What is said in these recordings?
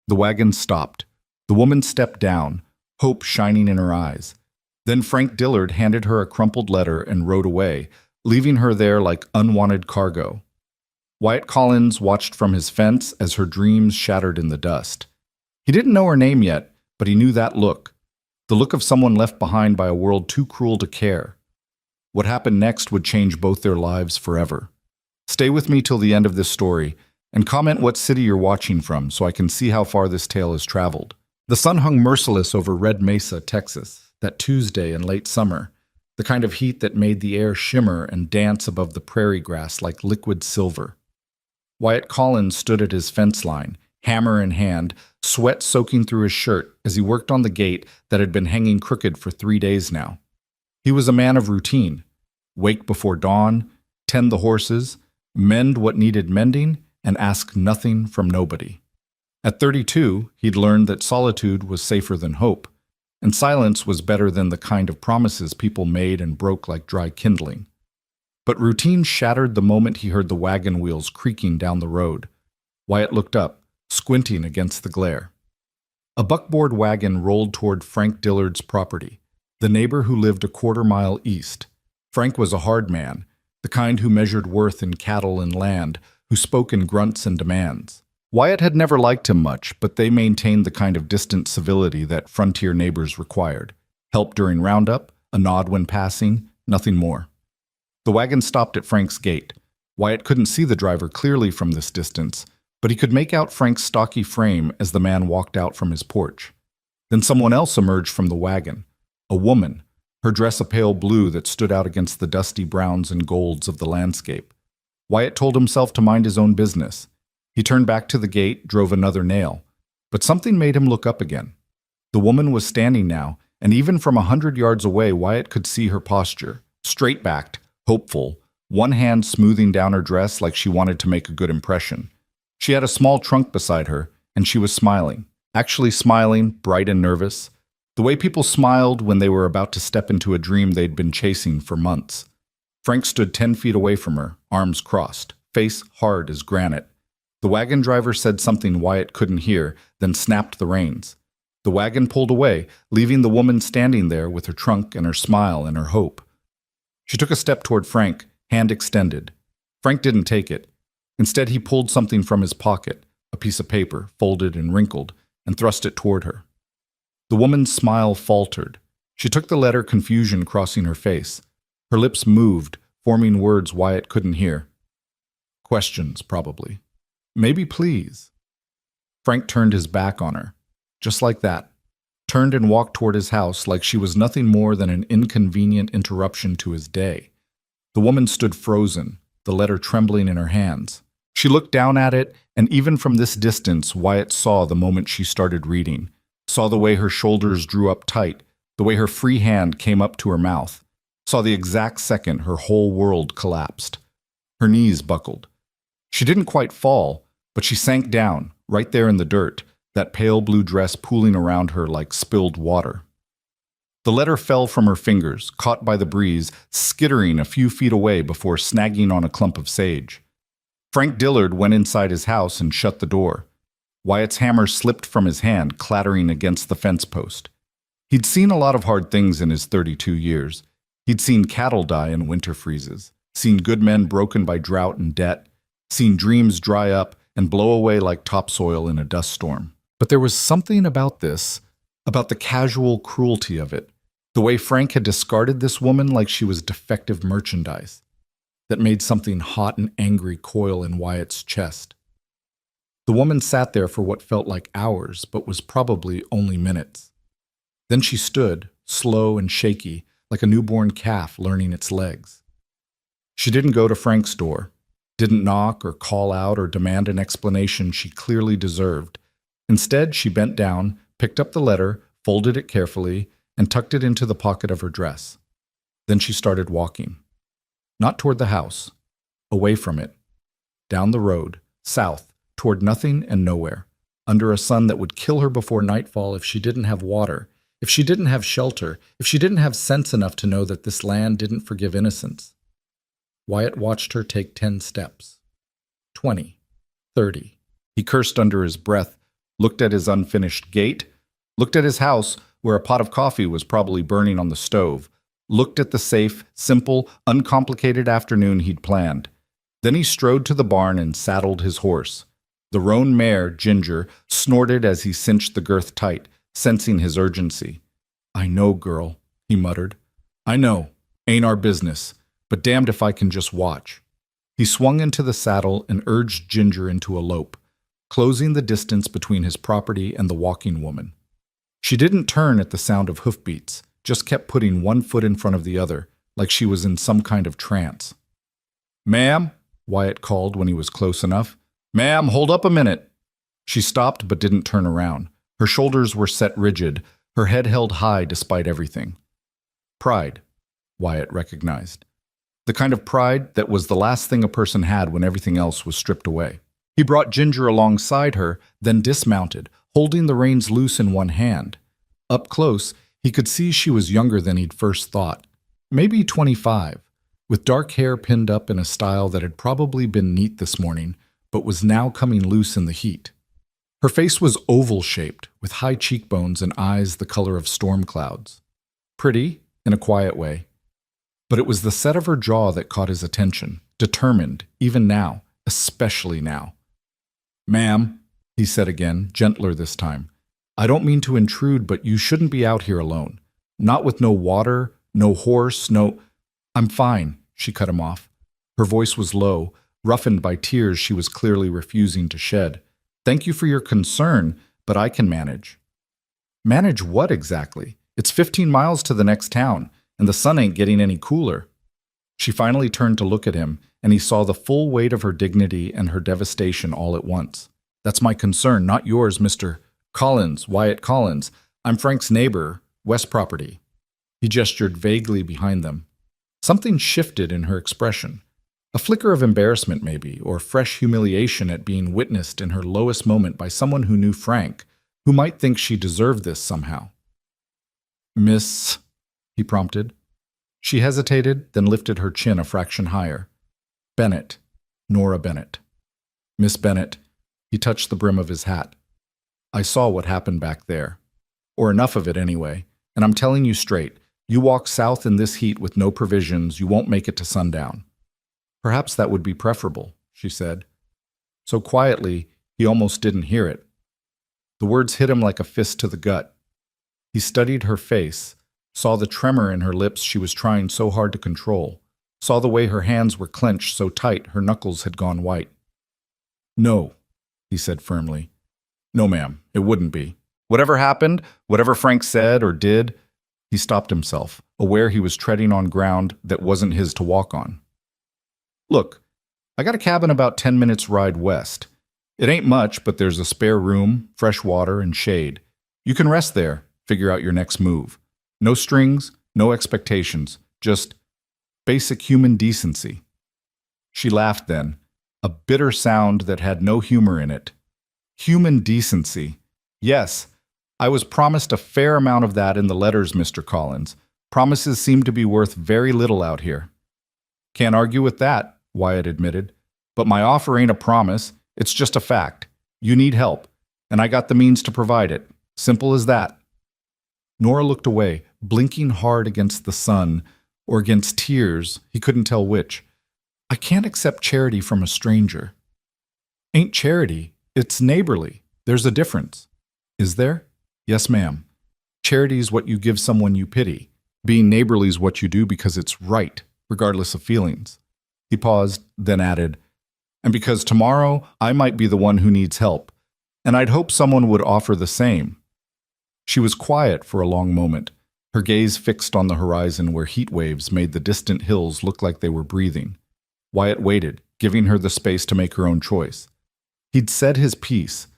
The wagon stopped. The woman stepped down, hope shining in her eyes. Then Frank Dillard handed her a crumpled letter and rode away, leaving her there like unwanted cargo. Wyatt Collins watched from his fence as her dreams shattered in the dust. He didn't know her name yet, but he knew that look. The look of someone left behind by a world too cruel to care. What happened next would change both their lives forever. Stay with me till the end of this story, and comment what city you're watching from so I can see how far this tale has traveled. The sun hung merciless over Red Mesa, Texas, that Tuesday in late summer, the kind of heat that made the air shimmer and dance above the prairie grass like liquid silver. Wyatt Collins stood at his fence line, hammer in hand, sweat soaking through his shirt as he worked on the gate that had been hanging crooked for 3 days now. He was a man of routine. Wake before dawn, tend the horses, mend what needed mending, and ask nothing from nobody. At 32, he'd learned that solitude was safer than hope, and silence was better than the kind of promises people made and broke like dry kindling. But routine shattered the moment he heard the wagon wheels creaking down the road. Wyatt looked up, squinting against the glare. A buckboard wagon rolled toward Frank Dillard's property, the neighbor who lived a quarter-mile east. Frank was a hard man, the kind who measured worth in cattle and land, who spoke in grunts and demands. Wyatt had never liked him much, but they maintained the kind of distant civility that frontier neighbors required. Help during roundup, a nod when passing, nothing more. The wagon stopped at Frank's gate. Wyatt couldn't see the driver clearly from this distance, but he could make out Frank's stocky frame as the man walked out from his porch. Then someone else emerged from the wagon, a woman, her dress a pale blue that stood out against the dusty browns and golds of the landscape. Wyatt told himself to mind his own business. He turned back to the gate, drove another nail. But something made him look up again. The woman was standing now, and even from 100 yards away, Wyatt could see her posture, straight-backed, hopeful, one hand smoothing down her dress like she wanted to make a good impression. She had a small trunk beside her, and she was smiling. Actually smiling, bright and nervous. The way people smiled when they were about to step into a dream they'd been chasing for months. Frank stood 10 feet away from her, arms crossed, face hard as granite. The wagon driver said something Wyatt couldn't hear, then snapped the reins. The wagon pulled away, leaving the woman standing there with her trunk and her smile and her hope. She took a step toward Frank, hand extended. Frank didn't take it. Instead, he pulled something from his pocket, a piece of paper, folded and wrinkled, and thrust it toward her. The woman's smile faltered. She took the letter, confusion crossing her face. Her lips moved, forming words Wyatt couldn't hear. Questions, probably. Maybe please. Frank turned his back on her, just like that. Turned and walked toward his house like she was nothing more than an inconvenient interruption to his day. The woman stood frozen, the letter trembling in her hands. She looked down at it, and even from this distance, Wyatt saw the moment she started reading, saw the way her shoulders drew up tight, the way her free hand came up to her mouth, saw the exact second her whole world collapsed. Her knees buckled. She didn't quite fall, but she sank down, right there in the dirt, that pale blue dress pooling around her like spilled water. The letter fell from her fingers, caught by the breeze, skittering a few feet away before snagging on a clump of sage. Frank Dillard went inside his house and shut the door. Wyatt's hammer slipped from his hand, clattering against the fence post. He'd seen a lot of hard things in his 32 years. He'd seen cattle die in winter freezes, seen good men broken by drought and debt, seen dreams dry up and blow away like topsoil in a dust storm. But there was something about this, about the casual cruelty of it, the way Frank had discarded this woman like she was defective merchandise, that made something hot and angry coil in Wyatt's chest. The woman sat there for what felt like hours, but was probably only minutes. Then she stood, slow and shaky, like a newborn calf learning its legs. She didn't go to Frank's door, didn't knock or call out or demand an explanation she clearly deserved. Instead, she bent down, picked up the letter, folded it carefully, and tucked it into the pocket of her dress. Then she started walking. Not toward the house, away from it, down the road, south, toward nothing and nowhere, under a sun that would kill her before nightfall if she didn't have water, if she didn't have shelter, if she didn't have sense enough to know that this land didn't forgive innocence. Wyatt watched her take 10 steps. 20. 30. He cursed under his breath, looked at his unfinished gate, looked at his house where a pot of coffee was probably burning on the stove, looked at the safe, simple, uncomplicated afternoon he'd planned. Then he strode to the barn and saddled his horse. The roan mare, Ginger, snorted as he cinched the girth tight, sensing his urgency. "I know, girl," he muttered. "I know. Ain't our business. But damned if I can just watch." He swung into the saddle and urged Ginger into a lope, closing the distance between his property and the walking woman. She didn't turn at the sound of hoofbeats, just kept putting one foot in front of the other, like she was in some kind of trance. "Ma'am," Wyatt called when he was close enough. "Ma'am, hold up a minute." She stopped but didn't turn around. Her shoulders were set rigid, her head held high despite everything. Pride, Wyatt recognized. The kind of pride that was the last thing a person had when everything else was stripped away. He brought Ginger alongside her, then dismounted, holding the reins loose in one hand. Up close, he could see she was younger than he'd first thought. Maybe 25, with dark hair pinned up in a style that had probably been neat this morning, but was now coming loose in the heat. Her face was oval-shaped, with high cheekbones and eyes the color of storm clouds. Pretty, in a quiet way. But it was the set of her jaw that caught his attention, determined, even now, especially now. "Ma'am," he said again, gentler this time, "I don't mean to intrude, but you shouldn't be out here alone. Not with no water, no horse, no—" "I'm fine," she cut him off. Her voice was low, roughened by tears she was clearly refusing to shed. "Thank you for your concern, but I can manage." "Manage what exactly? It's 15 miles to the next town, and the sun ain't getting any cooler." She finally turned to look at him, and he saw the full weight of her dignity and her devastation all at once. "That's my concern, not yours, Mr. Collins, Wyatt Collins. I'm Frank's neighbor, West Property." He gestured vaguely behind them. Something shifted in her expression. A flicker of embarrassment, maybe, or fresh humiliation at being witnessed in her lowest moment by someone who knew Frank, who might think she deserved this somehow. "Miss," he prompted. She hesitated, then lifted her chin a fraction higher. "Bennett. Nora Bennett." "Miss Bennett." He touched the brim of his hat. "I saw what happened back there. Or enough of it anyway. And I'm telling you straight, you walk south in this heat with no provisions, you won't make it to sundown." "Perhaps that would be preferable," she said. So quietly, he almost didn't hear it. The words hit him like a fist to the gut. He studied her face, saw the tremor in her lips she was trying so hard to control, saw the way her hands were clenched so tight her knuckles had gone white. "No," he said firmly. "No, ma'am, it wouldn't be. Whatever happened, whatever Frank said or did—" He stopped himself, aware he was treading on ground that wasn't his to walk on. "Look, I got a cabin about 10 minutes' ride west. It ain't much, but there's a spare room, fresh water, and shade. You can rest there, figure out your next move. No strings, no expectations, just basic human decency." She laughed then, a bitter sound that had no humor in it. Human decency. Yes, I was promised a fair amount of that in the letters, Mr. Collins. Promises seem to be worth very little out here. "Can't argue with that," Wyatt admitted. "But my offer ain't a promise, it's just a fact. You need help, and I got the means to provide it. Simple as that." Nora looked away, blinking hard against the sun, or against tears, he couldn't tell which. "I can't accept charity from a stranger." "Ain't charity, it's neighborly. There's a difference." "Is there?" "Yes, ma'am. Charity's what you give someone you pity. Being neighborly's what you do because it's right, regardless of feelings." He paused, then added, "And because tomorrow I might be the one who needs help, and I'd hope someone would offer the same." She was quiet for a long moment, her gaze fixed on the horizon where heat waves made the distant hills look like they were breathing. Wyatt waited, giving her the space to make her own choice. He'd said his piece.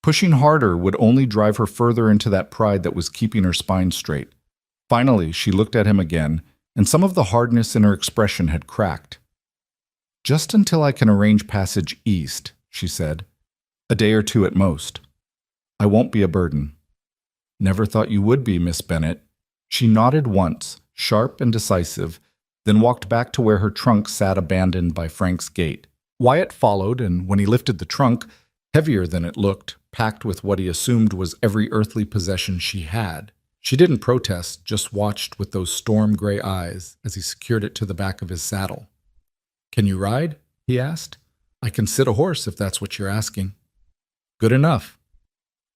Pushing harder would only drive her further into that pride that was keeping her spine straight. Finally, she looked at him again, and some of the hardness in her expression had cracked. "Just until I can arrange passage east," she said. "A day or two at most. I won't be a burden." "Never thought you would be, Miss Bennett." She nodded once, sharp and decisive, then walked back to where her trunk sat abandoned by Frank's gate. Wyatt followed, and when he lifted the trunk, heavier than it looked, packed with what he assumed was every earthly possession she had. She didn't protest, just watched with those storm-gray eyes as he secured it to the back of his saddle. "Can you ride?" he asked. "I can sit a horse if that's what you're asking." "Good enough."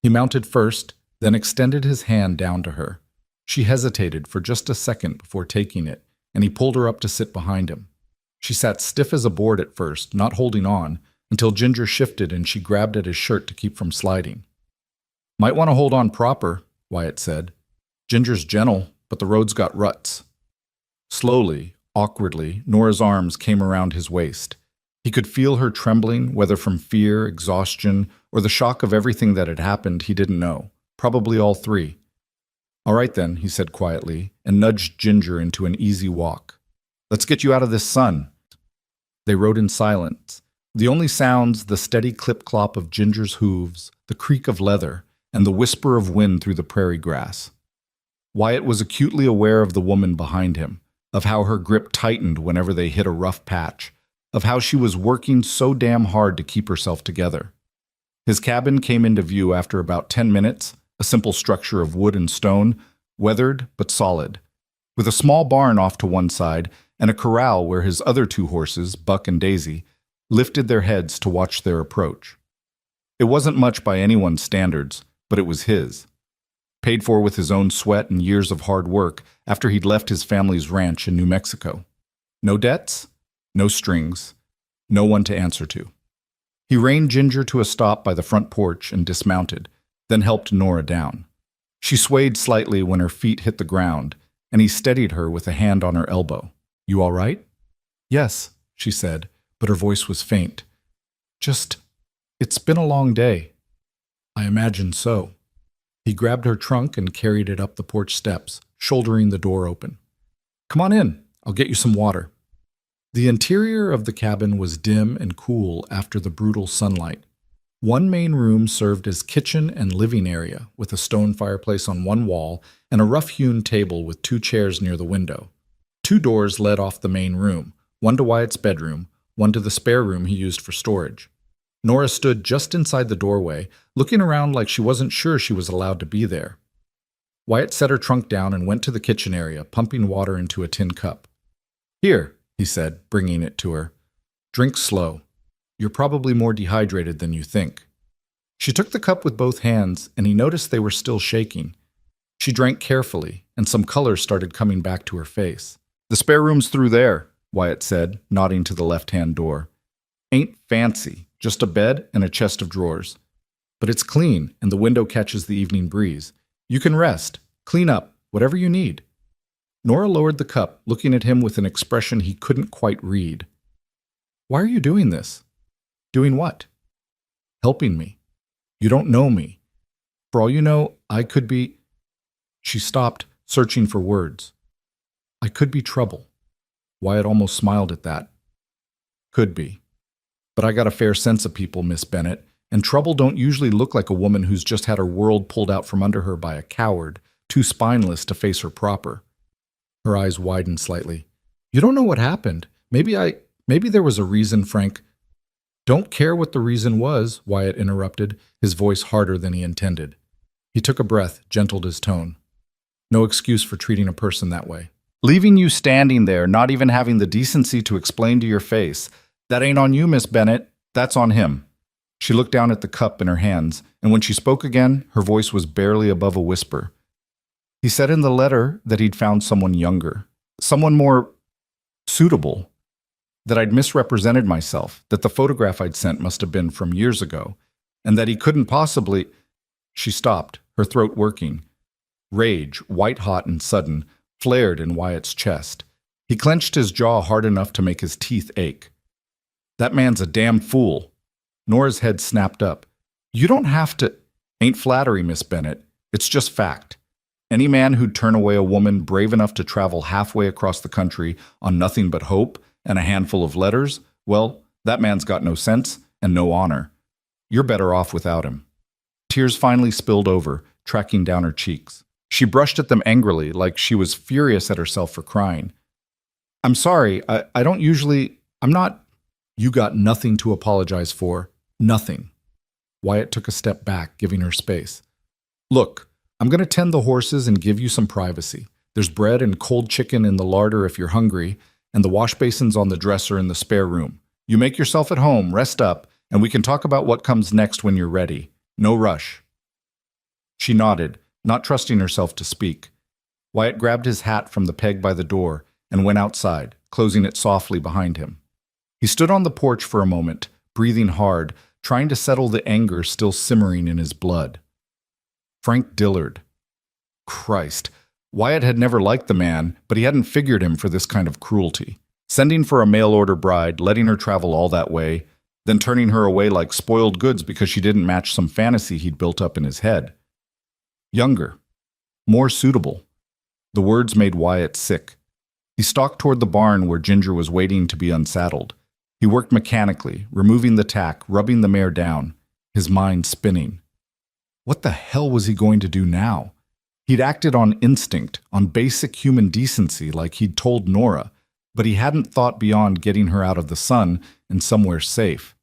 He mounted first, then extended his hand down to her. She hesitated for just a second before taking it, and he pulled her up to sit behind him. She sat stiff as a board at first, not holding on, until Ginger shifted and she grabbed at his shirt to keep from sliding. "Might want to hold on proper," Wyatt said. "Ginger's gentle, but the road's got ruts." Slowly, awkwardly, Nora's arms came around his waist. He could feel her trembling, whether from fear, exhaustion, or the shock of everything that had happened he didn't know. Probably all three. "All right then," he said quietly, and nudged Ginger into an easy walk. "Let's get you out of this sun." They rode in silence. The only sounds, the steady clip-clop of Ginger's hooves, the creak of leather, and the whisper of wind through the prairie grass. Wyatt was acutely aware of the woman behind him, of how her grip tightened whenever they hit a rough patch, of how she was working so damn hard to keep herself together. His cabin came into view after about 10 minutes, a simple structure of wood and stone, weathered but solid, with a small barn off to one side and a corral where his other two horses, Buck and Daisy, lifted their heads to watch their approach. It wasn't much by anyone's standards, but it was his. Paid for with his own sweat and years of hard work after he'd left his family's ranch in New Mexico. No debts, no strings, no one to answer to. He reined Ginger to a stop by the front porch and dismounted, then helped Nora down. She swayed slightly when her feet hit the ground, and he steadied her with a hand on her elbow. "You all right?" "Yes," she said, but her voice was faint. It's been a long day." "I imagine so." He grabbed her trunk and carried it up the porch steps, shouldering the door open. "Come on in. I'll get you some water." The interior of the cabin was dim and cool after the brutal sunlight. One main room served as kitchen and living area, with a stone fireplace on one wall and a rough-hewn table with two chairs near the window. Two doors led off the main room, one to Wyatt's bedroom, one to the spare room he used for storage. Nora stood just inside the doorway, looking around like she wasn't sure she was allowed to be there. Wyatt set her trunk down and went to the kitchen area, pumping water into a tin cup. "Here," he said, bringing it to her. "Drink slow. You're probably more dehydrated than you think." She took the cup with both hands, and he noticed they were still shaking. She drank carefully, and some color started coming back to her face. "The spare room's through there," Wyatt said, nodding to the left-hand door. "Ain't fancy, just a bed and a chest of drawers. But it's clean, and the window catches the evening breeze. You can rest, clean up, whatever you need." Nora lowered the cup, looking at him with an expression he couldn't quite read. "Why are you doing this?" "Doing what?" "Helping me. You don't know me. For all you know, I could be—" She stopped, searching for words. "I could be trouble." Wyatt almost smiled at that. "Could be. But I got a fair sense of people, Miss Bennett, and trouble don't usually look like a woman who's just had her world pulled out from under her by a coward, too spineless to face her proper." Her eyes widened slightly. "You don't know what happened. Maybe there was a reason, Frank." "Don't care what the reason was," Wyatt interrupted, his voice harder than he intended. He took a breath, gentled his tone. "No excuse for treating a person that way. Leaving you standing there, not even having the decency to explain to your face, that ain't on you, Miss Bennett. That's on him." She looked down at the cup in her hands, and when she spoke again, her voice was barely above a whisper. "He said in the letter that he'd found someone younger, someone more suitable, that I'd misrepresented myself, that the photograph I'd sent must have been from years ago, and that he couldn't possibly—" She stopped, her throat working. Rage, white-hot and sudden, flared in Wyatt's chest. He clenched his jaw hard enough to make his teeth ache. "That man's a damn fool." Nora's head snapped up. "You don't have to—" "Ain't flattery, Miss Bennett. It's just fact. Any man who'd turn away a woman brave enough to travel halfway across the country on nothing but hope and a handful of letters, well, that man's got no sense and no honor. You're better off without him." Tears finally spilled over, tracking down her cheeks. She brushed at them angrily, like she was furious at herself for crying. "I'm sorry. I don't usually— I'm not—" "You got nothing to apologize for. Nothing." Wyatt took a step back, giving her space. Look, I'm going to tend the horses and give you some privacy. There's bread and cold chicken in the larder if you're hungry, and the wash basin's on the dresser in the spare room. You make yourself at home, rest up, and we can talk about what comes next when you're ready. No rush. She nodded, not trusting herself to speak. Wyatt grabbed his hat from the peg by the door and went outside, closing it softly behind him. He stood on the porch for a moment, breathing hard, trying to settle the anger still simmering in his blood. Frank Dillard. Christ. Wyatt had never liked the man, but he hadn't figured him for this kind of cruelty. Sending for a mail-order bride, letting her travel all that way, then turning her away like spoiled goods because she didn't match some fantasy he'd built up in his head. Younger. More suitable. The words made Wyatt sick. He stalked toward the barn where Ginger was waiting to be unsaddled. He worked mechanically, removing the tack, rubbing the mare down, his mind spinning. What the hell was he going to do now? He'd acted on instinct, on basic human decency like he'd told Nora, but he hadn't thought beyond getting her out of the sun and somewhere safe.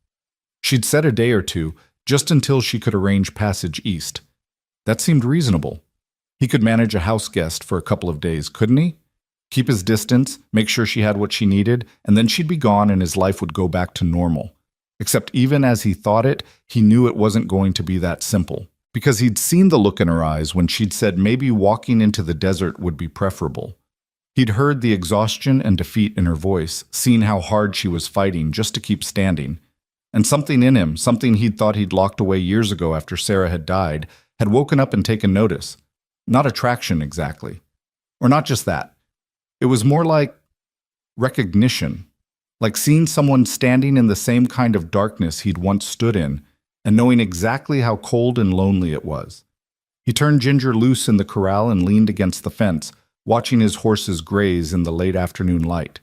She'd said a day or two, just until she could arrange passage east. That seemed reasonable. He could manage a house guest for a couple of days, couldn't he? Keep his distance, make sure she had what she needed, and then she'd be gone and his life would go back to normal. Except even as he thought it, he knew it wasn't going to be that simple. Because he'd seen the look in her eyes when she'd said maybe walking into the desert would be preferable. He'd heard the exhaustion and defeat in her voice, seen how hard she was fighting just to keep standing. And something in him, something he'd thought he'd locked away years ago after Sarah had died, had woken up and taken notice. Not attraction, exactly. Or not just that. It was more like recognition. Like seeing someone standing in the same kind of darkness he'd once stood in, and knowing exactly how cold and lonely it was. He turned Ginger loose in the corral and leaned against the fence, watching his horses graze in the late afternoon light.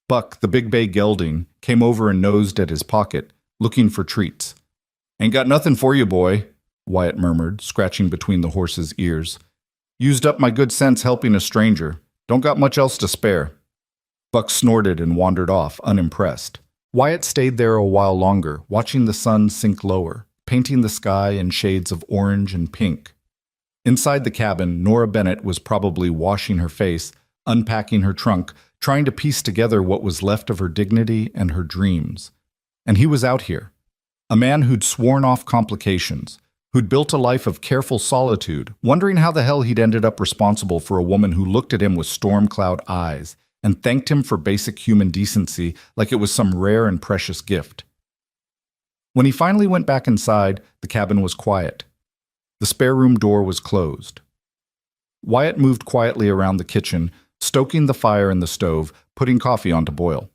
Buck, the big bay gelding, came over and nosed at his pocket, looking for treats. "Ain't got nothing for you, boy," Wyatt murmured, scratching between the horse's ears. "Used up my good sense helping a stranger. Don't got much else to spare." Buck snorted and wandered off, unimpressed. Wyatt stayed there a while longer, watching the sun sink lower, painting the sky in shades of orange and pink. Inside the cabin, Nora Bennett was probably washing her face, unpacking her trunk, trying to piece together what was left of her dignity and her dreams. And he was out here. A man who'd sworn off complications, who'd built a life of careful solitude, wondering how the hell he'd ended up responsible for a woman who looked at him with storm cloud eyes, and thanked him for basic human decency like it was some rare and precious gift. When he finally went back inside, the cabin was quiet. The spare room door was closed. Wyatt moved quietly around the kitchen, stoking the fire in the stove, putting coffee on to boil.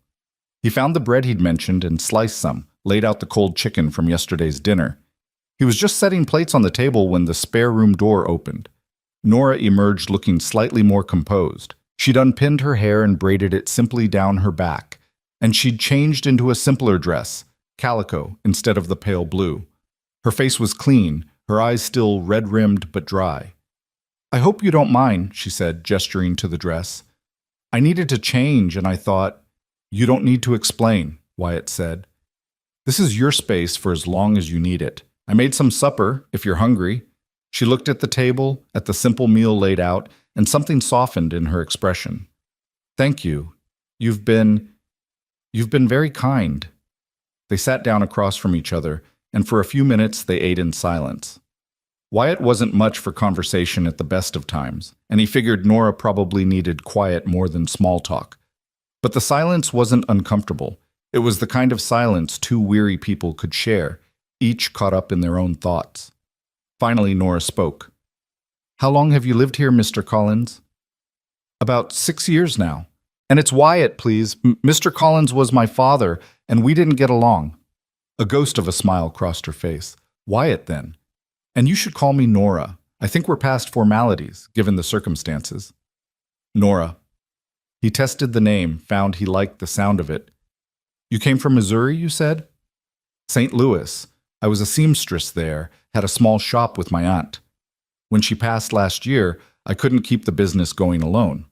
He found the bread he'd mentioned and sliced some, laid out the cold chicken from yesterday's dinner. He was just setting plates on the table when the spare room door opened. Nora emerged looking slightly more composed. She'd unpinned her hair and braided it simply down her back, and she'd changed into a simpler dress, calico instead of the pale blue. Her face was clean, her eyes still red-rimmed but dry. "I hope you don't mind," she said, gesturing to the dress. "I needed to change, and I thought—" "You don't need to explain," Wyatt said. "This is your space for as long as you need it. I made some supper, if you're hungry." She looked at the table, at the simple meal laid out, and something softened in her expression. "Thank you. You've been very kind." They sat down across from each other, and for a few minutes they ate in silence. Wyatt wasn't much for conversation at the best of times, and he figured Nora probably needed quiet more than small talk. But the silence wasn't uncomfortable. It was the kind of silence two weary people could share, each caught up in their own thoughts. Finally, Nora spoke. "How long have you lived here, Mr. Collins?" "About 6 years now. And it's Wyatt, please. Mr. Collins was my father, and we didn't get along." A ghost of a smile crossed her face. "Wyatt, then. And you should call me Nora. I think we're past formalities, given the circumstances." "Nora." He tested the name, found he liked the sound of it. "You came from Missouri, you said?" "St. Louis. I was a seamstress there, had a small shop with my aunt. When she passed last year, I couldn't keep the business going alone.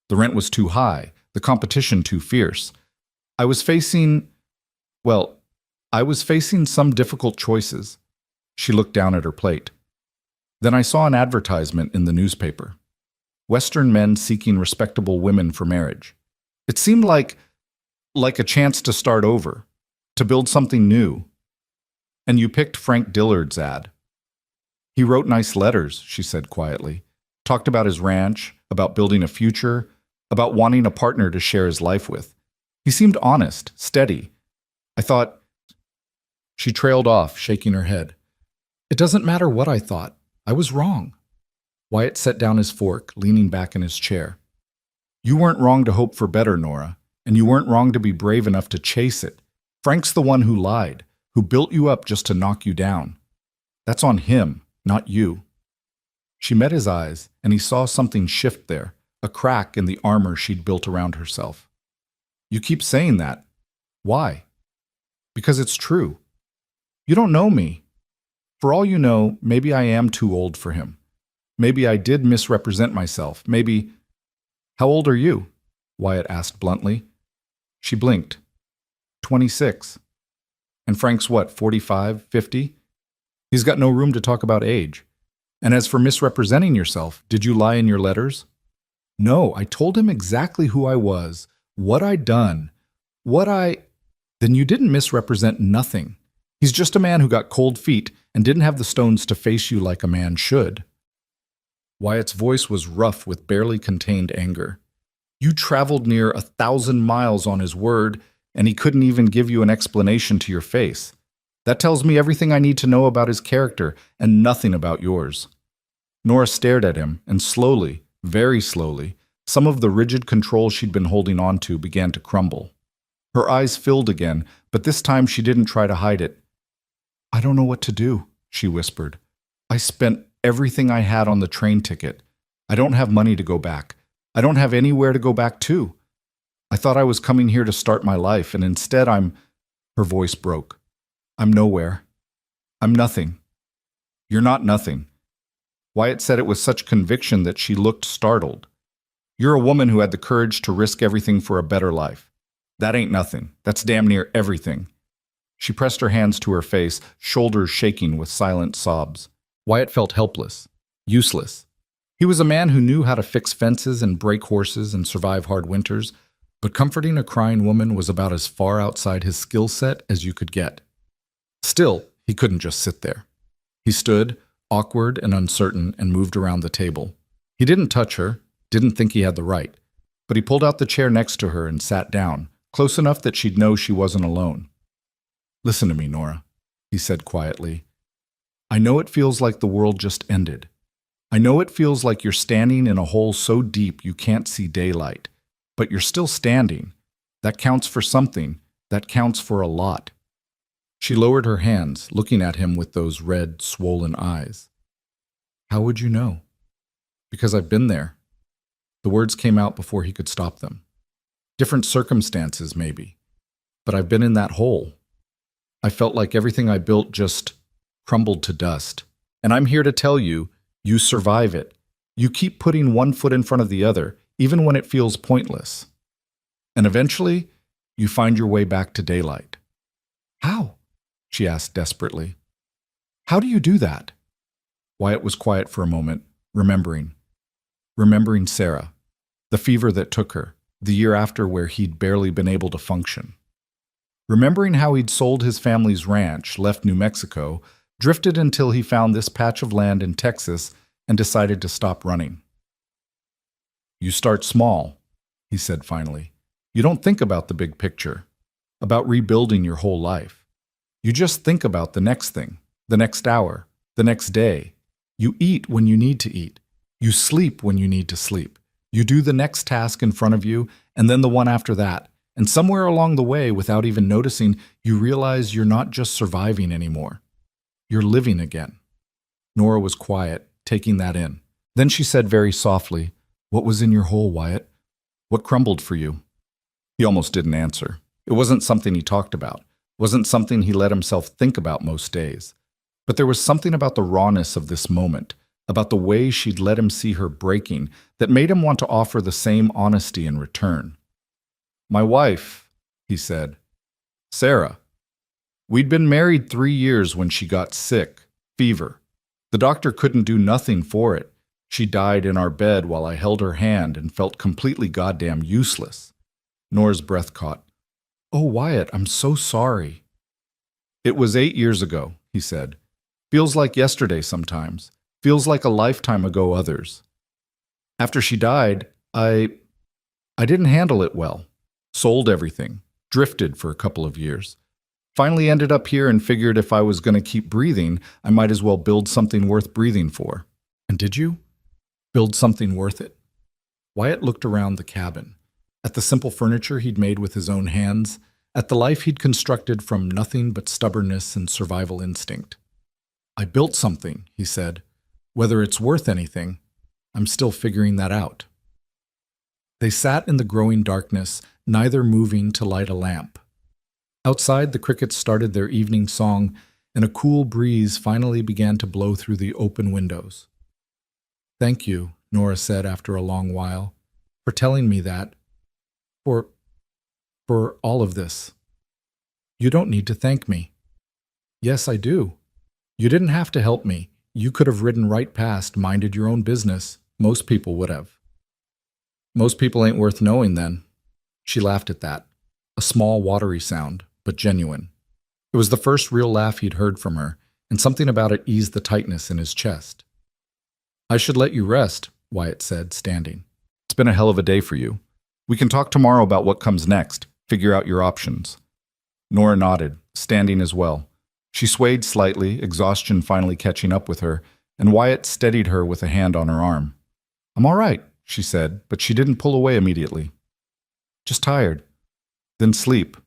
The rent was too high, the competition too fierce. I was facing some difficult choices. She looked down at her plate. Then I saw an advertisement in the newspaper. Western men seeking respectable women for marriage. It seemed like a chance to start over, to build something new. And you picked Frank Dillard's ad. He wrote nice letters, she said quietly. Talked about his ranch, about building a future, about wanting a partner to share his life with. He seemed honest, steady. I thought. She trailed off, shaking her head. It doesn't matter what I thought. I was wrong. Wyatt set down his fork, leaning back in his chair. You weren't wrong to hope for better, Nora, and you weren't wrong to be brave enough to chase it. Frank's the one who lied, who built you up just to knock you down. That's on him, not you. She met his eyes, and he saw something shift there, a crack in the armor she'd built around herself. You keep saying that. Why? Because it's true. You don't know me. For all you know, maybe I am too old for him. Maybe I did misrepresent myself. Maybe... How old are you? Wyatt asked bluntly. She blinked. 26. And Frank's what, 45, 50? He's got no room to talk about age. And as for misrepresenting yourself, did you lie in your letters? No, I told him exactly who I was, what I'd done, Then you didn't misrepresent nothing. He's just a man who got cold feet and didn't have the stones to face you like a man should. Wyatt's voice was rough with barely contained anger. You traveled near 1,000 miles on his word, and he couldn't even give you an explanation to your face. That tells me everything I need to know about his character and nothing about yours. Nora stared at him, and slowly, very slowly, some of the rigid control she'd been holding on to began to crumble. Her eyes filled again, but this time she didn't try to hide it. I don't know what to do, she whispered. I spent everything I had on the train ticket. I don't have money to go back. I don't have anywhere to go back to. I thought I was coming here to start my life, and instead Her voice broke. I'm nowhere. I'm nothing. You're not nothing. Wyatt said it with such conviction that she looked startled. You're a woman who had the courage to risk everything for a better life. That ain't nothing. That's damn near everything. She pressed her hands to her face, shoulders shaking with silent sobs. Wyatt felt helpless, useless. He was a man who knew how to fix fences and break horses and survive hard winters, but comforting a crying woman was about as far outside his skill set as you could get. Still, he couldn't just sit there. He stood, awkward and uncertain, and moved around the table. He didn't touch her, didn't think he had the right, but he pulled out the chair next to her and sat down, close enough that she'd know she wasn't alone. Listen to me, Nora, he said quietly. I know it feels like the world just ended. I know it feels like you're standing in a hole so deep you can't see daylight, but you're still standing. That counts for something. That counts for a lot. She lowered her hands, looking at him with those red, swollen eyes. How would you know? Because I've been there. The words came out before he could stop them. Different circumstances, maybe. But I've been in that hole. I felt like everything I built just crumbled to dust. And I'm here to tell you, you survive it. You keep putting one foot in front of the other, even when it feels pointless. And eventually, you find your way back to daylight. How? She asked desperately. How do you do that? Wyatt was quiet for a moment, remembering Sarah, the fever that took her, the year after where he'd barely been able to function. Remembering how he'd sold his family's ranch, left New Mexico, drifted until he found this patch of land in Texas and decided to stop running. You start small, he said finally. You don't think about the big picture, about rebuilding your whole life. You just think about the next thing, the next hour, the next day. You eat when you need to eat. You sleep when you need to sleep. You do the next task in front of you, and then the one after that. And somewhere along the way, without even noticing, you realize you're not just surviving anymore. You're living again. Nora was quiet, taking that in. Then she said very softly, What was in your hole, Wyatt? What crumbled for you? He almost didn't answer. It wasn't something he talked about. It wasn't something he let himself think about most days. But there was something about the rawness of this moment, about the way she'd let him see her breaking, that made him want to offer the same honesty in return. My wife, he said. Sarah. We'd been married 3 years when she got sick, Fever. The doctor couldn't do nothing for it. She died in our bed while I held her hand and felt completely goddamn useless. Nora's breath caught. Oh, Wyatt, I'm so sorry. It was 8 years ago, he said. Feels like yesterday sometimes. Feels like a lifetime ago others. After she died, I didn't handle it well. Sold everything. Drifted for a couple of years. Finally ended up here and figured if I was going to keep breathing, I might as well build something worth breathing for. And did you? Build something worth it? Wyatt looked around the cabin, at the simple furniture he'd made with his own hands, at the life he'd constructed from nothing but stubbornness and survival instinct. I built something, he said. Whether it's worth anything, I'm still figuring that out. They sat in the growing darkness, neither moving to light a lamp. Outside, the crickets started their evening song, and a cool breeze finally began to blow through the open windows. Thank you, Nora said after a long while, for telling me that. For all of this. You don't need to thank me. Yes, I do. You didn't have to help me. You could have ridden right past, minded your own business. Most people would have. Most people ain't worth knowing then. She laughed at that. A small, watery sound, but genuine. It was the first real laugh he'd heard from her, and something about it eased the tightness in his chest. I should let you rest, Wyatt said, standing. It's been a hell of a day for you. We can talk tomorrow about what comes next, figure out your options. Nora nodded, standing as well. She swayed slightly, exhaustion finally catching up with her, and Wyatt steadied her with a hand on her arm. I'm all right, she said, but she didn't pull away immediately. Just tired. Then sleep.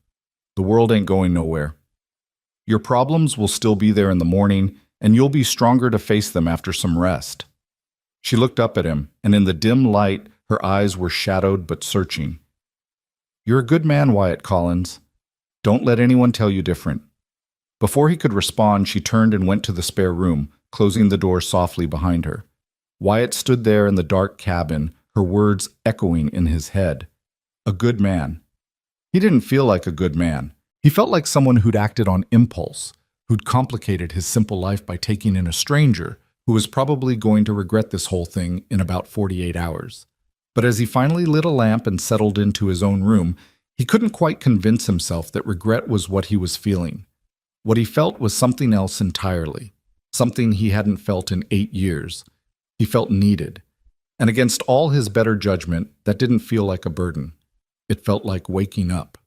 The world ain't going nowhere. Your problems will still be there in the morning, and you'll be stronger to face them after some rest. She looked up at him, and in the dim light, her eyes were shadowed but searching. You're a good man, Wyatt Collins. Don't let anyone tell you different. Before he could respond, she turned and went to the spare room, closing the door softly behind her. Wyatt stood there in the dark cabin, her words echoing in his head. A good man. He didn't feel like a good man. He felt like someone who'd acted on impulse, who'd complicated his simple life by taking in a stranger, who was probably going to regret this whole thing in about 48 hours. But as he finally lit a lamp and settled into his own room, he couldn't quite convince himself that regret was what he was feeling. What he felt was something else entirely, something he hadn't felt in 8 years. He felt needed. And against all his better judgment, that didn't feel like a burden. It felt like waking up.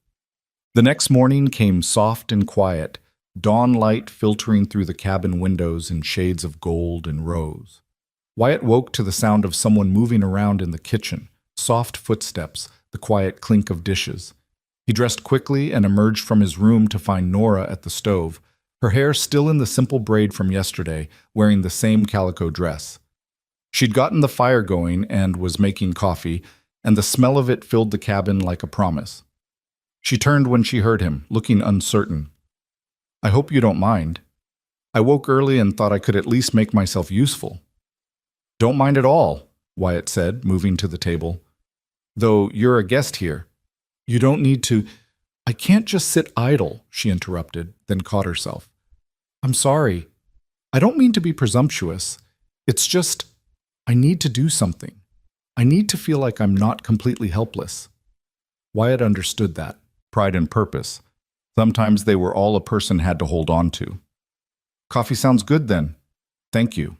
The next morning came soft and quiet, dawn light filtering through the cabin windows in shades of gold and rose. Wyatt woke to the sound of someone moving around in the kitchen, soft footsteps, the quiet clink of dishes. He dressed quickly and emerged from his room to find Nora at the stove, her hair still in the simple braid from yesterday, wearing the same calico dress. She'd gotten the fire going and was making coffee, and the smell of it filled the cabin like a promise. She turned when she heard him, looking uncertain. I hope you don't mind. I woke early and thought I could at least make myself useful. Don't mind at all, Wyatt said, moving to the table. Though you're a guest here. You don't need to. I can't just sit idle, she interrupted, then caught herself. I'm sorry. I don't mean to be presumptuous. It's just, I need to do something. I need to feel like I'm not completely helpless. Wyatt understood that. Pride and purpose. Sometimes they were all a person had to hold on to. Coffee sounds good then. Thank you.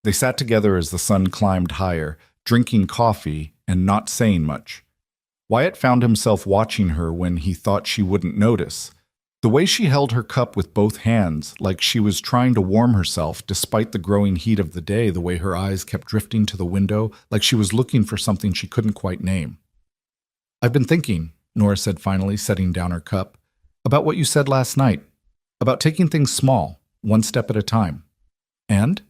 They sat together as the sun climbed higher, drinking coffee and not saying much. Wyatt found himself watching her when he thought she wouldn't notice. The way she held her cup with both hands, like she was trying to warm herself despite the growing heat of the day, the way her eyes kept drifting to the window, like she was looking for something she couldn't quite name. I've been thinking, Nora said finally, setting down her cup, about what you said last night, about taking things small, one step at a time. And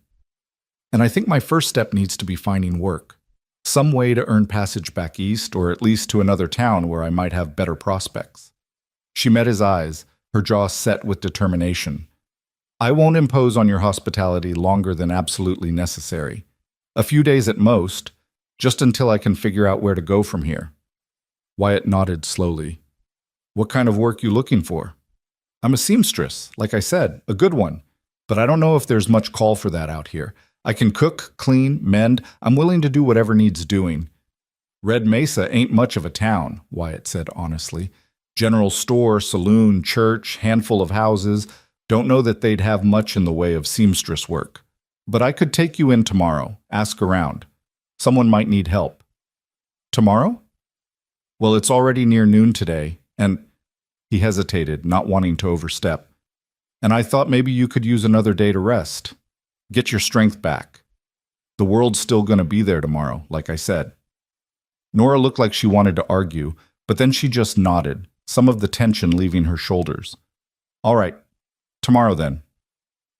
I think my first step needs to be finding work. Some way to earn passage back east, or at least to another town where I might have better prospects. She met his eyes, her jaw set with determination. I won't impose on your hospitality longer than absolutely necessary. A few days at most, just until I can figure out where to go from here. Wyatt nodded slowly. What kind of work you looking for? I'm a seamstress, like I said, a good one. But I don't know if there's much call for that out here. I can cook, clean, mend. I'm willing to do whatever needs doing. Red Mesa ain't much of a town, Wyatt said honestly. General store, saloon, church, handful of houses. Don't know that they'd have much in the way of seamstress work. But I could take you in tomorrow, ask around. Someone might need help. Tomorrow? Well, it's already near noon today, and he hesitated, not wanting to overstep. And I thought maybe you could use another day to rest. Get your strength back. The world's still going to be there tomorrow, like I said. Nora looked like she wanted to argue, but then she just nodded, some of the tension leaving her shoulders. All right, tomorrow then.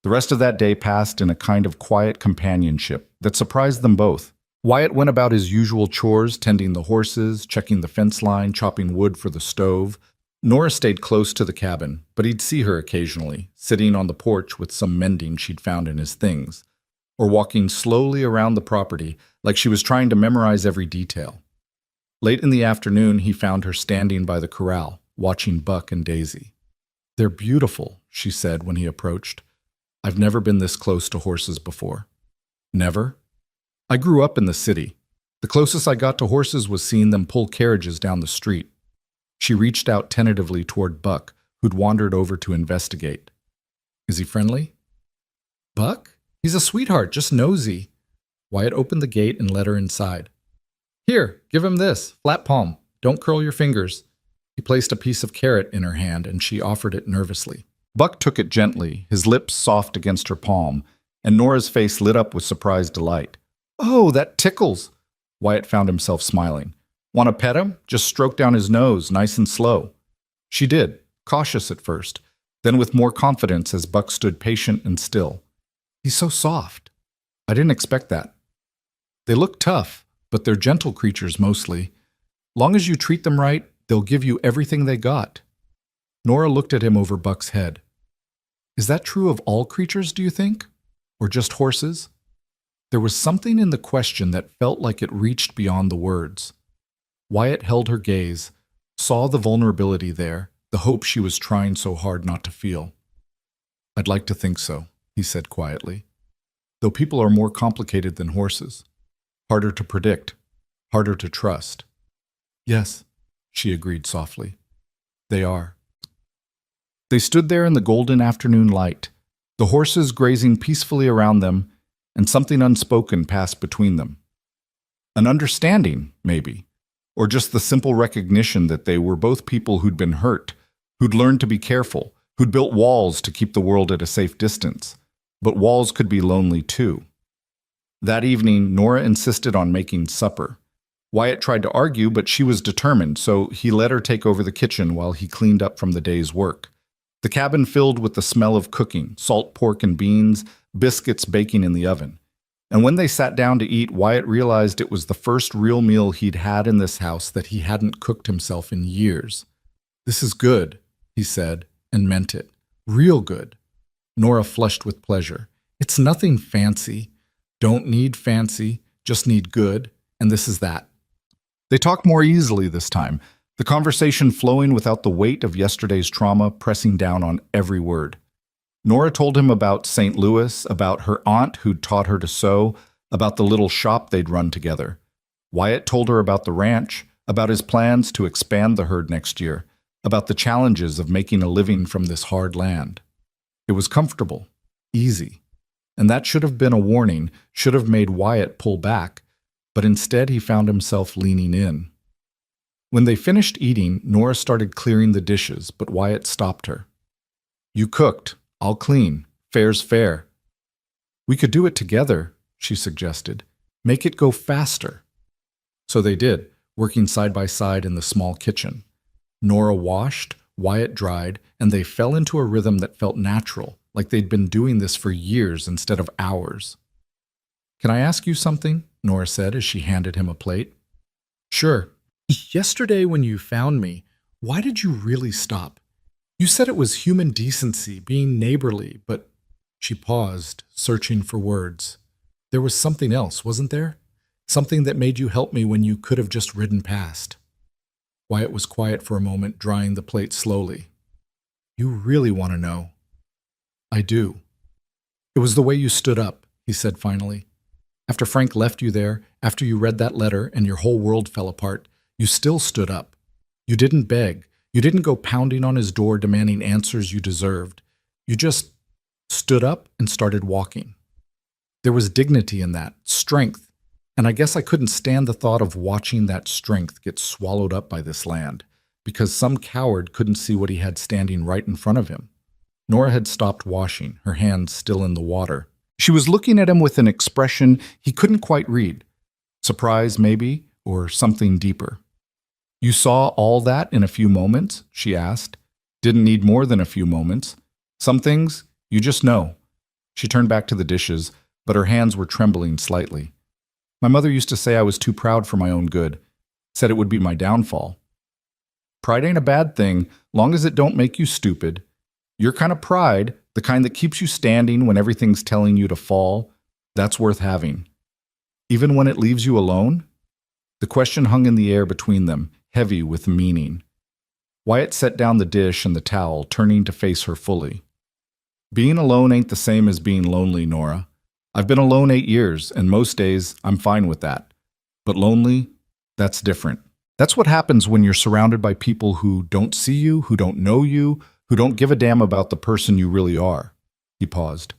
The rest of that day passed in a kind of quiet companionship that surprised them both. Wyatt went about his usual chores, tending the horses, checking the fence line, chopping wood for the stove. Nora stayed close to the cabin, but he'd see her occasionally, sitting on the porch with some mending she'd found in his things, or walking slowly around the property like she was trying to memorize every detail. Late in the afternoon, he found her standing by the corral, watching Buck and Daisy. "They're beautiful," she said when he approached. "I've never been this close to horses before." "Never?" "I grew up in the city. The closest I got to horses was seeing them pull carriages down the street." She reached out tentatively toward Buck, who'd wandered over to investigate. "Is he friendly?" "Buck? He's a sweetheart, just nosy." Wyatt opened the gate and led her inside. "Here, give him this, flat palm. Don't curl your fingers." He placed a piece of carrot in her hand, and she offered it nervously. Buck took it gently, his lips soft against her palm, and Nora's face lit up with surprised delight. "Oh, that tickles!" Wyatt found himself smiling. "Want to pet him? Just stroke down his nose, nice and slow." She did, cautious at first, then with more confidence as Buck stood patient and still. "He's so soft. I didn't expect that." "They look tough, but they're gentle creatures mostly. Long as you treat them right, they'll give you everything they got." Nora looked at him over Buck's head. "Is that true of all creatures, do you think? Or just horses?" There was something in the question that felt like it reached beyond the words. Wyatt held her gaze, saw the vulnerability there, the hope she was trying so hard not to feel. "I'd like to think so," he said quietly. "Though people are more complicated than horses. Harder to predict, harder to trust." "Yes," she agreed softly. "They are." They stood there in the golden afternoon light, the horses grazing peacefully around them, and something unspoken passed between them. An understanding, maybe, or just the simple recognition that they were both people who'd been hurt, who'd learned to be careful, who'd built walls to keep the world at a safe distance. But walls could be lonely too. That evening, Nora insisted on making supper. Wyatt tried to argue, but she was determined, so he let her take over the kitchen while he cleaned up from the day's work. The cabin filled with the smell of cooking, salt pork and beans, biscuits baking in the oven. And when they sat down to eat, Wyatt realized it was the first real meal he'd had in this house that he hadn't cooked himself in years. "This is good," he said, and meant it. "Real good." Nora flushed with pleasure. "It's nothing fancy. Don't need fancy, just need good, and this is that." They talked more easily this time, the conversation flowing without the weight of yesterday's trauma pressing down on every word. Nora told him about St. Louis, about her aunt who'd taught her to sew, about the little shop they'd run together. Wyatt told her about the ranch, about his plans to expand the herd next year, about the challenges of making a living from this hard land. It was comfortable, easy, and that should have been a warning, should have made Wyatt pull back, but instead he found himself leaning in. When they finished eating, Nora started clearing the dishes, but Wyatt stopped her. "You cooked. I'll clean. Fair's fair." "We could do it together," she suggested. "Make it go faster." So they did, working side by side in the small kitchen. Nora washed, Wyatt dried, and they fell into a rhythm that felt natural, like they'd been doing this for years instead of hours. "Can I ask you something?" Nora said as she handed him a plate. "Sure." "Yesterday when you found me, why did you really stop? You said it was human decency, being neighborly, but..." She paused, searching for words. "There was something else, wasn't there? Something that made you help me when you could have just ridden past." Wyatt was quiet for a moment, drying the plate slowly. "You really want to know?" "I do." It was the way you stood up, he said finally. After Frank left you there, after you read that letter and your whole world fell apart, you still stood up. You didn't beg. You didn't go pounding on his door demanding answers you deserved. You just stood up and started walking. There was dignity in that, strength, and I guess I couldn't stand the thought of watching that strength get swallowed up by this land, because some coward couldn't see what he had standing right in front of him. Nora had stopped washing, her hands still in the water. She was looking at him with an expression he couldn't quite read. Surprise, maybe, or something deeper. You saw all that in a few moments? She asked. Didn't need more than a few moments. Some things, you just know. She turned back to the dishes, but her hands were trembling slightly. My mother used to say I was too proud for my own good, said it would be my downfall. Pride ain't a bad thing, long as it don't make you stupid. Your kind of pride, the kind that keeps you standing when everything's telling you to fall, that's worth having. Even when it leaves you alone? The question hung in the air between them, heavy with meaning. Wyatt set down the dish and the towel, turning to face her fully. Being alone ain't the same as being lonely, Nora. I've been alone 8 years, and most days I'm fine with that. But lonely, that's different. That's what happens when you're surrounded by people who don't see you, who don't know you, who don't give a damn about the person you really are. He paused.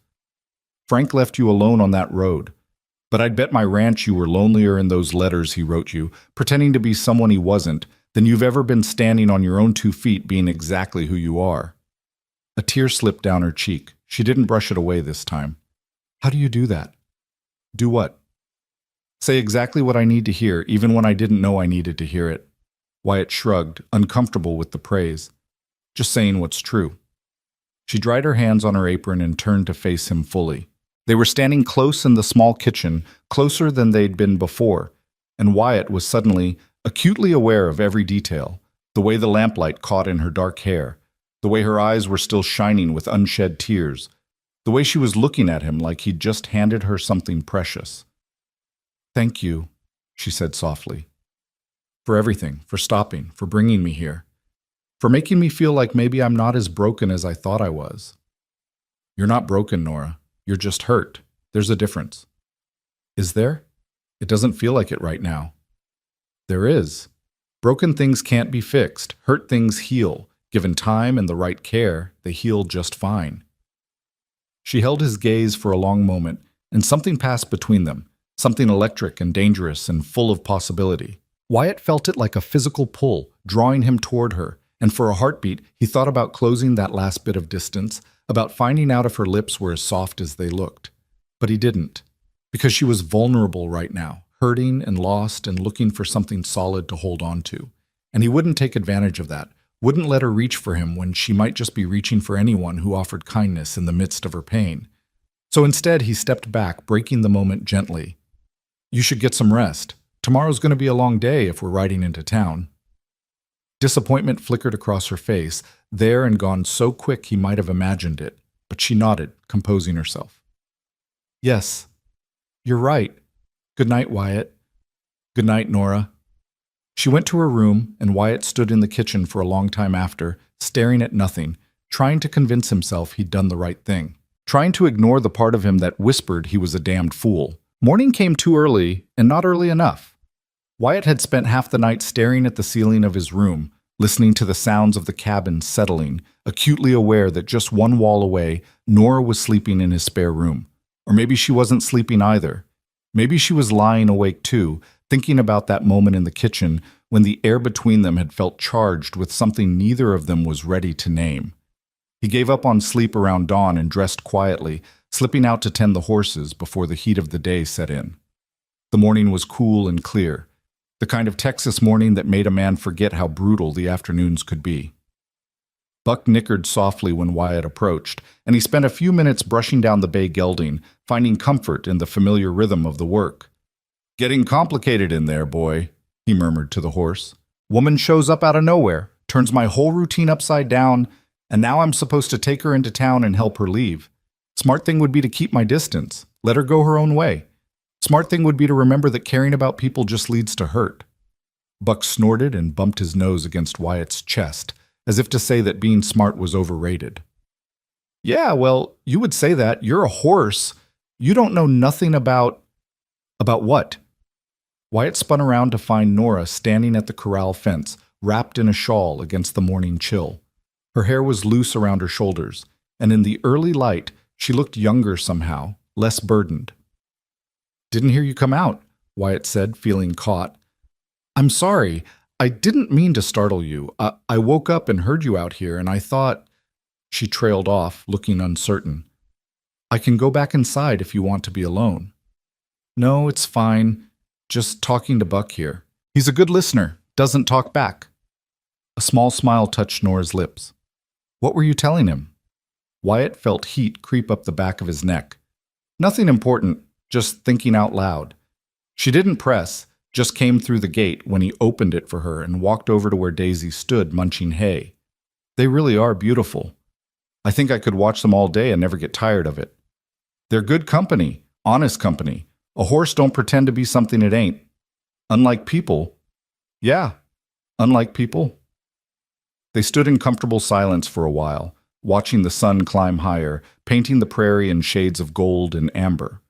Frank left you alone on that road. But I'd bet my ranch you were lonelier in those letters he wrote you, pretending to be someone he wasn't, than you've ever been standing on your own 2 feet being exactly who you are. A tear slipped down her cheek. She didn't brush it away this time. How do you do that? Do what? Say exactly what I need to hear, even when I didn't know I needed to hear it. Wyatt shrugged, uncomfortable with the praise. Just saying what's true. She dried her hands on her apron and turned to face him fully. They were standing close in the small kitchen, closer than they'd been before, and Wyatt was suddenly acutely aware of every detail, the way the lamplight caught in her dark hair, the way her eyes were still shining with unshed tears, the way she was looking at him like he'd just handed her something precious. Thank you, she said softly. For everything, for stopping, for bringing me here, for making me feel like maybe I'm not as broken as I thought I was. You're not broken, Nora. You're just hurt. There's a difference. Is there? It doesn't feel like it right now. There is. Broken things can't be fixed. Hurt things heal. Given time and the right care, they heal just fine. She held his gaze for a long moment, and something passed between them, something electric and dangerous and full of possibility. Wyatt felt it like a physical pull, drawing him toward her, and for a heartbeat, he thought about closing that last bit of distance, about finding out if her lips were as soft as they looked. But he didn't, because she was vulnerable right now, hurting and lost and looking for something solid to hold on to. And he wouldn't take advantage of that, wouldn't let her reach for him when she might just be reaching for anyone who offered kindness in the midst of her pain. So instead, he stepped back, breaking the moment gently. You should get some rest. Tomorrow's going to be a long day if we're riding into town. Disappointment flickered across her face, there and gone so quick he might have imagined it, but she nodded, composing herself. Yes, you're right. Good night, Wyatt. Good night, Nora. She went to her room, and Wyatt stood in the kitchen for a long time after, staring at nothing, trying to convince himself he'd done the right thing, trying to ignore the part of him that whispered he was a damned fool. Morning came too early, and not early enough. Wyatt had spent half the night staring at the ceiling of his room, listening to the sounds of the cabin settling, acutely aware that just one wall away, Nora was sleeping in his spare room. Or maybe she wasn't sleeping either. Maybe she was lying awake too, thinking about that moment in the kitchen when the air between them had felt charged with something neither of them was ready to name. He gave up on sleep around dawn and dressed quietly, slipping out to tend the horses before the heat of the day set in. The morning was cool and clear, the kind of Texas morning that made a man forget how brutal the afternoons could be. Buck nickered softly when Wyatt approached, and he spent a few minutes brushing down the bay gelding, finding comfort in the familiar rhythm of the work. Getting complicated in there, boy, he murmured to the horse. Woman shows up out of nowhere, turns my whole routine upside down, and now I'm supposed to take her into town and help her leave. Smart thing would be to keep my distance, let her go her own way. Smart thing would be to remember that caring about people just leads to hurt. Buck snorted and bumped his nose against Wyatt's chest, as if to say that being smart was overrated. Yeah, well, you would say that. You're a horse. You don't know nothing about. About what? Wyatt spun around to find Nora standing at the corral fence, wrapped in a shawl against the morning chill. Her hair was loose around her shoulders, and in the early light, she looked younger somehow, less burdened. Didn't hear you come out, Wyatt said, feeling caught. I'm sorry. I didn't mean to startle you. I woke up and heard you out here, and I thought. She trailed off, looking uncertain. I can go back inside if you want to be alone. No, it's fine. Just talking to Buck here. He's a good listener, doesn't talk back. A small smile touched Nora's lips. What were you telling him? Wyatt felt heat creep up the back of his neck. Nothing important, just thinking out loud. She didn't press, just came through the gate when he opened it for her and walked over to where Daisy stood munching hay. They really are beautiful. I think I could watch them all day and never get tired of it. They're good company, honest company. A horse don't pretend to be something it ain't. Unlike people. Yeah, unlike people. They stood in comfortable silence for a while, watching the sun climb higher, painting the prairie in shades of gold and amber.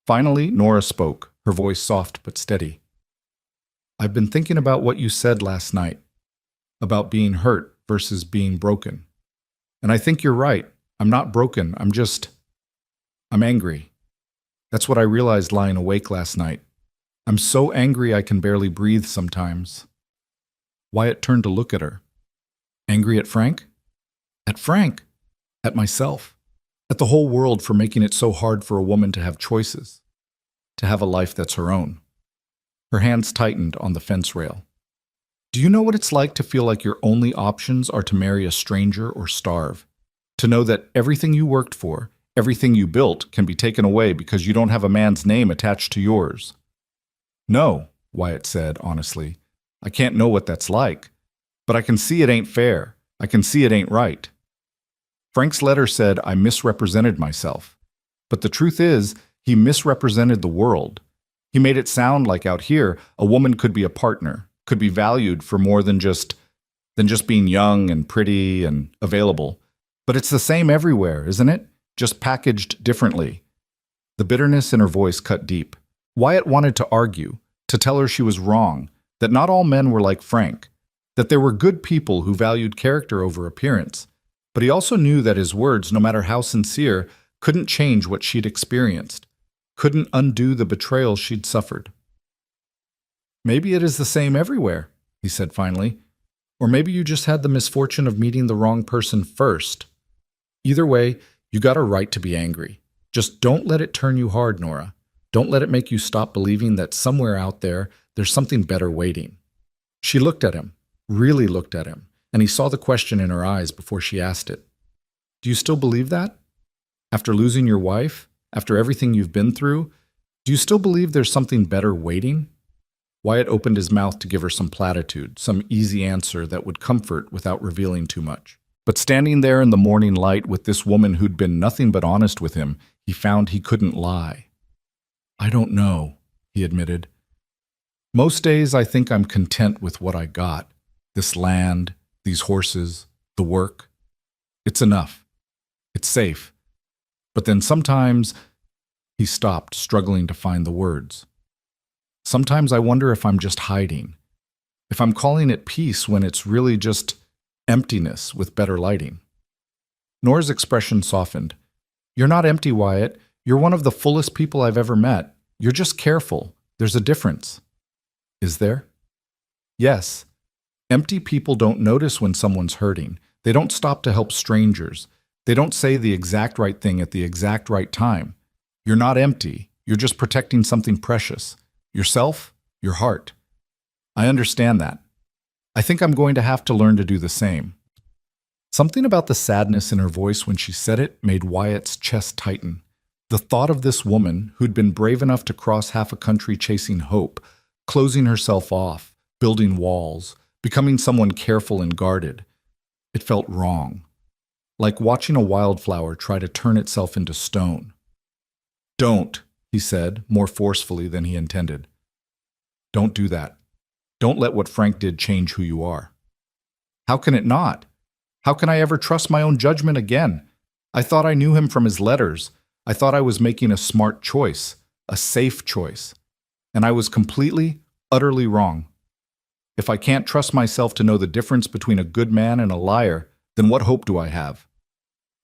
Finally, Nora spoke, her voice soft but steady. I've been thinking about what you said last night, about being hurt versus being broken. And I think you're right. I'm not broken. I'm angry. That's what I realized lying awake last night. I'm so angry I can barely breathe sometimes. Wyatt turned to look at her. Angry at Frank? At Frank? At myself? At the whole world for making it so hard for a woman to have choices, to have a life that's her own. Her hands tightened on the fence rail. Do you know what it's like to feel like your only options are to marry a stranger or starve? To know that everything you worked for, everything you built, can be taken away because you don't have a man's name attached to yours? No, Wyatt said honestly. I can't know what that's like. But I can see it ain't fair. I can see it ain't right. Frank's letter said I misrepresented myself. But the truth is, he misrepresented the world. He made it sound like out here, a woman could be a partner, could be valued for more than just being young and pretty and available. But it's the same everywhere, isn't it? Just packaged differently. The bitterness in her voice cut deep. Wyatt wanted to argue, to tell her she was wrong, that not all men were like Frank, that there were good people who valued character over appearance. But he also knew that his words, no matter how sincere, couldn't change what she'd experienced, couldn't undo the betrayal she'd suffered. Maybe it is the same everywhere, he said finally. Or maybe you just had the misfortune of meeting the wrong person first. Either way, you got a right to be angry. Just don't let it turn you hard, Nora. Don't let it make you stop believing that somewhere out there, there's something better waiting. She looked at him, really looked at him, and he saw the question in her eyes before she asked it. Do you still believe that? After losing your wife, after everything you've been through, do you still believe there's something better waiting? Wyatt opened his mouth to give her some platitude, some easy answer that would comfort without revealing too much. But standing there in the morning light with this woman who'd been nothing but honest with him, he found he couldn't lie. I don't know, he admitted. Most days I think I'm content with what I got. This land, these horses, the work. It's enough. It's safe. But then sometimes, he stopped, struggling to find the words. Sometimes I wonder if I'm just hiding, if I'm calling it peace when it's really just emptiness with better lighting. Nora's expression softened. You're not empty, Wyatt. You're one of the fullest people I've ever met. You're just careful. There's a difference. Is there? Yes. Empty people don't notice when someone's hurting. They don't stop to help strangers. They don't say the exact right thing at the exact right time. You're not empty. You're just protecting something precious. Yourself, your heart. I understand that. I think I'm going to have to learn to do the same. Something about the sadness in her voice when she said it made Wyatt's chest tighten. The thought of this woman, who'd been brave enough to cross half a country chasing hope, closing herself off, building walls, becoming someone careful and guarded. It felt wrong. Like watching a wildflower try to turn itself into stone. Don't, he said, more forcefully than he intended. Don't do that. Don't let what Frank did change who you are. How can it not? How can I ever trust my own judgment again? I thought I knew him from his letters. I thought I was making a smart choice, a safe choice. And I was completely, utterly wrong. If I can't trust myself to know the difference between a good man and a liar, then what hope do I have?"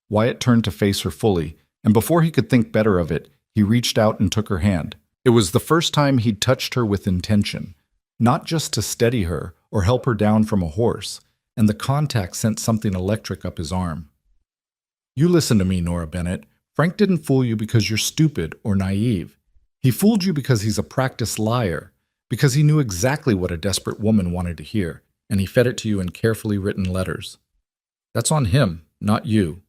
Wyatt turned to face her fully, and before he could think better of it, he reached out and took her hand. It was the first time he'd touched her with intention, not just to steady her or help her down from a horse, and the contact sent something electric up his arm. "You listen to me, Nora Bennett. Frank didn't fool you because you're stupid or naive. He fooled you because he's a practiced liar, because he knew exactly what a desperate woman wanted to hear, and he fed it to you in carefully written letters. That's on him, not you.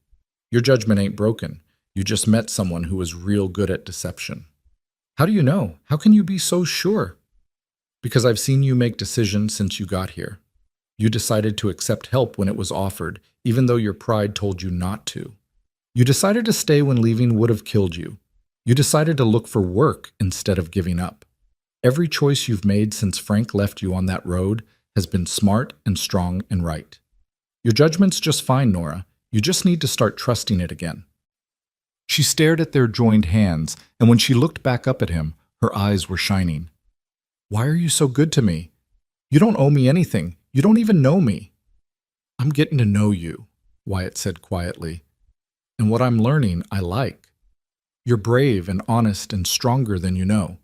Your judgment ain't broken. You just met someone who was real good at deception." "How do you know? How can you be so sure?" "Because I've seen you make decisions since you got here. You decided to accept help when it was offered, even though your pride told you not to. You decided to stay when leaving would have killed you. You decided to look for work instead of giving up. Every choice you've made since Frank left you on that road has been smart and strong and right. Your judgment's just fine, Nora. You just need to start trusting it again." She stared at their joined hands, and when she looked back up at him, her eyes were shining. "Why are you so good to me? You don't owe me anything. You don't even know me." "I'm getting to know you," Wyatt said quietly. "And what I'm learning, I like. You're brave and honest and stronger than you know.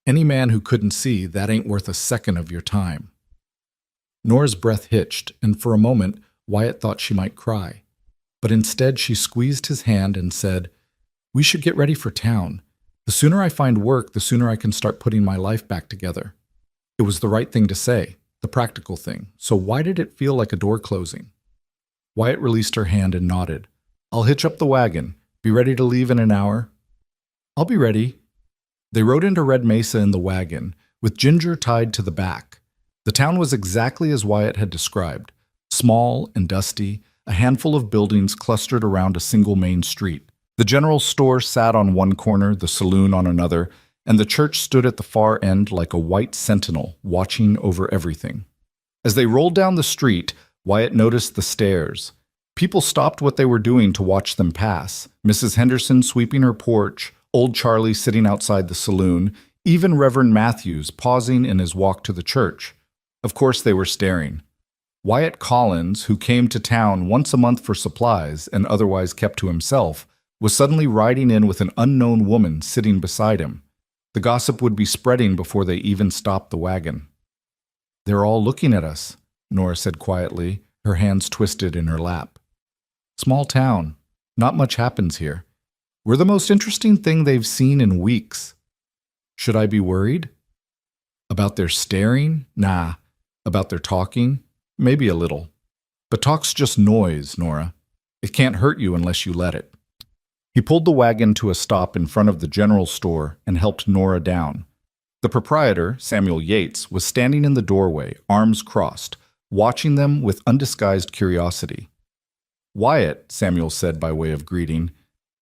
Any man who couldn't see, that ain't worth a second of your time." Nora's breath hitched, and for a moment, Wyatt thought she might cry. But instead, she squeezed his hand and said, "We should get ready for town. The sooner I find work, the sooner I can start putting my life back together." It was the right thing to say, the practical thing, so why did it feel like a door closing? Wyatt released her hand and nodded. "I'll hitch up the wagon. Be ready to leave in an hour?" "I'll be ready." They rode into Red Mesa in the wagon, with Ginger tied to the back. The town was exactly as Wyatt had described, small and dusty, a handful of buildings clustered around a single main street. The general store sat on one corner, the saloon on another, and the church stood at the far end like a white sentinel watching over everything. As they rolled down the street, Wyatt noticed the stairs. People stopped what they were doing to watch them pass. Mrs. Henderson sweeping her porch, old Charlie sitting outside the saloon, even Reverend Matthews pausing in his walk to the church. Of course they were staring. Wyatt Collins, who came to town once a month for supplies and otherwise kept to himself, was suddenly riding in with an unknown woman sitting beside him. The gossip would be spreading before they even stopped the wagon. "They're all looking at us," Nora said quietly, her hands twisted in her lap. "Small town. Not much happens here. We're the most interesting thing they've seen in weeks. Should I be worried? About their staring? Nah. About their talking? Maybe a little. But talk's just noise, Nora. It can't hurt you unless you let it." He pulled the wagon to a stop in front of the general store and helped Nora down. The proprietor, Samuel Yates, was standing in the doorway, arms crossed, watching them with undisguised curiosity. "Wyatt," Samuel said by way of greeting,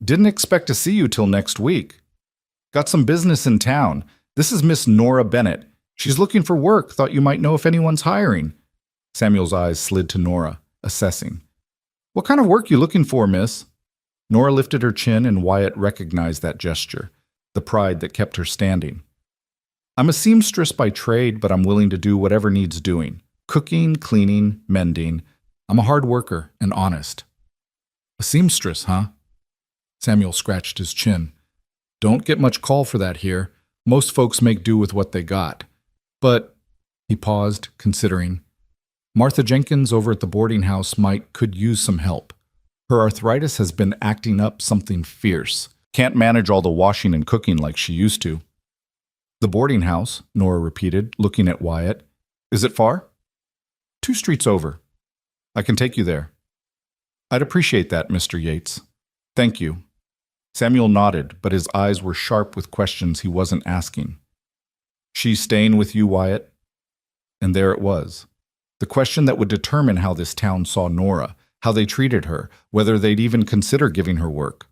"didn't expect to see you till next week. Got some business in town. This is Miss Nora Bennett. She's looking for work. Thought you might know if anyone's hiring." Samuel's eyes slid to Nora, assessing. "What kind of work you looking for, miss?" Nora lifted her chin, and Wyatt recognized that gesture, the pride that kept her standing. "I'm a seamstress by trade, but I'm willing to do whatever needs doing. Cooking, cleaning, mending. I'm a hard worker and honest." "A seamstress, huh?" Samuel scratched his chin. "Don't get much call for that here. Most folks make do with what they got. But," he paused, considering, "Martha Jenkins over at the boarding house could use some help. Her arthritis has been acting up something fierce. Can't manage all the washing and cooking like she used to." "The boarding house," Nora repeated, looking at Wyatt. "Is it far?" "2 streets over. I can take you there." "I'd appreciate that, Mr. Yates." "Thank you." Samuel nodded, but his eyes were sharp with questions he wasn't asking. "She's staying with you, Wyatt?" And there it was. The question that would determine how this town saw Nora, how they treated her, whether they'd even consider giving her work.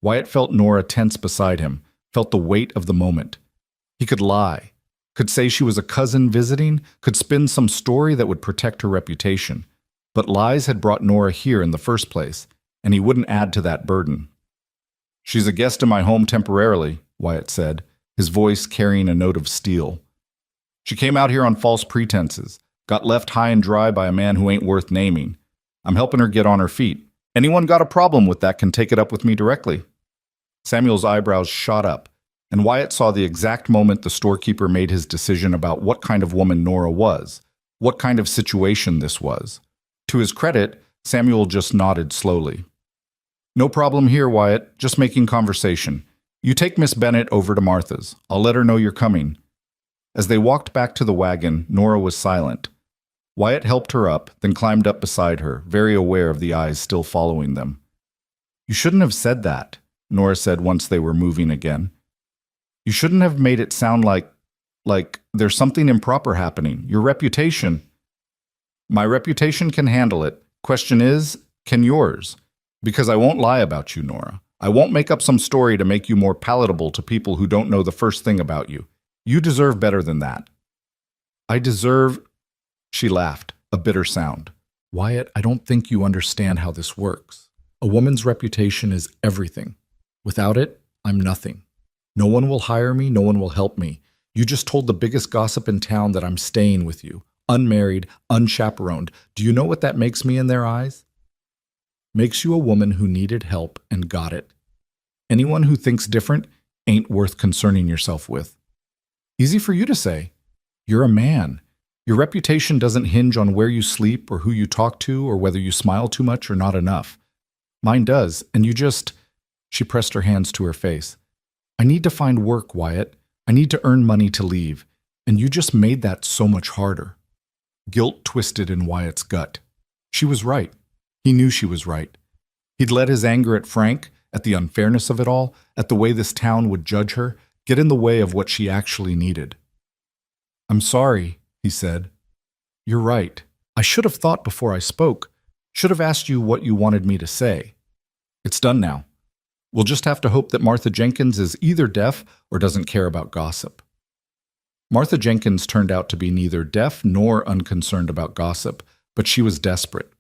Wyatt felt Nora tense beside him, felt the weight of the moment. He could lie, could say she was a cousin visiting, could spin some story that would protect her reputation. But lies had brought Nora here in the first place, and he wouldn't add to that burden. "She's a guest in my home temporarily," Wyatt said, his voice carrying a note of steel. "She came out here on false pretenses, got left high and dry by a man who ain't worth naming. I'm helping her get on her feet. Anyone got a problem with that can take it up with me directly." Samuel's eyebrows shot up, and Wyatt saw the exact moment the storekeeper made his decision about what kind of woman Nora was, what kind of situation this was. To his credit, Samuel just nodded slowly. "No problem here, Wyatt, just making conversation. You take Miss Bennett over to Martha's. I'll let her know you're coming." As they walked back to the wagon, Nora was silent. Wyatt helped her up, then climbed up beside her, very aware of the eyes still following them. "You shouldn't have said that," Nora said once they were moving again. "You shouldn't have made it sound like there's something improper happening. Your reputation—" "My reputation can handle it. Question is, can yours? Because I won't lie about you, Nora. I won't make up some story to make you more palatable to people who don't know the first thing about you. You deserve better than that." "I deserve—" She laughed, a bitter sound. "Wyatt, I don't think you understand how this works. A woman's reputation is everything. Without it, I'm nothing. No one will hire me, no one will help me. You just told the biggest gossip in town that I'm staying with you, unmarried, unchaperoned. Do you know what that makes me in their eyes? Makes you a woman who needed help and got it. Anyone who thinks different ain't worth concerning yourself with." Easy for you to say. You're a man. Your reputation doesn't hinge on where you sleep or who you talk to or whether you smile too much or not enough. Mine does, and you just— She pressed her hands to her face. "I need to find work, Wyatt. I need to earn money to leave, and you just made that so much harder." Guilt twisted in Wyatt's gut. She was right. He knew she was right. He'd let his anger at Frank, at the unfairness of it all, at the way this town would judge her, get in the way of what she actually needed. "I'm sorry," he said. "You're right. I should have thought before I spoke. Should have asked you what you wanted me to say. It's done now. We'll just have to hope that Martha Jenkins is either deaf or doesn't care about gossip." Martha Jenkins turned out to be neither deaf nor unconcerned about gossip, but she was desperate.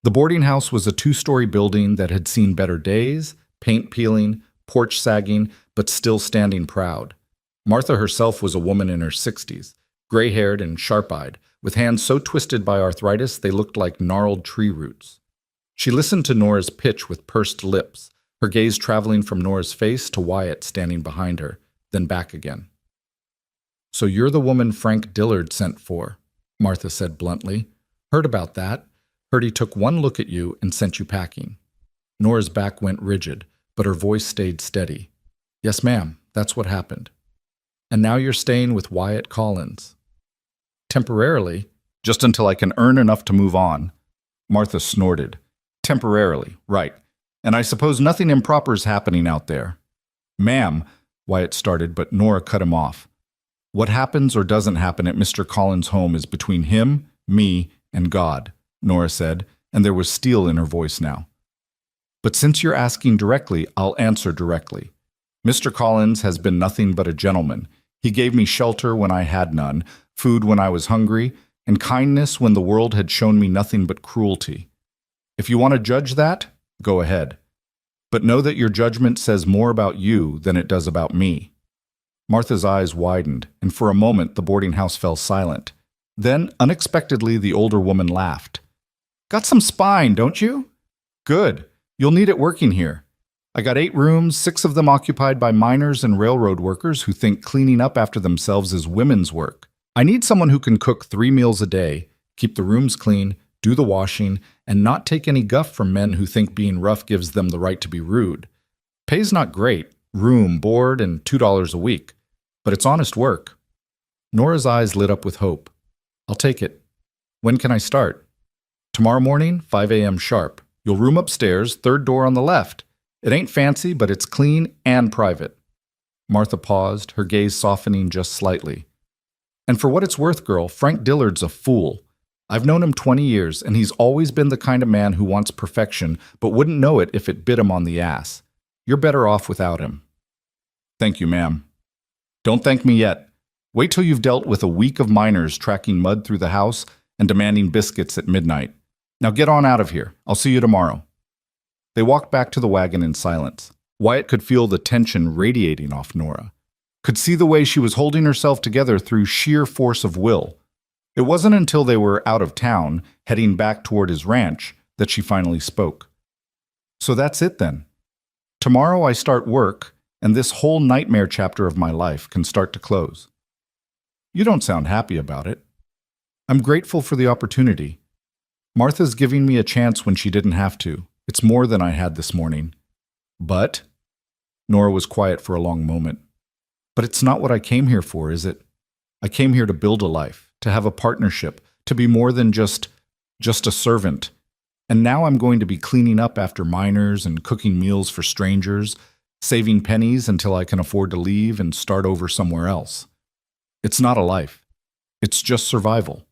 The boarding house was a 2-story building that had seen better days, paint peeling, porch sagging, but still standing proud. Martha herself was a woman in her 60s, gray-haired and sharp-eyed, with hands so twisted by arthritis they looked like gnarled tree roots. She listened to Nora's pitch with pursed lips, her gaze traveling from Nora's face to Wyatt standing behind her, then back again. "So you're the woman Frank Dillard sent for," Martha said bluntly. "Heard about that. Heard he took one look at you and sent you packing." Nora's back went rigid, but her voice stayed steady. "Yes, ma'am, that's what happened. And now you're staying with Wyatt Collins." "Temporarily, just until I can earn enough to move on." Martha snorted. "Temporarily, right. And I suppose nothing improper is happening out there." "Ma'am," Wyatt started, but Nora cut him off. "What happens or doesn't happen at Mr. Collins' home is between him, me, and God," Nora said, and there was steel in her voice now. "But since you're asking directly, I'll answer directly. Mr. Collins has been nothing but a gentleman. He gave me shelter when I had none, food when I was hungry, and kindness when the world had shown me nothing but cruelty. If you want to judge that, go ahead. But know that your judgment says more about you than it does about me." Martha's eyes widened, and for a moment the boarding house fell silent. Then, unexpectedly, the older woman laughed. "Got some spine, don't you? Good. You'll need it working here. I got 8 rooms, 6 of them occupied by miners and railroad workers who think cleaning up after themselves is women's work. I need someone who can cook 3 meals a day, keep the rooms clean, do the washing, and not take any guff from men who think being rough gives them the right to be rude. Pay's not great, room, board, and $2 a week, but it's honest work." Nora's eyes lit up with hope. "I'll take it. When can I start?" "Tomorrow morning, 5 a.m. sharp. You'll room upstairs, 3rd door on the left. It ain't fancy, but it's clean and private." Martha paused, her gaze softening just slightly. "And for what it's worth, girl, Frank Dillard's a fool. I've known him 20 years, and he's always been the kind of man who wants perfection, but wouldn't know it if it bit him on the ass. You're better off without him." "Thank you, ma'am." "Don't thank me yet. Wait till you've dealt with a week of miners tracking mud through the house and demanding biscuits at midnight. Now get on out of here. I'll see you tomorrow." They walked back to the wagon in silence. Wyatt could feel the tension radiating off Nora, could see the way she was holding herself together through sheer force of will. It wasn't until they were out of town, heading back toward his ranch, that she finally spoke. So that's it then. Tomorrow I start work, and this whole nightmare chapter of my life can start to close. You don't sound happy about it. I'm grateful for the opportunity. Martha's giving me a chance when she didn't have to. It's more than I had this morning. But, Nora was quiet for a long moment. But it's not what I came here for, is it? I came here to build a life, to have a partnership, to be more than just a servant. And now I'm going to be cleaning up after miners and cooking meals for strangers, saving pennies until I can afford to leave and start over somewhere else. It's not a life. It's just survival.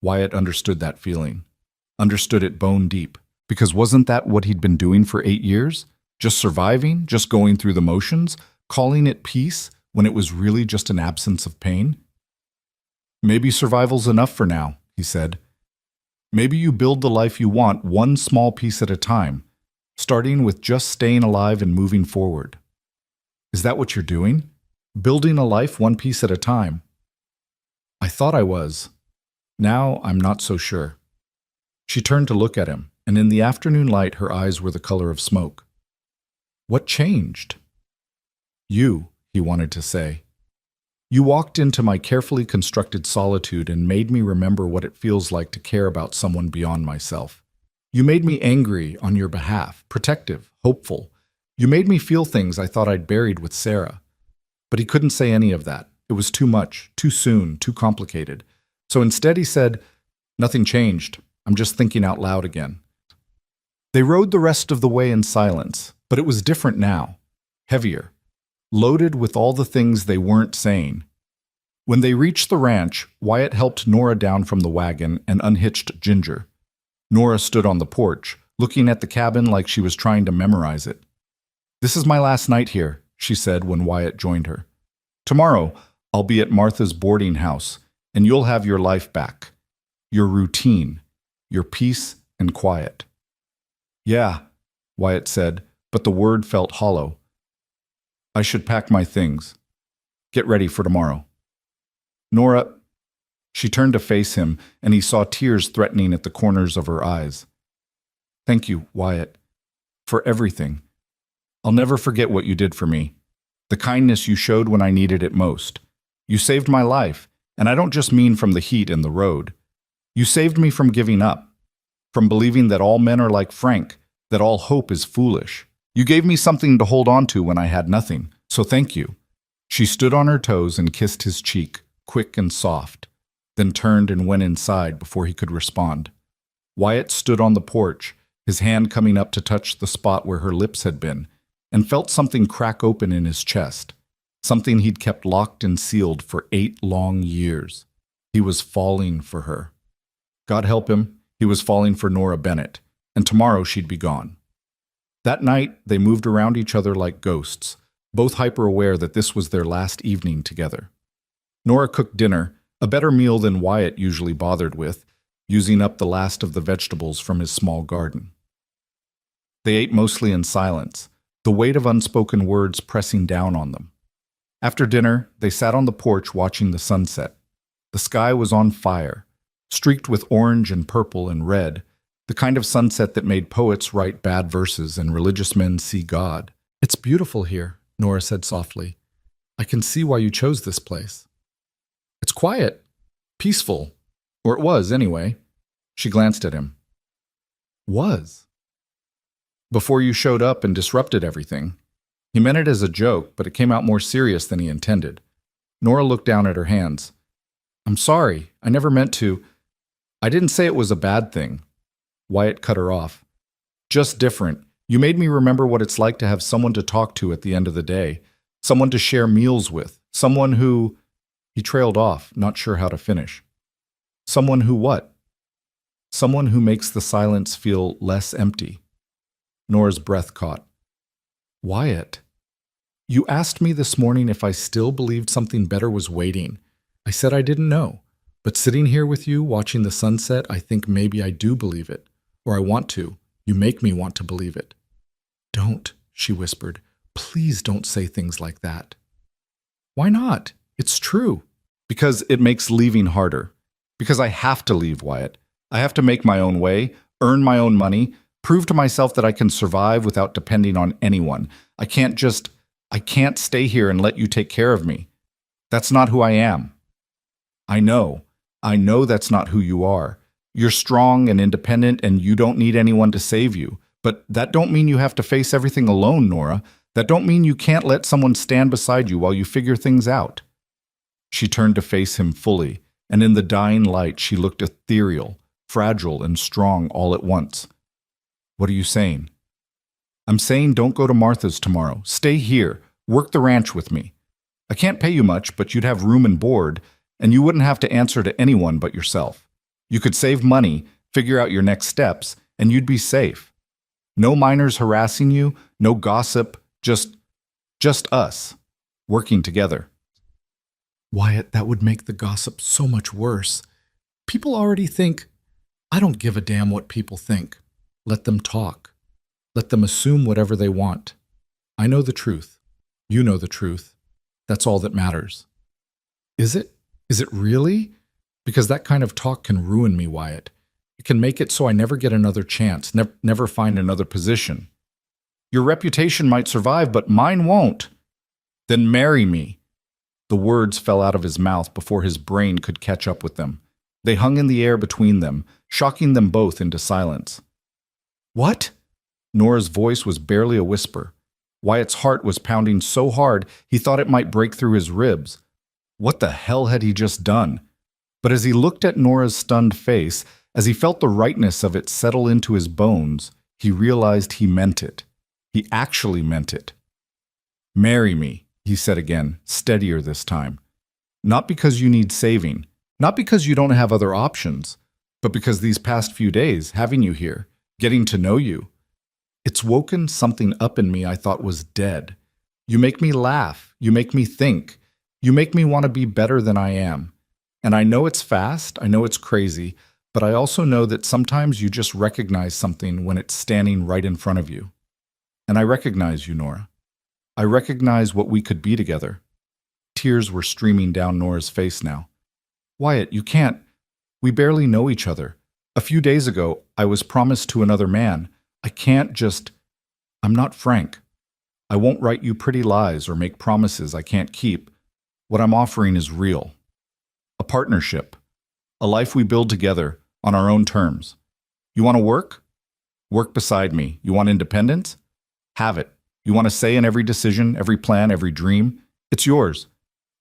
Wyatt understood that feeling, understood it bone deep, because wasn't that what he'd been doing for 8 years? Just surviving, just going through the motions, calling it peace when it was really just an absence of pain? Maybe survival's enough for now, he said. Maybe you build the life you want one small piece at a time, starting with just staying alive and moving forward. Is that what you're doing? Building a life one piece at a time? I thought I was. Now I'm not so sure. She turned to look at him, and in the afternoon light her eyes were the color of smoke. What changed? You, he wanted to say. You walked into my carefully constructed solitude and made me remember what it feels like to care about someone beyond myself. You made me angry on your behalf, protective, hopeful. You made me feel things I thought I'd buried with Sarah. But he couldn't say any of that. It was too much, too soon, too complicated. So instead he said, "Nothing changed. I'm just thinking out loud again." They rode the rest of the way in silence, but it was different now, heavier, loaded with all the things they weren't saying. When they reached the ranch, Wyatt helped Nora down from the wagon and unhitched Ginger. Nora stood on the porch, looking at the cabin like she was trying to memorize it. "This is my last night here," she said when Wyatt joined her. "Tomorrow, I'll be at Martha's boarding house, and you'll have your life back, your routine, your peace and quiet." "Yeah," Wyatt said, but the word felt hollow. "I should pack my things. Get ready for tomorrow." Nora, she turned to face him, and he saw tears threatening at the corners of her eyes. "Thank you, Wyatt, for everything. I'll never forget what you did for me, the kindness you showed when I needed it most. You saved my life, and I don't just mean from the heat and the road. You saved me from giving up, from believing that all men are like Frank, that all hope is foolish. You gave me something to hold on to when I had nothing, so thank you." She stood on her toes and kissed his cheek, quick and soft, then turned and went inside before he could respond. Wyatt stood on the porch, his hand coming up to touch the spot where her lips had been, and felt something crack open in his chest, something he'd kept locked and sealed for 8 long years. He was falling for her. God help him, he was falling for Nora Bennett, and tomorrow she'd be gone. That night, they moved around each other like ghosts, both hyper-aware that this was their last evening together. Nora cooked dinner, a better meal than Wyatt usually bothered with, using up the last of the vegetables from his small garden. They ate mostly in silence, the weight of unspoken words pressing down on them. After dinner, they sat on the porch watching the sunset. The sky was on fire, streaked with orange and purple and red, the kind of sunset that made poets write bad verses and religious men see God. "It's beautiful here," Nora said softly. "I can see why you chose this place. It's quiet, peaceful, or it was anyway." She glanced at him. "Was?" "Before you showed up and disrupted everything." He meant it as a joke, but it came out more serious than he intended. Nora looked down at her hands. "I'm sorry, I never meant to. I didn't say it was a bad thing." Wyatt cut her off. "Just different. You made me remember what it's like to have someone to talk to at the end of the day, someone to share meals with, someone who—" He trailed off, not sure how to finish. "Someone who what?" "Someone who makes the silence feel less empty." Nora's breath caught. "Wyatt, you asked me this morning if I still believed something better was waiting. I said I didn't know, but sitting here with you, watching the sunset, I think maybe I do believe it, or I want to. You make me want to believe it. Don't, she whispered. Please don't say things like that. Why not? It's true. Because it makes leaving harder. Because I have to leave, Wyatt. I have to make my own way, earn my own money, prove to myself that I can survive without depending on anyone. I can't stay here and let you take care of me. That's not who I am. I know that's not who you are. You're strong and independent and you don't need anyone to save you. But that don't mean you have to face everything alone, Nora. That don't mean you can't let someone stand beside you while you figure things out. She turned to face him fully, and in the dying light she looked ethereal, fragile and strong all at once. What are you saying? I'm saying don't go to Martha's tomorrow. Stay here. Work the ranch with me. I can't pay you much, but you'd have room and board, and you wouldn't have to answer to anyone but yourself. You could save money, figure out your next steps, and you'd be safe. No minors harassing you, no gossip, just us, working together. Wyatt, that would make the gossip so much worse. People already think. I don't give a damn what people think. Let them talk. Let them assume whatever they want. I know the truth. You know the truth. That's all that matters. Is it? Is it really? Because that kind of talk can ruin me, Wyatt. It can make it so I never get another chance, never find another position. Your reputation might survive, but mine won't. Then marry me. The words fell out of his mouth before his brain could catch up with them. They hung in the air between them, shocking them both into silence. What? Nora's voice was barely a whisper. Wyatt's heart was pounding so hard he thought it might break through his ribs. What the hell had he just done? But as he looked at Nora's stunned face, as he felt the rightness of it settle into his bones, he realized he meant it. He actually meant it. Marry me, he said again, steadier this time. Not because you need saving, not because you don't have other options, but because these past few days, having you here, getting to know you, it's woken something up in me I thought was dead. You make me laugh, you make me think, you make me want to be better than I am. And I know it's fast, I know it's crazy, but I also know that sometimes you just recognize something when it's standing right in front of you. And I recognize you, Nora. I recognize what we could be together. Tears were streaming down Nora's face now. Wyatt, you can't. We barely know each other. A few days ago, I was promised to another man. I can't just... I'm not Frank. I won't write you pretty lies or make promises I can't keep. What I'm offering is real. A partnership. A life we build together, on our own terms. You want to work? Work beside me. You want independence? Have it. You want a say in every decision, every plan, every dream? It's yours.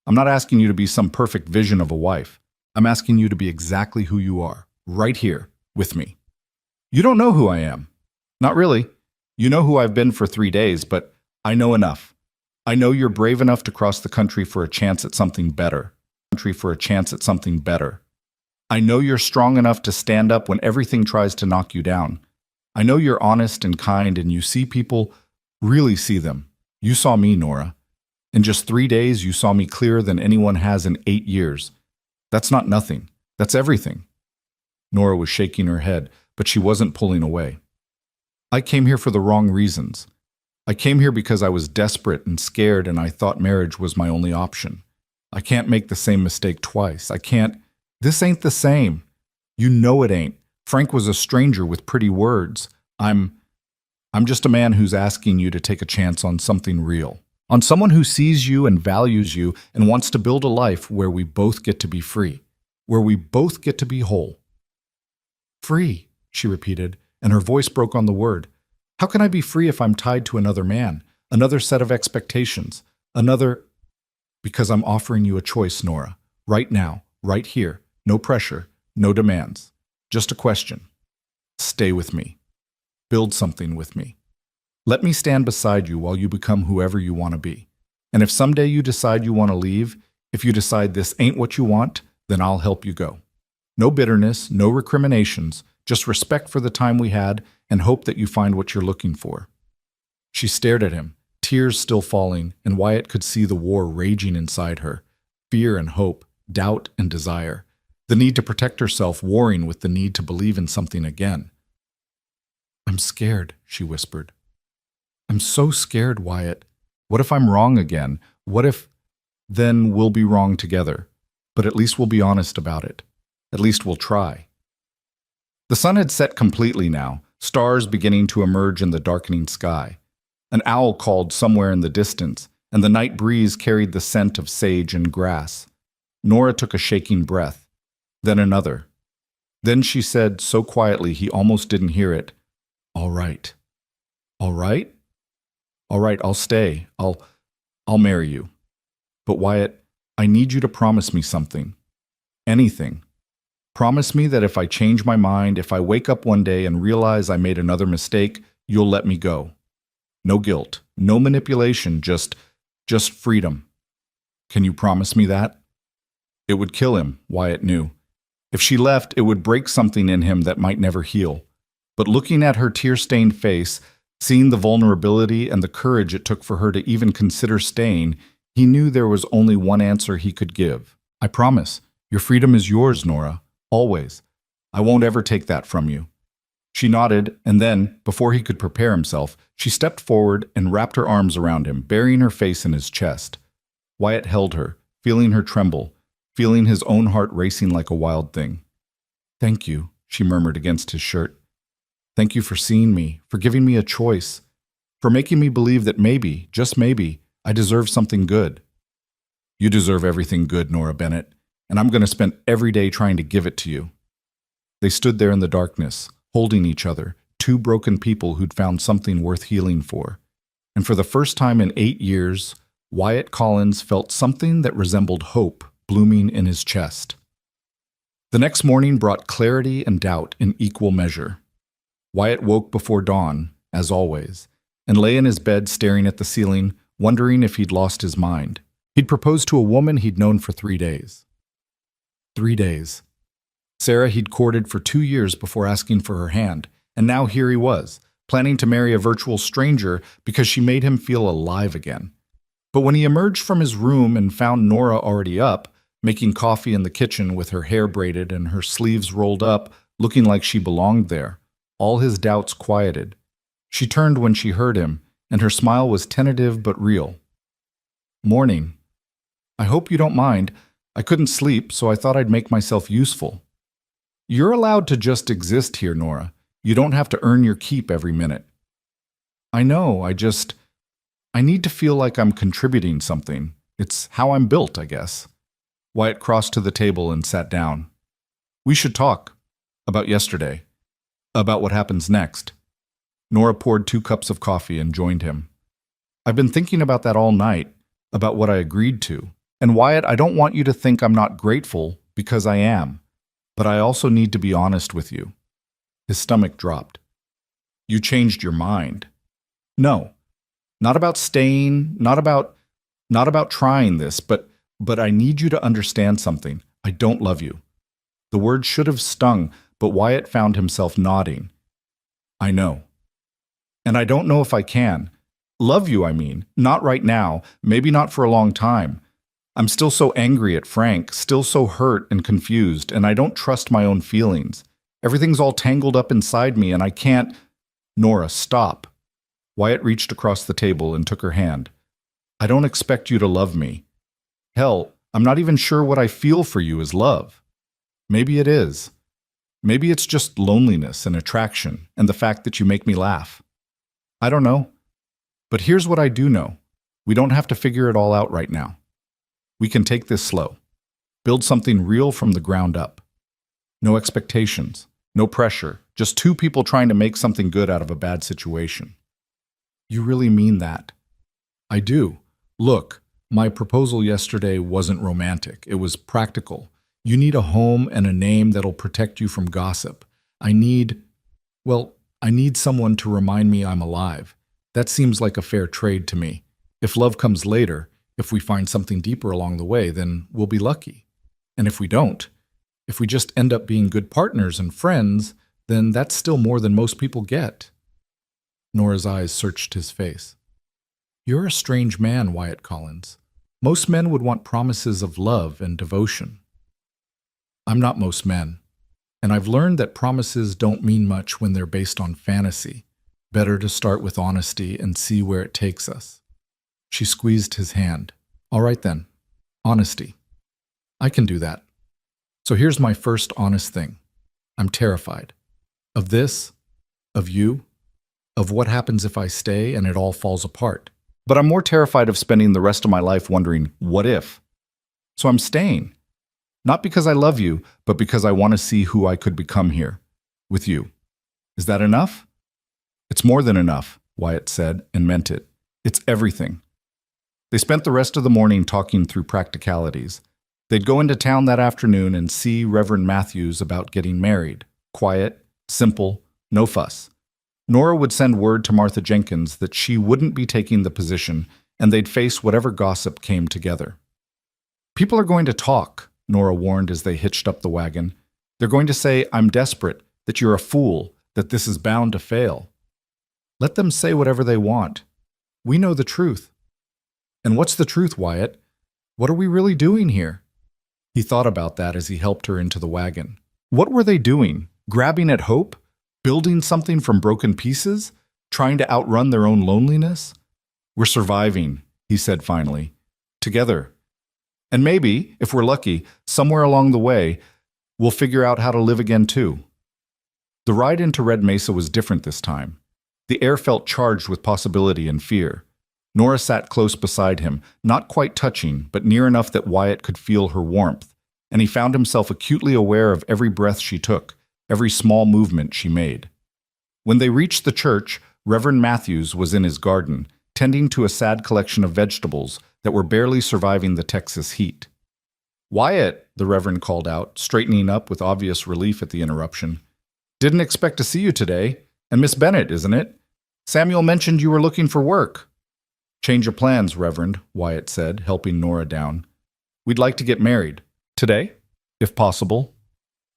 I'm not asking you to be some perfect vision of a wife. I'm asking you to be exactly who you are, right here, with me. You don't know who I am. Not really. You know who I've been for 3 days, but I know enough. I know you're brave enough to cross the country for a chance at something better. I know you're strong enough to stand up when everything tries to knock you down. I know you're honest and kind and you see people, really see them. You saw me, Nora. In just 3 days, you saw me clearer than anyone has in 8 years. That's not nothing. That's everything. Nora was shaking her head, but she wasn't pulling away. I came here for the wrong reasons. I came here because I was desperate and scared and I thought marriage was my only option. I can't make the same mistake twice. I can't. This ain't the same. You know it ain't. Frank was a stranger with pretty words. I'm just a man who's asking you to take a chance on something real. On someone who sees you and values you and wants to build a life where we both get to be free. Where we both get to be whole. Free, she repeated, and her voice broke on the word. How can I be free if I'm tied to another man, another set of expectations, another... Because I'm offering you a choice, Nora. Right now, right here. No pressure, no demands. Just a question. Stay with me. Build something with me. Let me stand beside you while you become whoever you want to be. And if someday you decide you want to leave, if you decide this ain't what you want, then I'll help you go. No bitterness, no recriminations, just respect for the time we had and hope that you find what you're looking for. She stared at him, tears still falling, and Wyatt could see the war raging inside her, fear and hope, doubt and desire, the need to protect herself warring with the need to believe in something again. I'm scared, she whispered. I'm so scared, Wyatt. What if I'm wrong again? What if... Then we'll be wrong together. But at least we'll be honest about it. At least we'll try. The sun had set completely now, stars beginning to emerge in the darkening sky. An owl called somewhere in the distance, and the night breeze carried the scent of sage and grass. Nora took a shaking breath, then another. Then she said so quietly he almost didn't hear it, "All right." "All right?" "All right, I'll stay. I'll marry you. But Wyatt, I need you to promise me something. Anything. Promise me that if I change my mind, if I wake up one day and realize I made another mistake, you'll let me go. No guilt, no manipulation, just freedom. Can you promise me that?" It would kill him, Wyatt knew. If she left, it would break something in him that might never heal. But looking at her tear-stained face, seeing the vulnerability and the courage it took for her to even consider staying, he knew there was only one answer he could give. "I promise. Your freedom is yours, Nora. Always. I won't ever take that from you." She nodded, and then, before he could prepare himself, she stepped forward and wrapped her arms around him, burying her face in his chest. Wyatt held her, feeling her tremble, feeling his own heart racing like a wild thing. "Thank you," she murmured against his shirt. "Thank you for seeing me, for giving me a choice, for making me believe that maybe, just maybe, I deserve something good." "You deserve everything good, Nora Bennett, and I'm going to spend every day trying to give it to you." They stood there in the darkness, holding each other, two broken people who'd found something worth healing for. And for the first time in 8 years, Wyatt Collins felt something that resembled hope blooming in his chest. The next morning brought clarity and doubt in equal measure. Wyatt woke before dawn, as always, and lay in his bed staring at the ceiling, wondering if he'd lost his mind. He'd proposed to a woman he'd known for 3 days. 3 days. Sarah he'd courted for 2 years before asking for her hand, and now here he was, planning to marry a virtual stranger because she made him feel alive again. But when he emerged from his room and found Nora already up, making coffee in the kitchen with her hair braided and her sleeves rolled up, looking like she belonged there, all his doubts quieted. She turned when she heard him, and her smile was tentative but real. "Morning. I hope you don't mind. I couldn't sleep, so I thought I'd make myself useful." "You're allowed to just exist here, Nora. You don't have to earn your keep every minute." "I know, I need to feel like I'm contributing something. It's how I'm built, I guess." Wyatt crossed to the table and sat down. "We should talk. About yesterday. About what happens next." Nora poured 2 cups of coffee and joined him. "I've been thinking about that all night, about what I agreed to. And Wyatt, I don't want you to think I'm not grateful, because I am. But I also need to be honest with you." His stomach dropped. "You changed your mind." "No. Not about staying, not about trying this, but I need you to understand something. I don't love you." The word should have stung, but Wyatt found himself nodding. "I know. And I don't know if I can. Love you, I mean. Not right now, maybe not for a long time. I'm still so angry at Frank, still so hurt and confused, and I don't trust my own feelings. Everything's all tangled up inside me, and I can't—" "Nora, stop." Wyatt reached across the table and took her hand. "I don't expect you to love me. Hell, I'm not even sure what I feel for you is love. Maybe it is. Maybe it's just loneliness and attraction and the fact that you make me laugh. I don't know. But here's what I do know. We don't have to figure it all out right now. We can take this slow. Build something real from the ground up. No expectations, no pressure, just 2 people trying to make something good out of a bad situation." "You really mean that?" "I do. Look, my proposal yesterday wasn't romantic. It was practical. You need a home and a name that'll protect you from gossip. I need someone to remind me I'm alive. That seems like a fair trade to me. If love comes later, if we find something deeper along the way, then we'll be lucky. And if we don't, if we just end up being good partners and friends, then that's still more than most people get." Nora's eyes searched his face. "You're a strange man, Wyatt Collins. Most men would want promises of love and devotion." "I'm not most men. And I've learned that promises don't mean much when they're based on fantasy. Better to start with honesty and see where it takes us. She squeezed his hand. All right then. Honesty. I can do that. So here's my first honest thing. I'm terrified. Of this, of you, of what happens if I stay and it all falls apart. But I'm more terrified of spending the rest of my life wondering, what if? So I'm staying. Not because I love you, but because I want to see who I could become here, with you. Is that enough? It's more than enough, Wyatt said, and meant it. It's everything. They spent the rest of the morning talking through practicalities. They'd go into town that afternoon and see Reverend Matthews about getting married. Quiet, simple, no fuss. Nora would send word to Martha Jenkins that she wouldn't be taking the position, and they'd face whatever gossip came together. People are going to talk, Nora warned as they hitched up the wagon. They're going to say, I'm desperate, that you're a fool, that this is bound to fail. Let them say whatever they want. We know the truth. And what's the truth, Wyatt? What are we really doing here? He thought about that as he helped her into the wagon. What were they doing? Grabbing at hope? Building something from broken pieces? Trying to outrun their own loneliness? We're surviving, he said finally. Together. And maybe, if we're lucky, somewhere along the way, we'll figure out how to live again too. The ride into Red Mesa was different this time. The air felt charged with possibility and fear. Nora sat close beside him, not quite touching, but near enough that Wyatt could feel her warmth, and he found himself acutely aware of every breath she took, every small movement she made. When they reached the church, Reverend Matthews was in his garden, tending to a sad collection of vegetables that were barely surviving the Texas heat. Wyatt, the Reverend called out, straightening up with obvious relief at the interruption. Didn't expect to see you today. And Miss Bennett, isn't it? Samuel mentioned you were looking for work. Change of plans, Reverend, Wyatt said, helping Nora down. We'd like to get married. Today, if possible.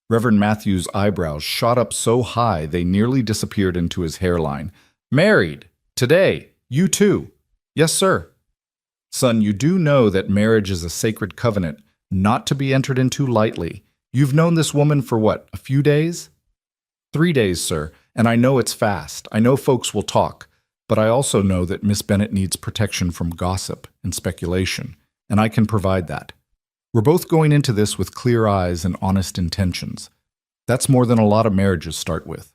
Reverend Matthews' eyebrows shot up so high they nearly disappeared into his hairline. Married! Today! You too! Yes, sir. Son, you do know that marriage is a sacred covenant, not to be entered into lightly. You've known this woman for what, a few days? 3 days, sir, and I know it's fast. I know folks will talk, but I also know that Miss Bennett needs protection from gossip and speculation, and I can provide that. We're both going into this with clear eyes and honest intentions. That's more than a lot of marriages start with.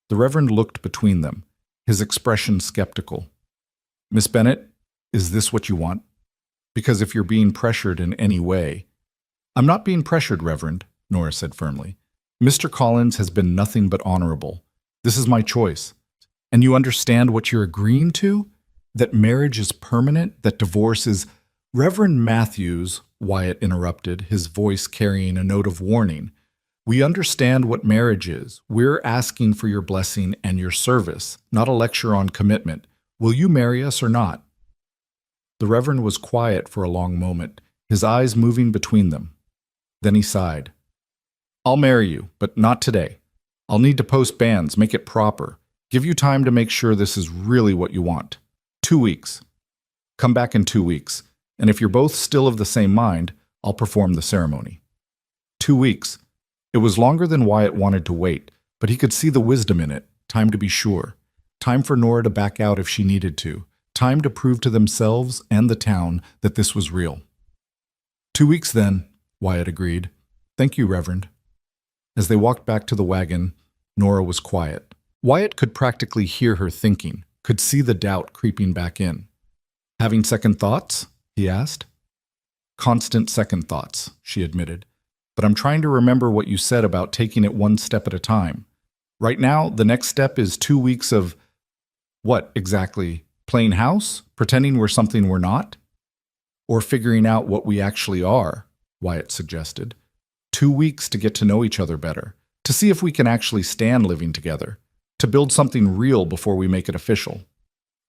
The Reverend looked between them, his expression skeptical. Miss Bennett, is this what you want? Because if you're being pressured in any way— I'm not being pressured, Reverend, Nora said firmly. Mr. Collins has been nothing but honorable. This is my choice. And you understand what you're agreeing to? That marriage is permanent, that divorce is— Reverend Matthews, Wyatt interrupted, his voice carrying a note of warning. We understand what marriage is. We're asking for your blessing and your service, not a lecture on commitment. Will you marry us or not? The Reverend was quiet for a long moment, his eyes moving between them. Then he sighed. I'll marry you, but not today. I'll need to post banns, make it proper. Give you time to make sure this is really what you want. 2 weeks. Come back in 2 weeks, and if you're both still of the same mind, I'll perform the ceremony. 2 weeks. It was longer than Wyatt wanted to wait, but he could see the wisdom in it. Time to be sure. Time for Nora to back out if she needed to. Time to prove to themselves and the town that this was real. 2 weeks then, Wyatt agreed. Thank you, Reverend. As they walked back to the wagon, Nora was quiet. Wyatt could practically hear her thinking, could see the doubt creeping back in. Having second thoughts? He asked. Constant second thoughts, she admitted. But I'm trying to remember what you said about taking it one step at a time. Right now, the next step is 2 weeks of— what, exactly? Playing house? Pretending we're something we're not? Or figuring out what we actually are, Wyatt suggested. 2 weeks to get to know each other better, to see if we can actually stand living together, to build something real before we make it official.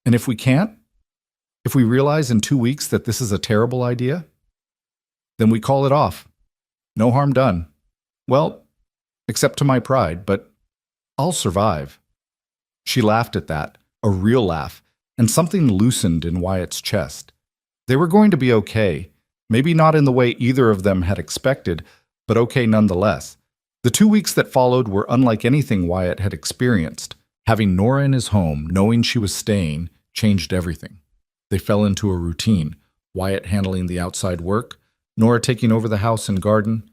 And if we can't? If we realize in 2 weeks that this is a terrible idea? Then we call it off. No harm done. Well, except to my pride, but I'll survive. She laughed at that, a real laugh, and something loosened in Wyatt's chest. They were going to be okay, maybe not in the way either of them had expected, but okay nonetheless. The 2 weeks that followed were unlike anything Wyatt had experienced. Having Nora in his home, knowing she was staying, changed everything. They fell into a routine, Wyatt handling the outside work, Nora taking over the house and garden.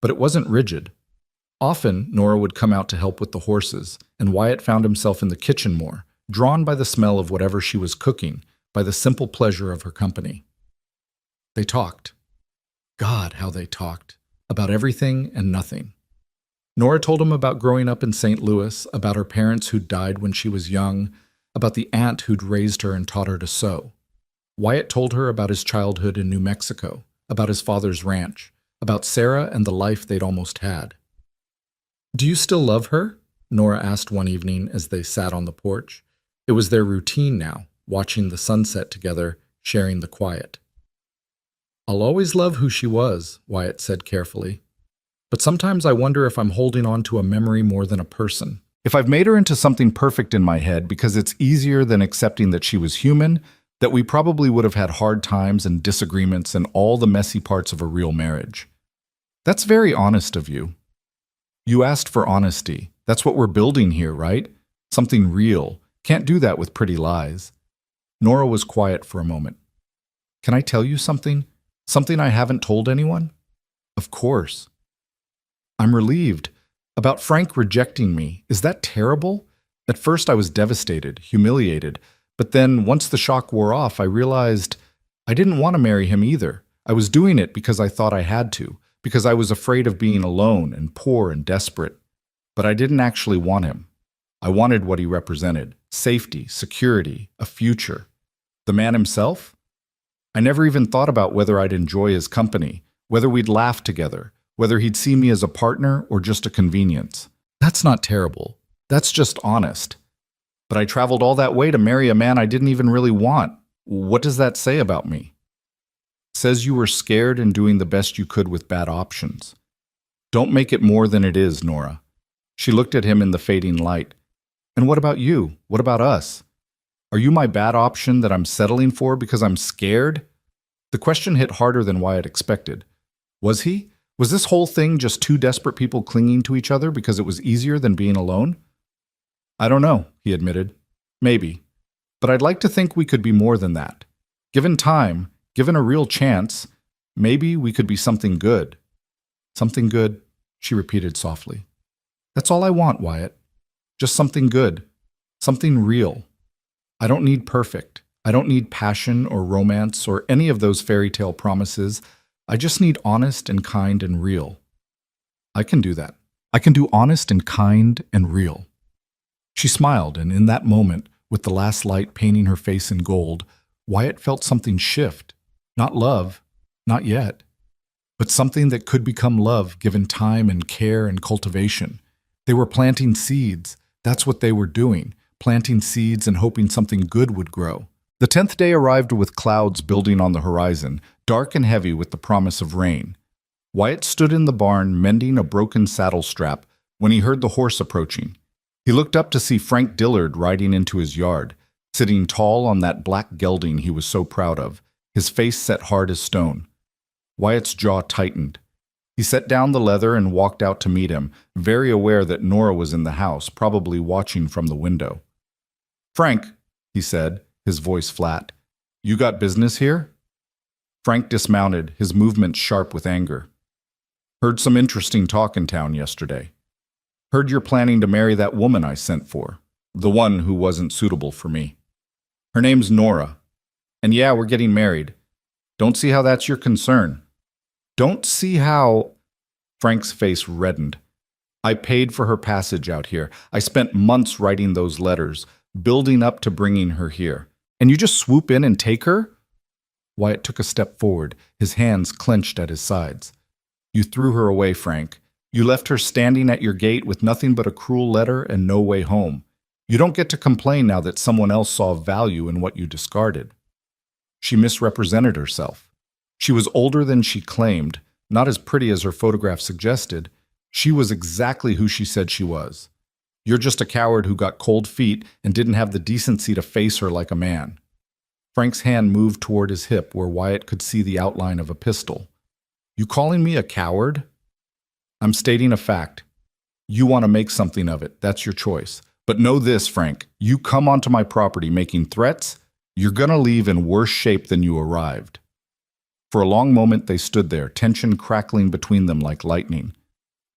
But it wasn't rigid. Often, Nora would come out to help with the horses, and Wyatt found himself in the kitchen more, drawn by the smell of whatever she was cooking, by the simple pleasure of her company. They talked. God, how they talked. About everything and nothing. Nora told him about growing up in St. Louis, about her parents who'd died when she was young, about the aunt who'd raised her and taught her to sew. Wyatt told her about his childhood in New Mexico, about his father's ranch, about Sarah and the life they'd almost had. "Do you still love her?" Nora asked one evening as they sat on the porch. It was their routine now, watching the sunset together, sharing the quiet. "I'll always love who she was," Wyatt said carefully. "But sometimes I wonder if I'm holding on to a memory more than a person. If I've made her into something perfect in my head because it's easier than accepting that she was human, that we probably would have had hard times and disagreements and all the messy parts of a real marriage." "That's very honest of you." "You asked for honesty. That's what we're building here, right? Something real. Can't do that with pretty lies." Nora was quiet for a moment. "Can I tell you something? Something I haven't told anyone?" "Of course." "I'm relieved. About Frank rejecting me. Is that terrible? At first I was devastated, humiliated, but then once the shock wore off, I realized I didn't want to marry him either. I was doing it because I thought I had to, because I was afraid of being alone and poor and desperate. But I didn't actually want him. I wanted what he represented: safety, security, a future. The man himself? I never even thought about whether I'd enjoy his company, whether we'd laugh together, whether he'd see me as a partner or just a convenience. That's not terrible. That's just honest. But I traveled all that way to marry a man I didn't even really want. What does that say about me?" "Says you were scared and doing the best you could with bad options." "Don't make it more than it is, Nora." She looked at him in the fading light. "And what about you? What about us? Are you my bad option that I'm settling for because I'm scared?" The question hit harder than Wyatt expected. Was he? Was this whole thing just two desperate people clinging to each other because it was easier than being alone? "I don't know," he admitted. "Maybe. But I'd like to think we could be more than that. Given time, given a real chance, maybe we could be something good." "Something good," she repeated softly. "That's all I want, Wyatt. Just something good. Something real. I don't need perfect. I don't need passion or romance or any of those fairy tale promises. I just need honest and kind and real." "I can do that. I can do honest and kind and real." She smiled, and in that moment, with the last light painting her face in gold, Wyatt felt something shift. Not love, not yet, but something that could become love given time and care and cultivation. They were planting seeds. That's what they were doing, planting seeds and hoping something good would grow. The 10th day arrived with clouds building on the horizon, dark and heavy with the promise of rain. Wyatt stood in the barn mending a broken saddle strap when he heard the horse approaching. He looked up to see Frank Dillard riding into his yard, sitting tall on that black gelding he was so proud of, his face set hard as stone. Wyatt's jaw tightened. He set down the leather and walked out to meet him, very aware that Nora was in the house, probably watching from the window. "Frank," he said, his voice flat, "you got business here?" Frank dismounted, his movements sharp with anger. "Heard some interesting talk in town yesterday. Heard you're planning to marry that woman I sent for, the one who wasn't suitable for me. Her name's Nora. And yeah, we're getting married. Don't see how that's your concern." "Don't see how—" Frank's face reddened. "I paid for her passage out here. I spent months writing those letters, building up to bringing her here. And you just swoop in and take her?" Wyatt took a step forward, his hands clenched at his sides. "You threw her away, Frank. You left her standing at your gate with nothing but a cruel letter and no way home. You don't get to complain now that someone else saw value in what you discarded." She misrepresented herself. She was older than she claimed, not as pretty as her photograph suggested. She was exactly who she said she was. You're just a coward who got cold feet and didn't have the decency to face her like a man. Frank's hand moved toward his hip where Wyatt could see the outline of a pistol. "You calling me a coward?" "I'm stating a fact. You want to make something of it. That's your choice. But know this, Frank. You come onto my property making threats, you're going to leave in worse shape than you arrived. For a long moment they stood there, tension crackling between them like lightning.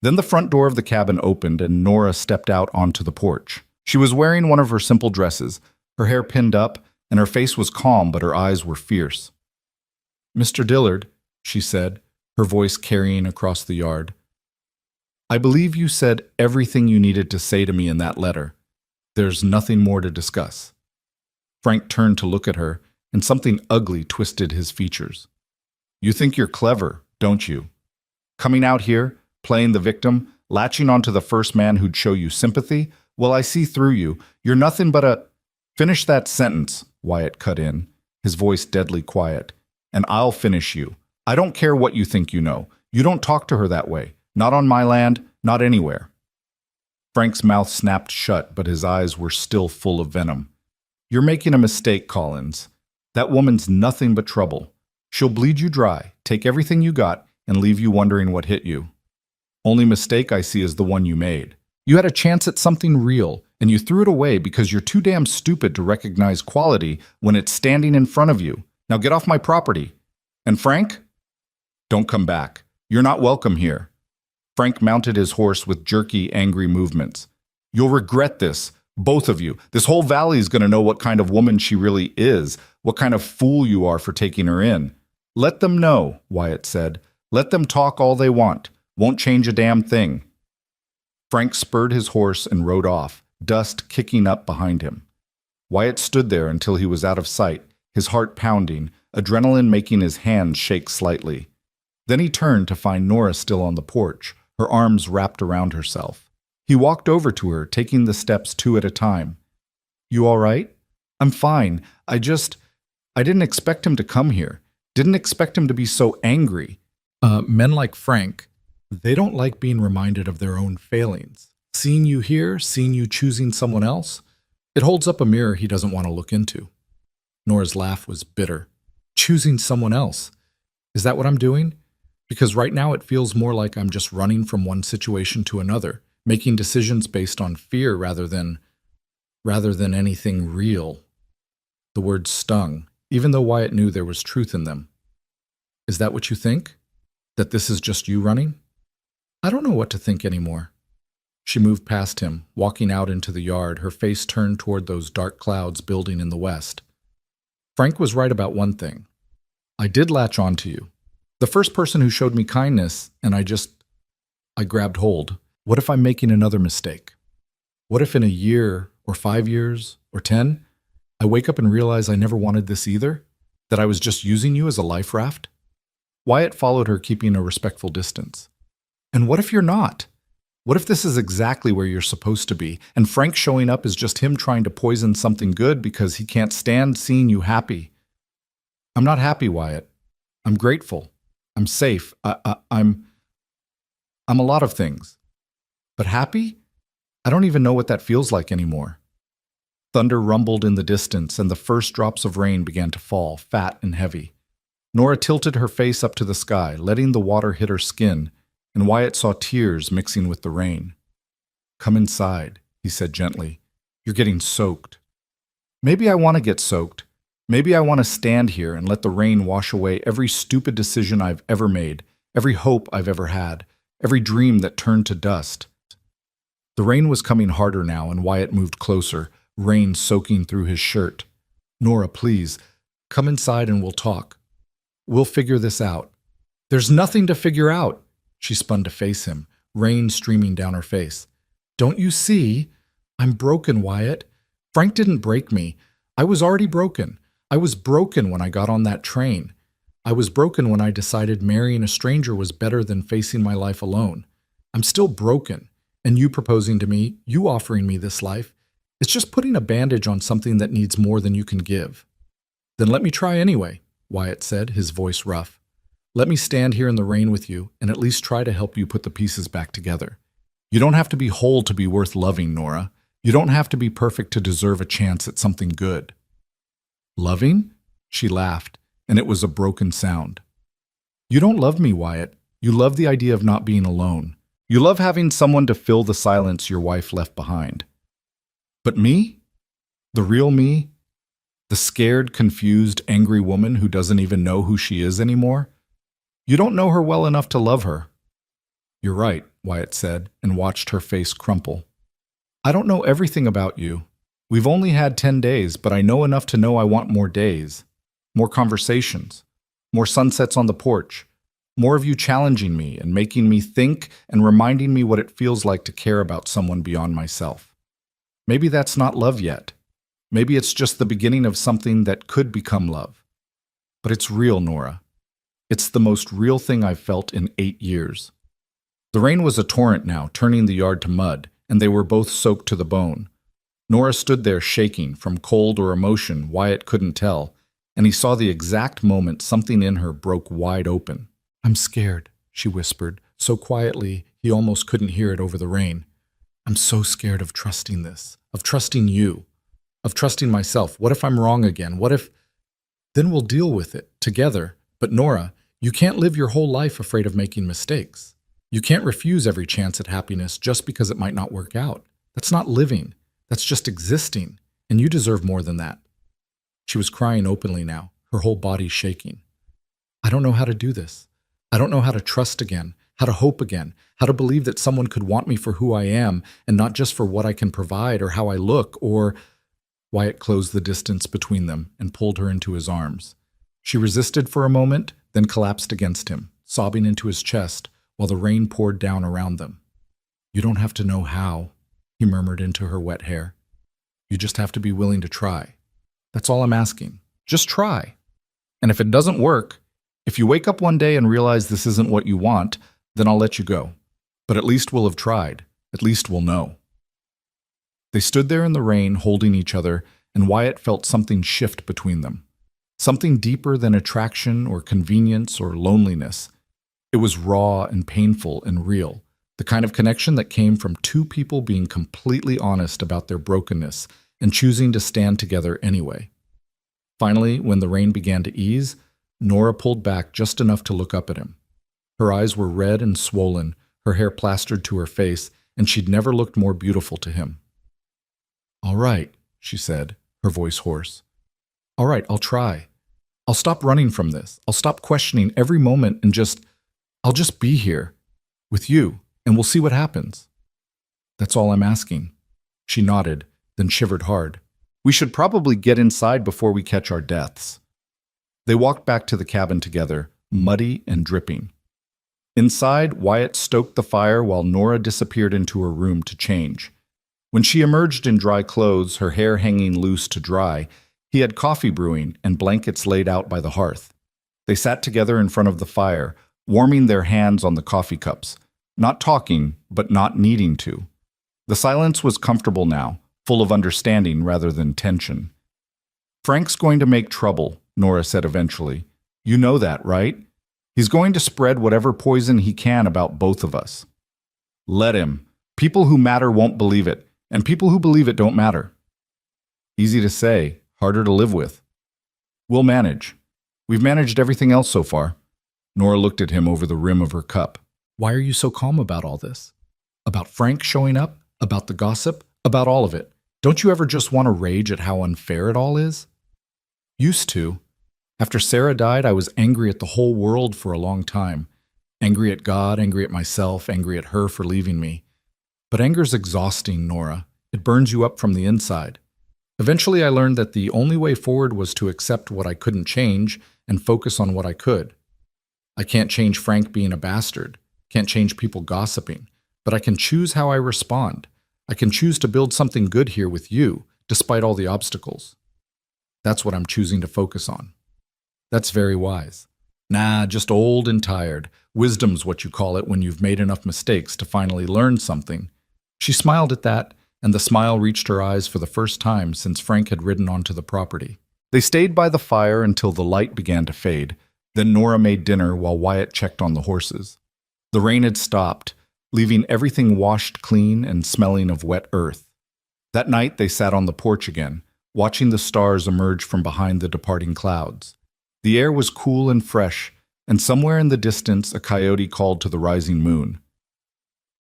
Then the front door of the cabin opened and Nora stepped out onto the porch. She was wearing one of her simple dresses, her hair pinned up, and her face was calm but her eyes were fierce. "Mr. Dillard," she said, her voice carrying across the yard, "I believe you said everything you needed to say to me in that letter. There's nothing more to discuss." Frank turned to look at her, and something ugly twisted his features. "You think you're clever, don't you? Coming out here, playing the victim, latching onto the first man who'd show you sympathy? Well, I see through you. You're nothing but a—" "Finish that sentence," Wyatt cut in, his voice deadly quiet, "and I'll finish you. I don't care what you think you know. You don't talk to her that way. Not on my land, not anywhere." Frank's mouth snapped shut, but his eyes were still full of venom. "You're making a mistake, Collins. That woman's nothing but trouble. She'll bleed you dry, take everything you got, and leave you wondering what hit you. Only mistake I see is the one you made. You had a chance at something real, and you threw it away because you're too damn stupid to recognize quality when it's standing in front of you. Now get off my property. And Frank? Don't come back. You're not welcome here." Frank mounted his horse with jerky, angry movements. "You'll regret this, both of you. This whole valley is going to know what kind of woman she really is, what kind of fool you are for taking her in." "Let them know," Wyatt said. "Let them talk all they want. Won't change a damn thing." Frank spurred his horse and rode off, dust kicking up behind him. Wyatt stood there until he was out of sight, his heart pounding, adrenaline making his hands shake slightly. Then he turned to find Nora still on the porch, her arms wrapped around herself. He walked over to her, taking the steps 2 at a time. "You all right?" "I'm fine. I didn't expect him to come here. Didn't expect him to be so angry." Men like Frank, they don't like being reminded of their own failings. Seeing you here, seeing you choosing someone else, it holds up a mirror he doesn't want to look into. Nora's laugh was bitter. "Choosing someone else? Is that what I'm doing? Because right now it feels more like I'm just running from one situation to another, making decisions based on fear rather than anything real." The words stung, even though Wyatt knew there was truth in them. "Is that what you think? That this is just you running?" "I don't know what to think anymore." She moved past him, walking out into the yard, her face turned toward those dark clouds building in the west. "Frank was right about one thing. I did latch on to you. The first person who showed me kindness, and I grabbed hold. What if I'm making another mistake? What if in a year, or 5 years, or 10, I wake up and realize I never wanted this either? That I was just using you as a life raft?" Wyatt followed her, keeping a respectful distance. "And what if you're not? What if this is exactly where you're supposed to be, and Frank showing up is just him trying to poison something good because he can't stand seeing you happy?" "I'm not happy, Wyatt. I'm grateful. I'm safe. I'm a lot of things. But happy? I don't even know what that feels like anymore." Thunder rumbled in the distance, and the first drops of rain began to fall, fat and heavy. Nora tilted her face up to the sky, letting the water hit her skin, and Wyatt saw tears mixing with the rain. "Come inside," he said gently. "You're getting soaked." "Maybe I want to get soaked. Maybe I want to stand here and let the rain wash away every stupid decision I've ever made, every hope I've ever had, every dream that turned to dust." The rain was coming harder now, and Wyatt moved closer, rain soaking through his shirt. "Nora, please, come inside and we'll talk. We'll figure this out." "There's nothing to figure out." She spun to face him, rain streaming down her face. "Don't you see? I'm broken, Wyatt. Frank didn't break me. I was already broken. I was broken when I got on that train. I was broken when I decided marrying a stranger was better than facing my life alone. I'm still broken, and you proposing to me, you offering me this life, it's just putting a bandage on something that needs more than you can give." "Then let me try anyway," Wyatt said, his voice rough. "Let me stand here in the rain with you and at least try to help you put the pieces back together. You don't have to be whole to be worth loving, Nora. You don't have to be perfect to deserve a chance at something good." "Loving?" She laughed, and it was a broken sound. "You don't love me, Wyatt. You love the idea of not being alone. You love having someone to fill the silence your wife left behind. But me? The real me? The scared, confused, angry woman who doesn't even know who she is anymore? You don't know her well enough to love her. You're right, Wyatt said, and watched her face crumple. I don't know everything about you. We've only had 10 days, but I know enough to know I want more days, more conversations, more sunsets on the porch, more of you challenging me and making me think and reminding me what it feels like to care about someone beyond myself. Maybe that's not love yet. Maybe it's just the beginning of something that could become love. But it's real, Nora. It's the most real thing I've felt in 8 years. The rain was a torrent now, turning the yard to mud, and they were both soaked to the bone. Nora stood there shaking, from cold or emotion, Wyatt couldn't tell, and he saw the exact moment something in her broke wide open. "I'm scared," she whispered, so quietly he almost couldn't hear it over the rain. "I'm so scared of trusting this, of trusting you, of trusting myself. What if I'm wrong again? What if... Then we'll deal with it, together. But Nora, you can't live your whole life afraid of making mistakes. You can't refuse every chance at happiness just because it might not work out. That's not living. That's just existing. And you deserve more than that." She was crying openly now, her whole body shaking. "I don't know how to do this. I don't know how to trust again, how to hope again, how to believe that someone could want me for who I am and not just for what I can provide or how I look or..." Wyatt closed the distance between them and pulled her into his arms. She resisted for a moment, then collapsed against him, sobbing into his chest while the rain poured down around them. "You don't have to know how," he murmured into her wet hair. "You just have to be willing to try. That's all I'm asking. Just try. And if it doesn't work, if you wake up one day and realize this isn't what you want, then I'll let you go. But at least we'll have tried. At least we'll know." They stood there in the rain, holding each other, and Wyatt felt something shift between them. Something deeper than attraction or convenience or loneliness. It was raw and painful and real, the kind of connection that came from two people being completely honest about their brokenness and choosing to stand together anyway. Finally, when the rain began to ease, Nora pulled back just enough to look up at him. Her eyes were red and swollen, her hair plastered to her face, and she'd never looked more beautiful to him. "All right," she said, her voice hoarse. "All right, I'll try. I'll stop running from this. I'll stop questioning every moment and I'll just be here, with you, and we'll see what happens. That's all I'm asking." She nodded, then shivered hard. "We should probably get inside before we catch our deaths." They walked back to the cabin together, muddy and dripping. Inside, Wyatt stoked the fire while Nora disappeared into her room to change. When she emerged in dry clothes, her hair hanging loose to dry, he had coffee brewing and blankets laid out by the hearth. They sat together in front of the fire, warming their hands on the coffee cups, not talking, but not needing to. The silence was comfortable now, full of understanding rather than tension. "Frank's going to make trouble," Nora said eventually. "You know that, right? He's going to spread whatever poison he can about both of us." "Let him. People who matter won't believe it, and people who believe it don't matter." "Easy to say, harder to live with." "We'll manage. We've managed everything else so far." Nora looked at him over the rim of her cup. "Why are you so calm about all this? About Frank showing up? About the gossip? About all of it? Don't you ever just want to rage at how unfair it all is?" "Used to. After Sarah died, I was angry at the whole world for a long time. Angry at God, angry at myself, angry at her for leaving me. But anger's exhausting, Nora. It burns you up from the inside. Eventually I learned that the only way forward was to accept what I couldn't change and focus on what I could. I can't change Frank being a bastard, can't change people gossiping, but I can choose how I respond. I can choose to build something good here with you, despite all the obstacles. That's what I'm choosing to focus on." "That's very wise." "Nah, just old and tired. Wisdom's what you call it when you've made enough mistakes to finally learn something." She smiled at that, and the smile reached her eyes for the first time since Frank had ridden onto the property. They stayed by the fire until the light began to fade. Then Nora made dinner while Wyatt checked on the horses. The rain had stopped, leaving everything washed clean and smelling of wet earth. That night they sat on the porch again, watching the stars emerge from behind the departing clouds. The air was cool and fresh, and somewhere in the distance a coyote called to the rising moon.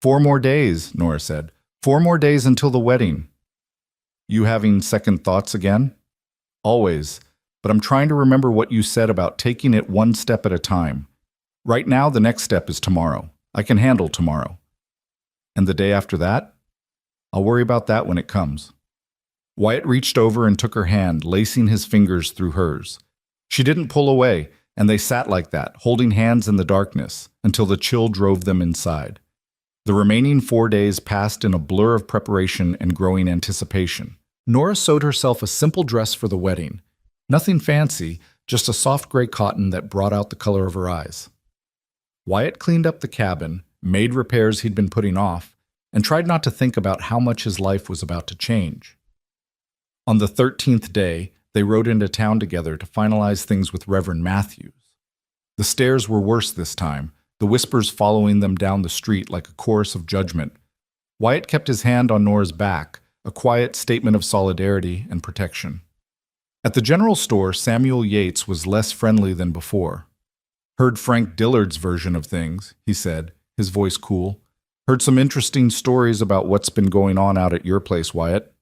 4 more days, Nora said. 4 more days until the wedding. You having second thoughts again? Always. But I'm trying to remember what you said about taking it one step at a time. Right now, the next step is tomorrow. I can handle tomorrow. And the day after that? I'll worry about that when it comes. Wyatt reached over and took her hand, lacing his fingers through hers. She didn't pull away, and they sat like that, holding hands in the darkness, until the chill drove them inside. The remaining 4 days passed in a blur of preparation and growing anticipation. Nora sewed herself a simple dress for the wedding. Nothing fancy, just a soft gray cotton that brought out the color of her eyes. Wyatt cleaned up the cabin, made repairs he'd been putting off, and tried not to think about how much his life was about to change. On the 13th day, they rode into town together to finalize things with Reverend Matthews. The stares were worse this time, the whispers following them down the street like a chorus of judgment. Wyatt kept his hand on Nora's back, a quiet statement of solidarity and protection. At the general store, Samuel Yates was less friendly than before. Heard Frank Dillard's version of things, he said, his voice cool. Heard some interesting stories about what's been going on out at your place, Wyatt.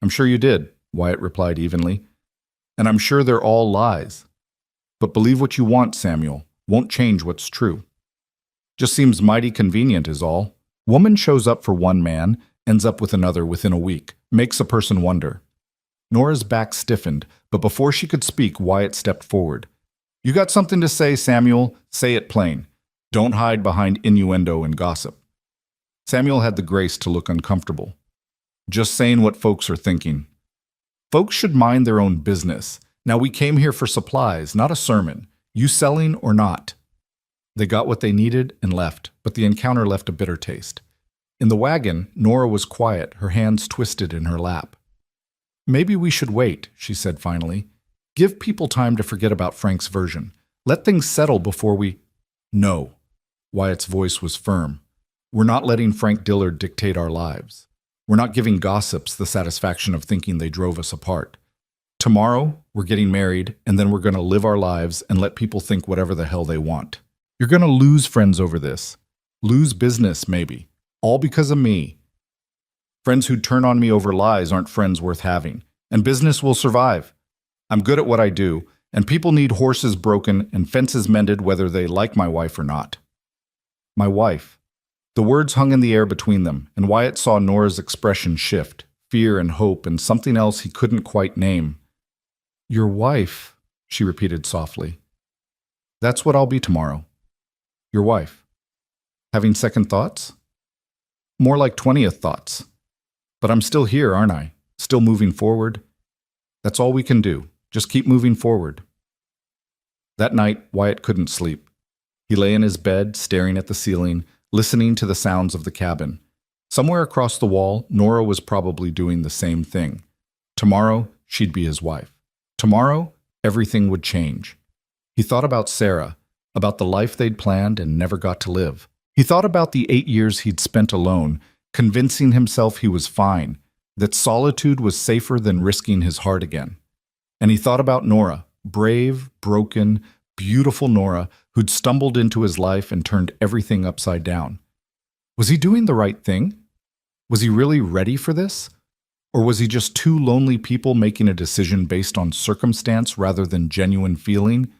I'm sure you did, Wyatt replied evenly. And I'm sure they're all lies. But believe what you want, Samuel. Won't change what's true. Just seems mighty convenient is all. Woman shows up for one man, ends up with another within a week. Makes a person wonder. Nora's back stiffened, but before she could speak, Wyatt stepped forward. You got something to say, Samuel. Say it plain. Don't hide behind innuendo and gossip. Samuel had the grace to look uncomfortable. Just saying what folks are thinking. Folks should mind their own business. Now we came here for supplies, not a sermon. You selling or not? They got what they needed and left, but the encounter left a bitter taste. In the wagon, Nora was quiet, her hands twisted in her lap. Maybe we should wait, she said finally. Give people time to forget about Frank's version. Let things settle before we… No. Wyatt's voice was firm. We're not letting Frank Dillard dictate our lives. We're not giving gossips the satisfaction of thinking they drove us apart. Tomorrow, we're getting married, and then we're going to live our lives and let people think whatever the hell they want. You're going to lose friends over this. Lose business, maybe. All because of me. Friends who turn on me over lies aren't friends worth having. And business will survive. I'm good at what I do, and people need horses broken and fences mended whether they like my wife or not. My wife. The words hung in the air between them, and Wyatt saw Nora's expression shift, fear and hope and something else he couldn't quite name. Your wife, she repeated softly. That's what I'll be tomorrow. Your wife. Having second thoughts? More like 20th thoughts. But I'm still here, aren't I? Still moving forward? That's all we can do. Just keep moving forward. That night, Wyatt couldn't sleep. He lay in his bed, staring at the ceiling, listening to the sounds of the cabin. Somewhere across the wall, Nora was probably doing the same thing. Tomorrow, she'd be his wife. Tomorrow, everything would change. He thought about Sarah, about the life they'd planned and never got to live. He thought about the 8 years he'd spent alone, convincing himself he was fine, that solitude was safer than risking his heart again. And he thought about Nora, brave, broken, beautiful Nora, who'd stumbled into his life and turned everything upside down. Was he doing the right thing? Was he really ready for this? Or was he just two lonely people making a decision based on circumstance rather than genuine feeling?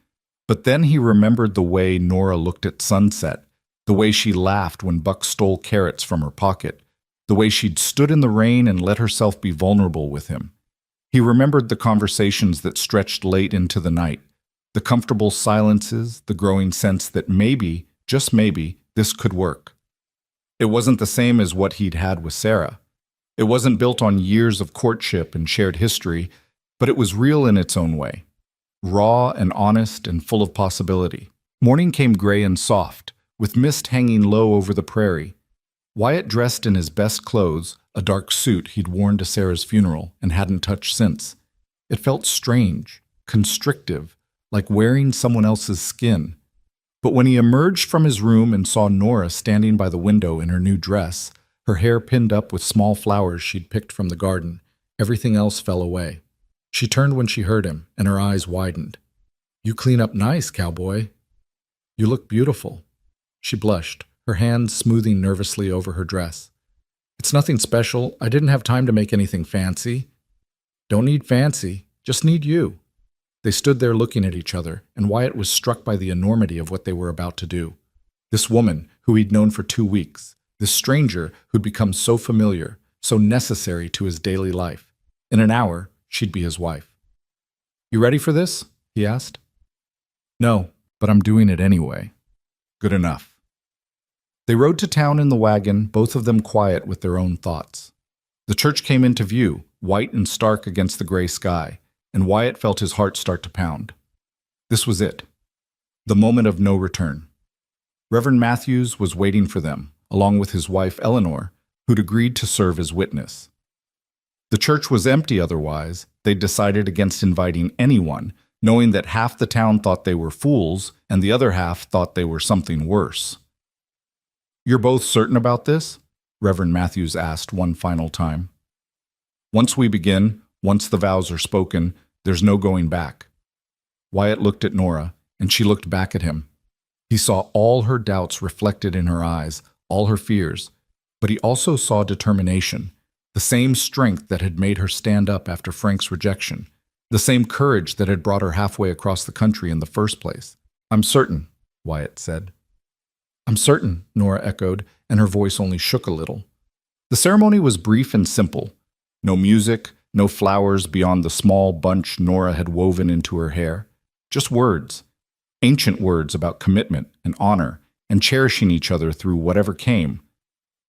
But then he remembered the way Nora looked at sunset, the way she laughed when Buck stole carrots from her pocket, the way she'd stood in the rain and let herself be vulnerable with him. He remembered the conversations that stretched late into the night, the comfortable silences, the growing sense that maybe, just maybe, this could work. It wasn't the same as what he'd had with Sarah. It wasn't built on years of courtship and shared history, but it was real in its own way. Raw and honest and full of possibility. Morning came gray and soft, with mist hanging low over the prairie. Wyatt dressed in his best clothes, a dark suit he'd worn to Sarah's funeral and hadn't touched since. It felt strange, constrictive, like wearing someone else's skin. But when he emerged from his room and saw Nora standing by the window in her new dress, her hair pinned up with small flowers she'd picked from the garden, everything else fell away. She turned when she heard him, and her eyes widened. You clean up nice, cowboy. You look beautiful. She blushed, her hands smoothing nervously over her dress. "It's nothing special. I didn't have time to make anything fancy." "Don't need fancy. Just need you." They stood there looking at each other, and Wyatt was struck by the enormity of what they were about to do. This woman, who he'd known for 2 weeks, this stranger who'd become so familiar, so necessary to his daily life. In an hour, she'd be his wife. "You ready for this?" he asked. "No, but I'm doing it anyway." "Good enough." They rode to town in the wagon, both of them quiet with their own thoughts. The church came into view, white and stark against the gray sky, and Wyatt felt his heart start to pound. This was it. The moment of no return. Reverend Matthews was waiting for them, along with his wife Eleanor, who'd agreed to serve as witness. The church was empty otherwise. They'd decided against inviting anyone, knowing that half the town thought they were fools and the other half thought they were something worse. "You're both certain about this?" Reverend Matthews asked one final time. "Once we begin, once the vows are spoken, there's no going back." Wyatt looked at Nora, and she looked back at him. He saw all her doubts reflected in her eyes, all her fears, but he also saw determination, the same strength that had made her stand up after Frank's rejection, the same courage that had brought her halfway across the country in the first place. "I'm certain," Wyatt said. "I'm certain," Nora echoed, and her voice only shook a little. The ceremony was brief and simple. No music, no flowers beyond the small bunch Nora had woven into her hair. Just words. Ancient words about commitment and honor and cherishing each other through whatever came.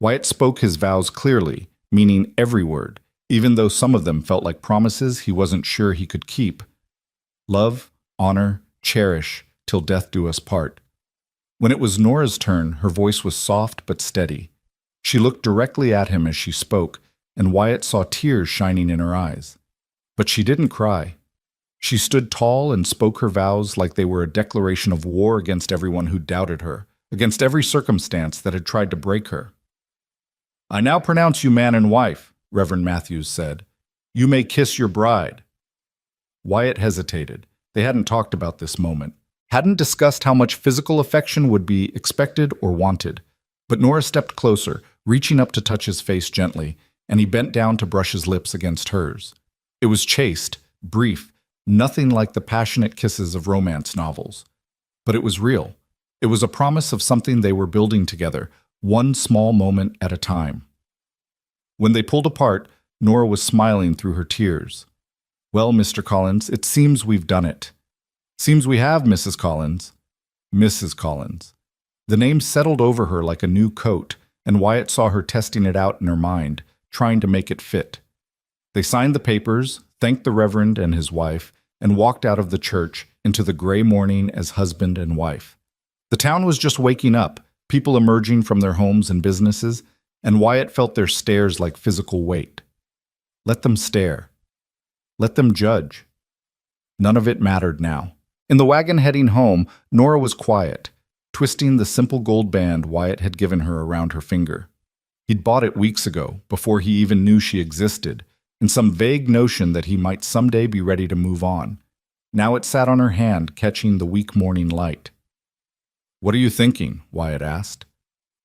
Wyatt spoke his vows clearly, meaning every word, even though some of them felt like promises he wasn't sure he could keep. Love, honor, cherish, till death do us part. When it was Nora's turn, her voice was soft but steady. She looked directly at him as she spoke, and Wyatt saw tears shining in her eyes. But she didn't cry. She stood tall and spoke her vows like they were a declaration of war against everyone who doubted her, against every circumstance that had tried to break her. "I now pronounce you man and wife," Reverend Matthews said. "You may kiss your bride." Wyatt hesitated. They hadn't talked about this moment, hadn't discussed how much physical affection would be expected or wanted. But Nora stepped closer, reaching up to touch his face gently, and he bent down to brush his lips against hers. It was chaste, brief, nothing like the passionate kisses of romance novels. But it was real. It was a promise of something they were building together, one small moment at a time. When they pulled apart, Nora was smiling through her tears. "Well, Mr. Collins, it seems we've done it." "Seems we have, Mrs. Collins." "Mrs. Collins." The name settled over her like a new coat, and Wyatt saw her testing it out in her mind, trying to make it fit. They signed the papers, thanked the Reverend and his wife, and walked out of the church into the gray morning as husband and wife. The town was just waking up, people emerging from their homes and businesses, and Wyatt felt their stares like physical weight. Let them stare. Let them judge. None of it mattered now. In the wagon heading home, Nora was quiet, twisting the simple gold band Wyatt had given her around her finger. He'd bought it weeks ago, before he even knew she existed, in some vague notion that he might someday be ready to move on. Now it sat on her hand, catching the weak morning light. "What are you thinking?" Wyatt asked.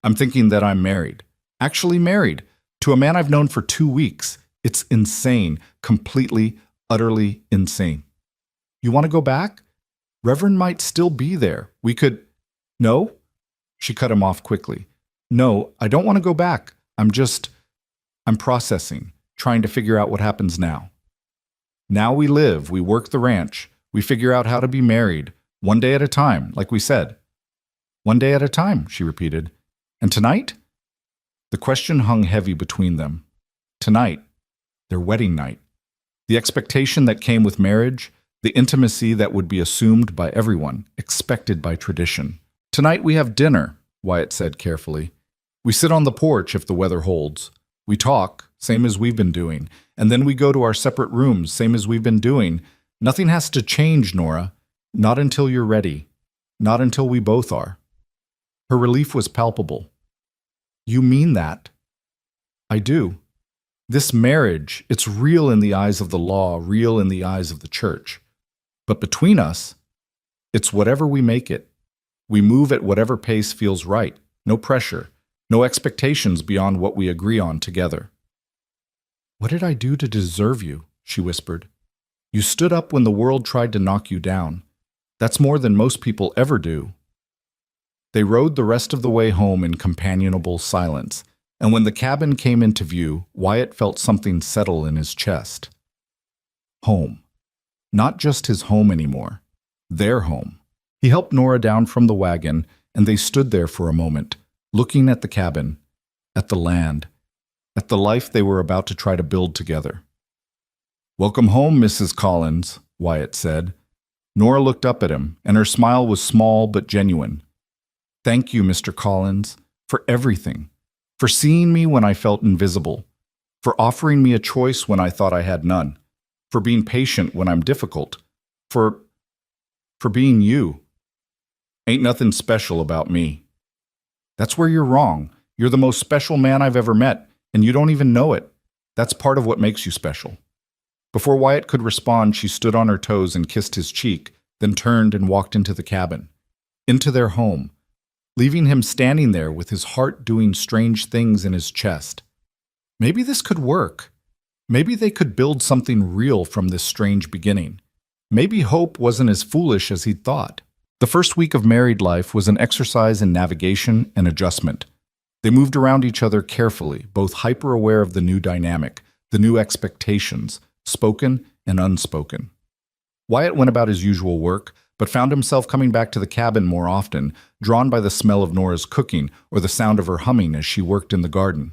"I'm thinking that I'm married. Actually married. To a man I've known for 2 weeks. It's insane. Completely, utterly insane." "You want to go back? Reverend might still be there. We could—" "No?" She cut him off quickly. "No, I don't want to go back. I'm processing, trying to figure out what happens now. Now we live, we work the ranch, we figure out how to be married, one day at a time, like we said." "One day at a time," she repeated. "And tonight?" The question hung heavy between them. Tonight, their wedding night. The expectation that came with marriage, the intimacy that would be assumed by everyone, expected by tradition. "Tonight we have dinner," Wyatt said carefully. "We sit on the porch if the weather holds. We talk, same as we've been doing, and then we go to our separate rooms, same as we've been doing. Nothing has to change, Nora. Not until you're ready. Not until we both are." Her relief was palpable. "You mean that?" "I do. This marriage, it's real in the eyes of the law, real in the eyes of the church. But between us, it's whatever we make it. We move at whatever pace feels right. no pressure, no expectations beyond what we agree on together. "What did I do to deserve you?" she whispered. "You stood up when the world tried to knock you down. That's more than most people ever do." They rode the rest of the way home in companionable silence, and when the cabin came into view, Wyatt felt something settle in his chest. Home. Not just his home anymore. Their home. He helped Nora down from the wagon, and they stood there for a moment, looking at the cabin, at the land, at the life they were about to try to build together. "Welcome home, Mrs. Collins," Wyatt said. Nora looked up at him, and her smile was small but genuine. "Thank you, Mr. Collins, for everything, for seeing me when I felt invisible, for offering me a choice when I thought I had none, for being patient when I'm difficult, for being you. Ain't nothing special about me." "That's where you're wrong. You're the most special man I've ever met, and you don't even know it. That's part of what makes you special." Before Wyatt could respond, she stood on her toes and kissed his cheek, then turned and walked into the cabin, into their home, leaving him standing there with his heart doing strange things in his chest. Maybe this could work. Maybe they could build something real from this strange beginning. Maybe Hope wasn't as foolish as he'd thought. The first week of married life was an exercise in navigation and adjustment. They moved around each other carefully, both hyper-aware of the new dynamic, the new expectations, spoken and unspoken. Wyatt went about his usual work, but found himself coming back to the cabin more often, drawn by the smell of Nora's cooking or the sound of her humming as she worked in the garden.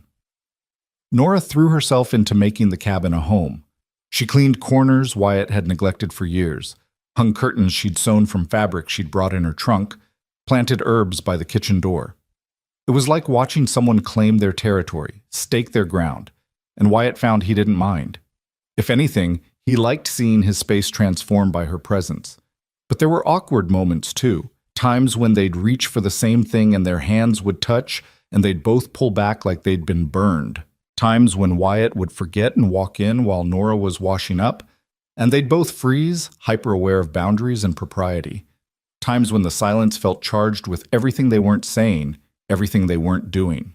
Nora threw herself into making the cabin a home. She cleaned corners Wyatt had neglected for years, hung curtains she'd sewn from fabric she'd brought in her trunk, planted herbs by the kitchen door. It was like watching someone claim their territory, stake their ground, and Wyatt found he didn't mind. If anything, he liked seeing his space transformed by her presence. But there were awkward moments too, times when they'd reach for the same thing and their hands would touch, and they'd both pull back like they'd been burned. Times when Wyatt would forget and walk in while Nora was washing up, and they'd both freeze, hyper-aware of boundaries and propriety. Times when the silence felt charged with everything they weren't saying, everything they weren't doing.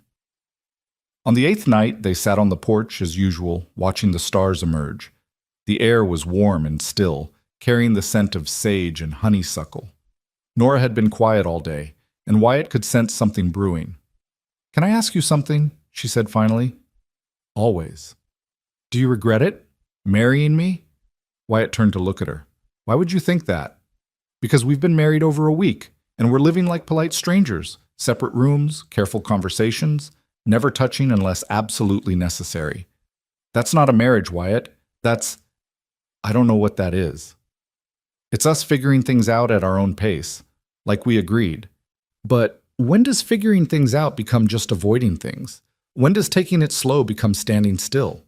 On the 8th night, they sat on the porch as usual, watching the stars emerge. The air was warm and still, carrying the scent of sage and honeysuckle. Nora had been quiet all day, and Wyatt could sense something brewing. "Can I ask you something?" she said finally. "Always." "Do you regret it? Marrying me?" Wyatt turned to look at her. "Why would you think that?" "Because we've been married over a week, and we're living like polite strangers. Separate rooms, careful conversations, never touching unless absolutely necessary. That's not a marriage, Wyatt. I don't know what that is. It's us figuring things out at our own pace, like we agreed. But when does figuring things out become just avoiding things? When does taking it slow become standing still?"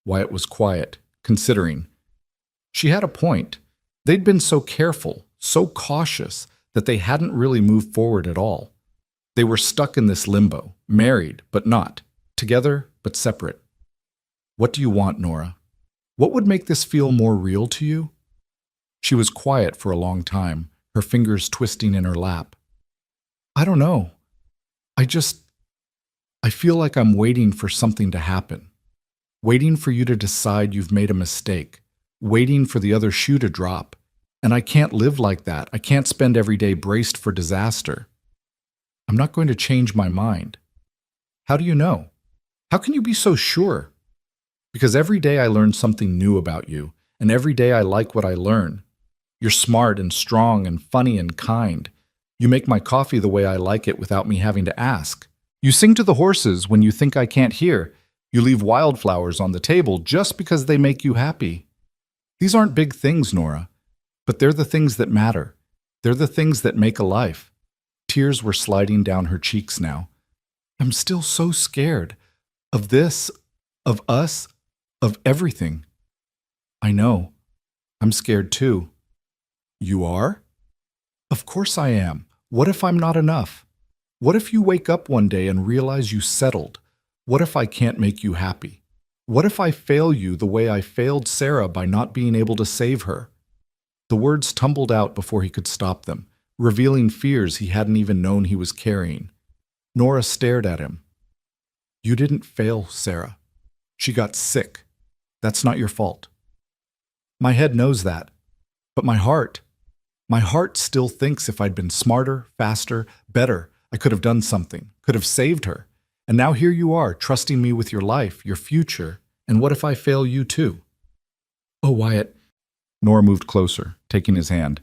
Wyatt was quiet, considering. She had a point. They'd been so careful, so cautious, that they hadn't really moved forward at all. They were stuck in this limbo, married but not, together but separate. "What do you want, Nora? What would make this feel more real to you?" She was quiet for a long time, her fingers twisting in her lap. "I don't know. I feel like I'm waiting for something to happen. Waiting for you to decide you've made a mistake. Waiting for the other shoe to drop. And I can't live like that. I can't spend every day braced for disaster. I'm not going to change my mind." "How do you know? How can you be so sure?" "Because every day I learn something new about you, and every day I like what I learn. You're smart and strong and funny and kind. You make my coffee the way I like it without me having to ask. You sing to the horses when you think I can't hear. You leave wildflowers on the table just because they make you happy. These aren't big things, Nora, but they're the things that matter. They're the things that make a life." Tears were sliding down her cheeks now. "I'm still so scared. Of this, of us, of everything." "I know. I'm scared too." "You are?" "Of course I am. What if I'm not enough? What if you wake up one day and realize you settled? What if I can't make you happy? What if I fail you the way I failed Sarah by not being able to save her?" The words tumbled out before he could stop them, revealing fears he hadn't even known he was carrying. Nora stared at him. You didn't fail, Sarah. She got sick. That's not your fault. My head knows that. But my heart still thinks if I'd been smarter, faster, better, I could have done something, could have saved her. And now here you are, trusting me with your life, your future, and what if I fail you too? Oh, Wyatt. Nora moved closer, taking his hand.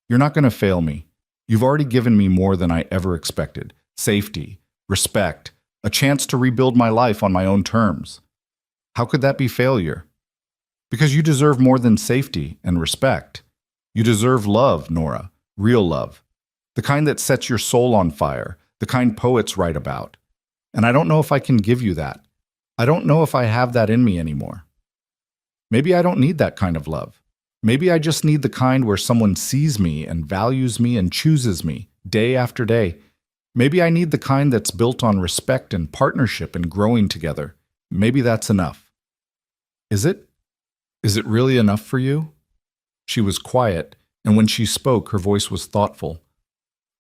You're not going to fail me. You've already given me more than I ever expected. Safety, respect, a chance to rebuild my life on my own terms. How could that be failure? Because you deserve more than safety and respect. You deserve love, Nora, real love. The kind that sets your soul on fire, the kind poets write about. And I don't know if I can give you that. I don't know if I have that in me anymore. Maybe I don't need that kind of love. Maybe I just need the kind where someone sees me and values me and chooses me, day after day. Maybe I need the kind that's built on respect and partnership and growing together. Maybe that's enough. Is it? Is it really enough for you? She was quiet, and when she spoke, her voice was thoughtful.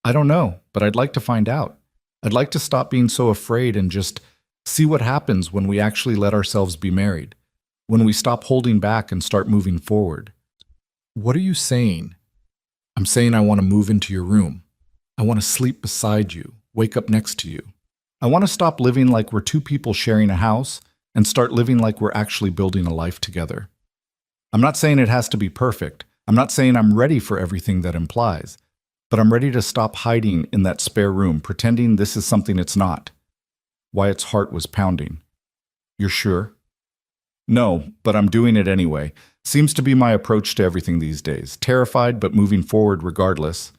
I don't know, but I'd like to find out. I'd like to stop being so afraid and just see what happens when we actually let ourselves be married, when we stop holding back and start moving forward. What are you saying? I'm saying I want to move into your room. I want to sleep beside you, wake up next to you. I want to stop living like we're two people sharing a house and start living like we're actually building a life together. I'm not saying it has to be perfect. I'm not saying I'm ready for everything that implies. But I'm ready to stop hiding in that spare room, pretending this is something it's not. Wyatt's heart was pounding. You're sure? No, but I'm doing it anyway. Seems to be my approach to everything these days. Terrified, but moving forward regardless.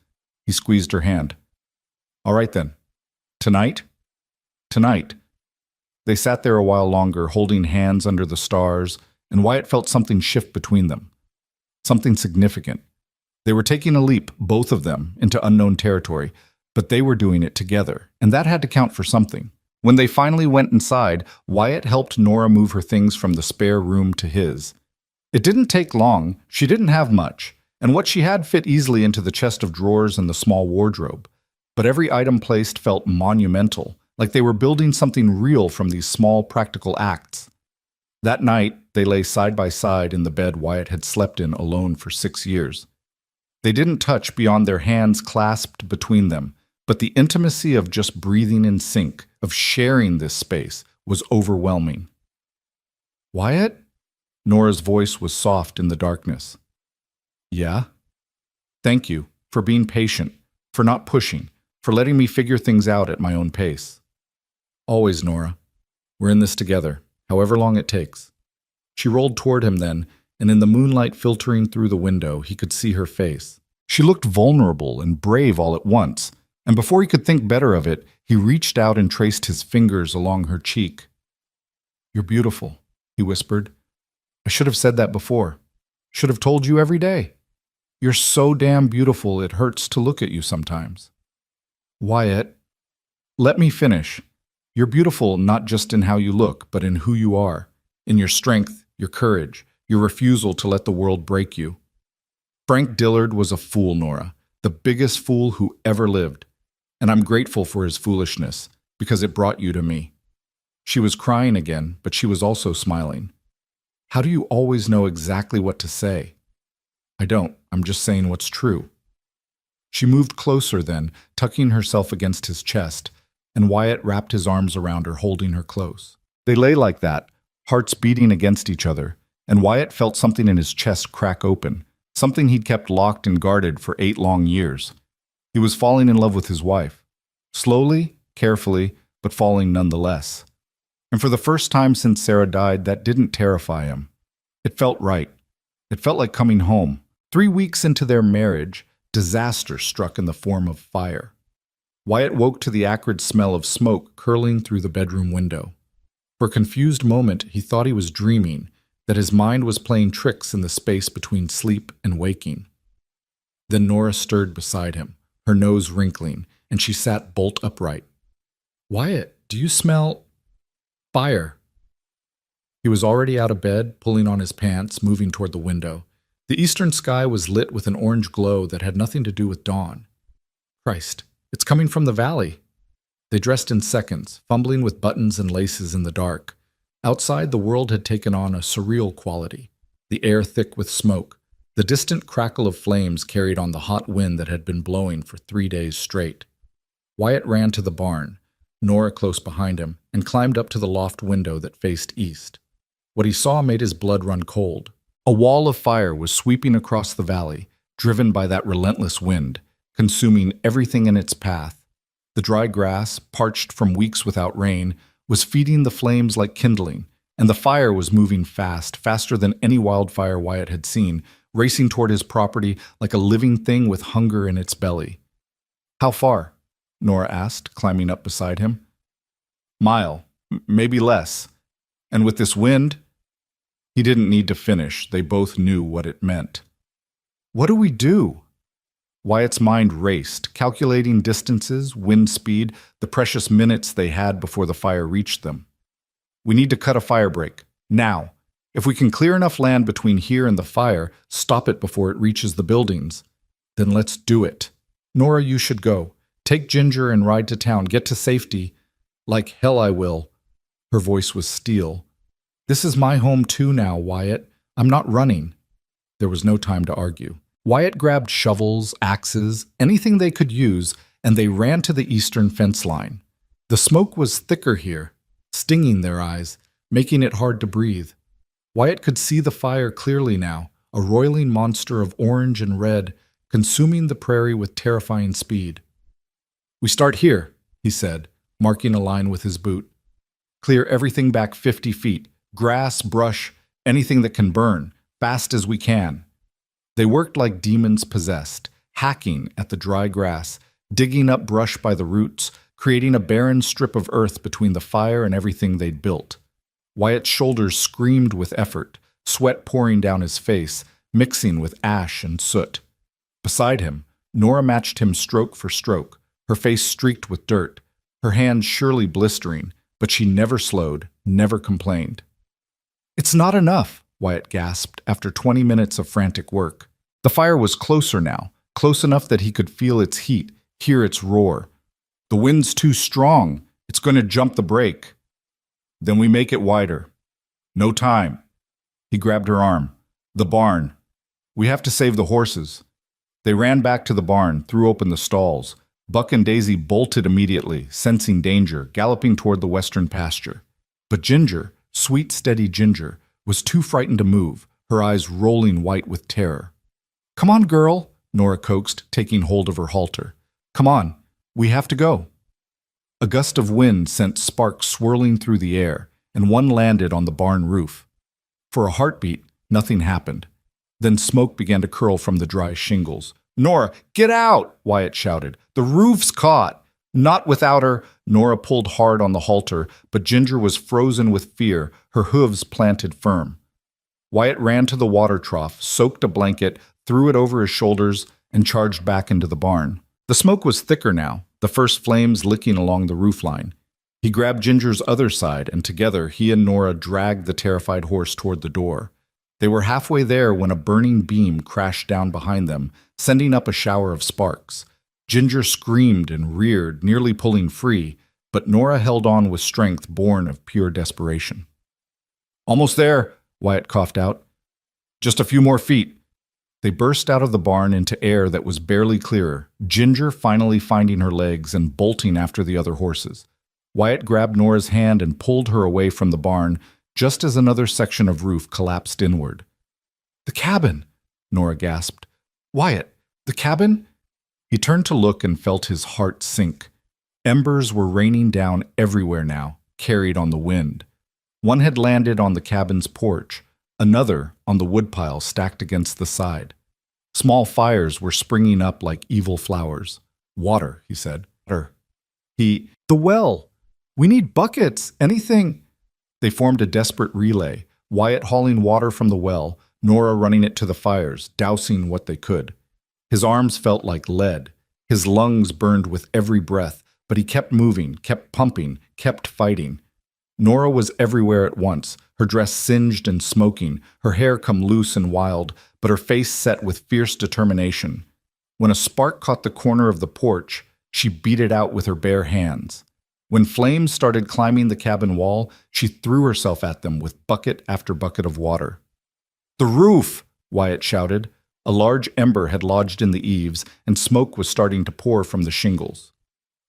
He squeezed her hand. All right then. Tonight? Tonight. They sat there a while longer, holding hands under the stars, and Wyatt felt something shift between them. Something significant. They were taking a leap, both of them, into unknown territory, but they were doing it together, and that had to count for something. When they finally went inside, Wyatt helped Nora move her things from the spare room to his. It didn't take long, she didn't have much, and what she had fit easily into the chest of drawers and the small wardrobe. But every item placed felt monumental, like they were building something real from these small practical acts. That night, they lay side by side in the bed Wyatt had slept in alone for 6 years. They didn't touch beyond their hands clasped between them, but the intimacy of just breathing in sync, of sharing this space, was overwhelming. Wyatt? Nora's voice was soft in the darkness. Yeah? Thank you for being patient, for not pushing, for letting me figure things out at my own pace. Always, Nora. We're in this together, however long it takes. She rolled toward him then, and in the moonlight filtering through the window, he could see her face. She looked vulnerable and brave all at once, and before he could think better of it, he reached out and traced his fingers along her cheek. You're beautiful, he whispered. I should have said that before. Should have told you every day. You're so damn beautiful it hurts to look at you sometimes. Wyatt, let me finish. You're beautiful not just in how you look, but in who you are, in your strength, your courage, your refusal to let the world break you. Frank Dillard was a fool, Nora, the biggest fool who ever lived. And I'm grateful for his foolishness, because it brought you to me. She was crying again, but she was also smiling. How do you always know exactly what to say? I don't. I'm just saying what's true. She moved closer then, tucking herself against his chest, and Wyatt wrapped his arms around her, holding her close. They lay like that, hearts beating against each other, and Wyatt felt something in his chest crack open, something he'd kept locked and guarded for 8 long years. He was falling in love with his wife. Slowly, carefully, but falling nonetheless. And for the first time since Sarah died, that didn't terrify him. It felt right. It felt like coming home. 3 weeks into their marriage, disaster struck in the form of fire. Wyatt woke to the acrid smell of smoke curling through the bedroom window. For a confused moment, he thought he was dreaming, that his mind was playing tricks in the space between sleep and waking. Then Nora stirred beside him, her nose wrinkling, and she sat bolt upright. Wyatt, do you smell fire? He was already out of bed, pulling on his pants, moving toward the window. The eastern sky was lit with an orange glow that had nothing to do with dawn. Christ, it's coming from the valley. They dressed in seconds, fumbling with buttons and laces in the dark. Outside, the world had taken on a surreal quality, the air thick with smoke. The distant crackle of flames carried on the hot wind that had been blowing for 3 days straight. Wyatt ran to the barn, Nora close behind him, and climbed up to the loft window that faced east. What he saw made his blood run cold. A wall of fire was sweeping across the valley, driven by that relentless wind, consuming everything in its path. The dry grass, parched from weeks without rain, was feeding the flames like kindling, and the fire was moving fast, faster than any wildfire Wyatt had seen, racing toward his property like a living thing with hunger in its belly. "How far?" Nora asked, climbing up beside him. "Mile, maybe less. And with this wind—" He didn't need to finish. They both knew what it meant. "What do we do?" Wyatt's mind raced, calculating distances, wind speed, the precious minutes they had before the fire reached them. "We need to cut a fire break. Now. If we can clear enough land between here and the fire, stop it before it reaches the buildings. Then let's do it. Nora, you should go. Take Ginger and ride to town. Get to safety. Like hell I will." Her voice was steel. "This is my home too now, Wyatt. I'm not running." There was no time to argue. Wyatt grabbed shovels, axes, anything they could use, and they ran to the eastern fence line. The smoke was thicker here, stinging their eyes, making it hard to breathe. Wyatt could see the fire clearly now, a roiling monster of orange and red, consuming the prairie with terrifying speed. "We start here," he said, marking a line with his boot. "Clear everything back 50 feet, grass, brush, anything that can burn, fast as we can." They worked like demons possessed, hacking at the dry grass, digging up brush by the roots, creating a barren strip of earth between the fire and everything they'd built. Wyatt's shoulders screamed with effort, sweat pouring down his face, mixing with ash and soot. Beside him, Nora matched him stroke for stroke, her face streaked with dirt, her hands surely blistering, but she never slowed, never complained. "It's not enough," Wyatt gasped after 20 minutes of frantic work. The fire was closer now, close enough that he could feel its heat, hear its roar. "The wind's too strong. It's going to jump the break." "Then we make it wider." "No time." He grabbed her arm. "The barn. We have to save the horses." They ran back to the barn, threw open the stalls. Buck and Daisy bolted immediately, sensing danger, galloping toward the western pasture. But Ginger, sweet, steady Ginger, was too frightened to move, her eyes rolling white with terror. "Come on, girl," Nora coaxed, taking hold of her halter. "Come on, we have to go." A gust of wind sent sparks swirling through the air, and one landed on the barn roof. For a heartbeat, nothing happened. Then smoke began to curl from the dry shingles. "Nora, get out!" Wyatt shouted. "The roof's caught!" Not without her. Nora pulled hard on the halter, but Ginger was frozen with fear, her hooves planted firm. Wyatt ran to the water trough, soaked a blanket, threw it over his shoulders, and charged back into the barn. The smoke was thicker now, the first flames licking along the roofline. He grabbed Ginger's other side, and together he and Nora dragged the terrified horse toward the door. They were halfway there when a burning beam crashed down behind them, sending up a shower of sparks. Ginger screamed and reared, nearly pulling free, but Nora held on with strength born of pure desperation. "Almost there," Wyatt coughed out. "Just a few more feet." They burst out of the barn into air that was barely clearer, Ginger finally finding her legs and bolting after the other horses. Wyatt grabbed Nora's hand and pulled her away from the barn, just as another section of roof collapsed inward. "The cabin!" Nora gasped. "Wyatt, the cabin?" He turned to look and felt his heart sink. Embers were raining down everywhere now, carried on the wind. One had landed on the cabin's porch, another on the woodpile stacked against the side. Small fires were springing up like evil flowers. "Water," he said. "Water." "The well! We need buckets! Anything!" They formed a desperate relay, Wyatt hauling water from the well, Nora running it to the fires, dousing what they could. His arms felt like lead. His lungs burned with every breath, but he kept moving, kept pumping, kept fighting. Nora was everywhere at once, her dress singed and smoking, her hair come loose and wild, but her face set with fierce determination. When a spark caught the corner of the porch, she beat it out with her bare hands. When flames started climbing the cabin wall, she threw herself at them with bucket after bucket of water. "The roof!" Wyatt shouted. A large ember had lodged in the eaves, and smoke was starting to pour from the shingles.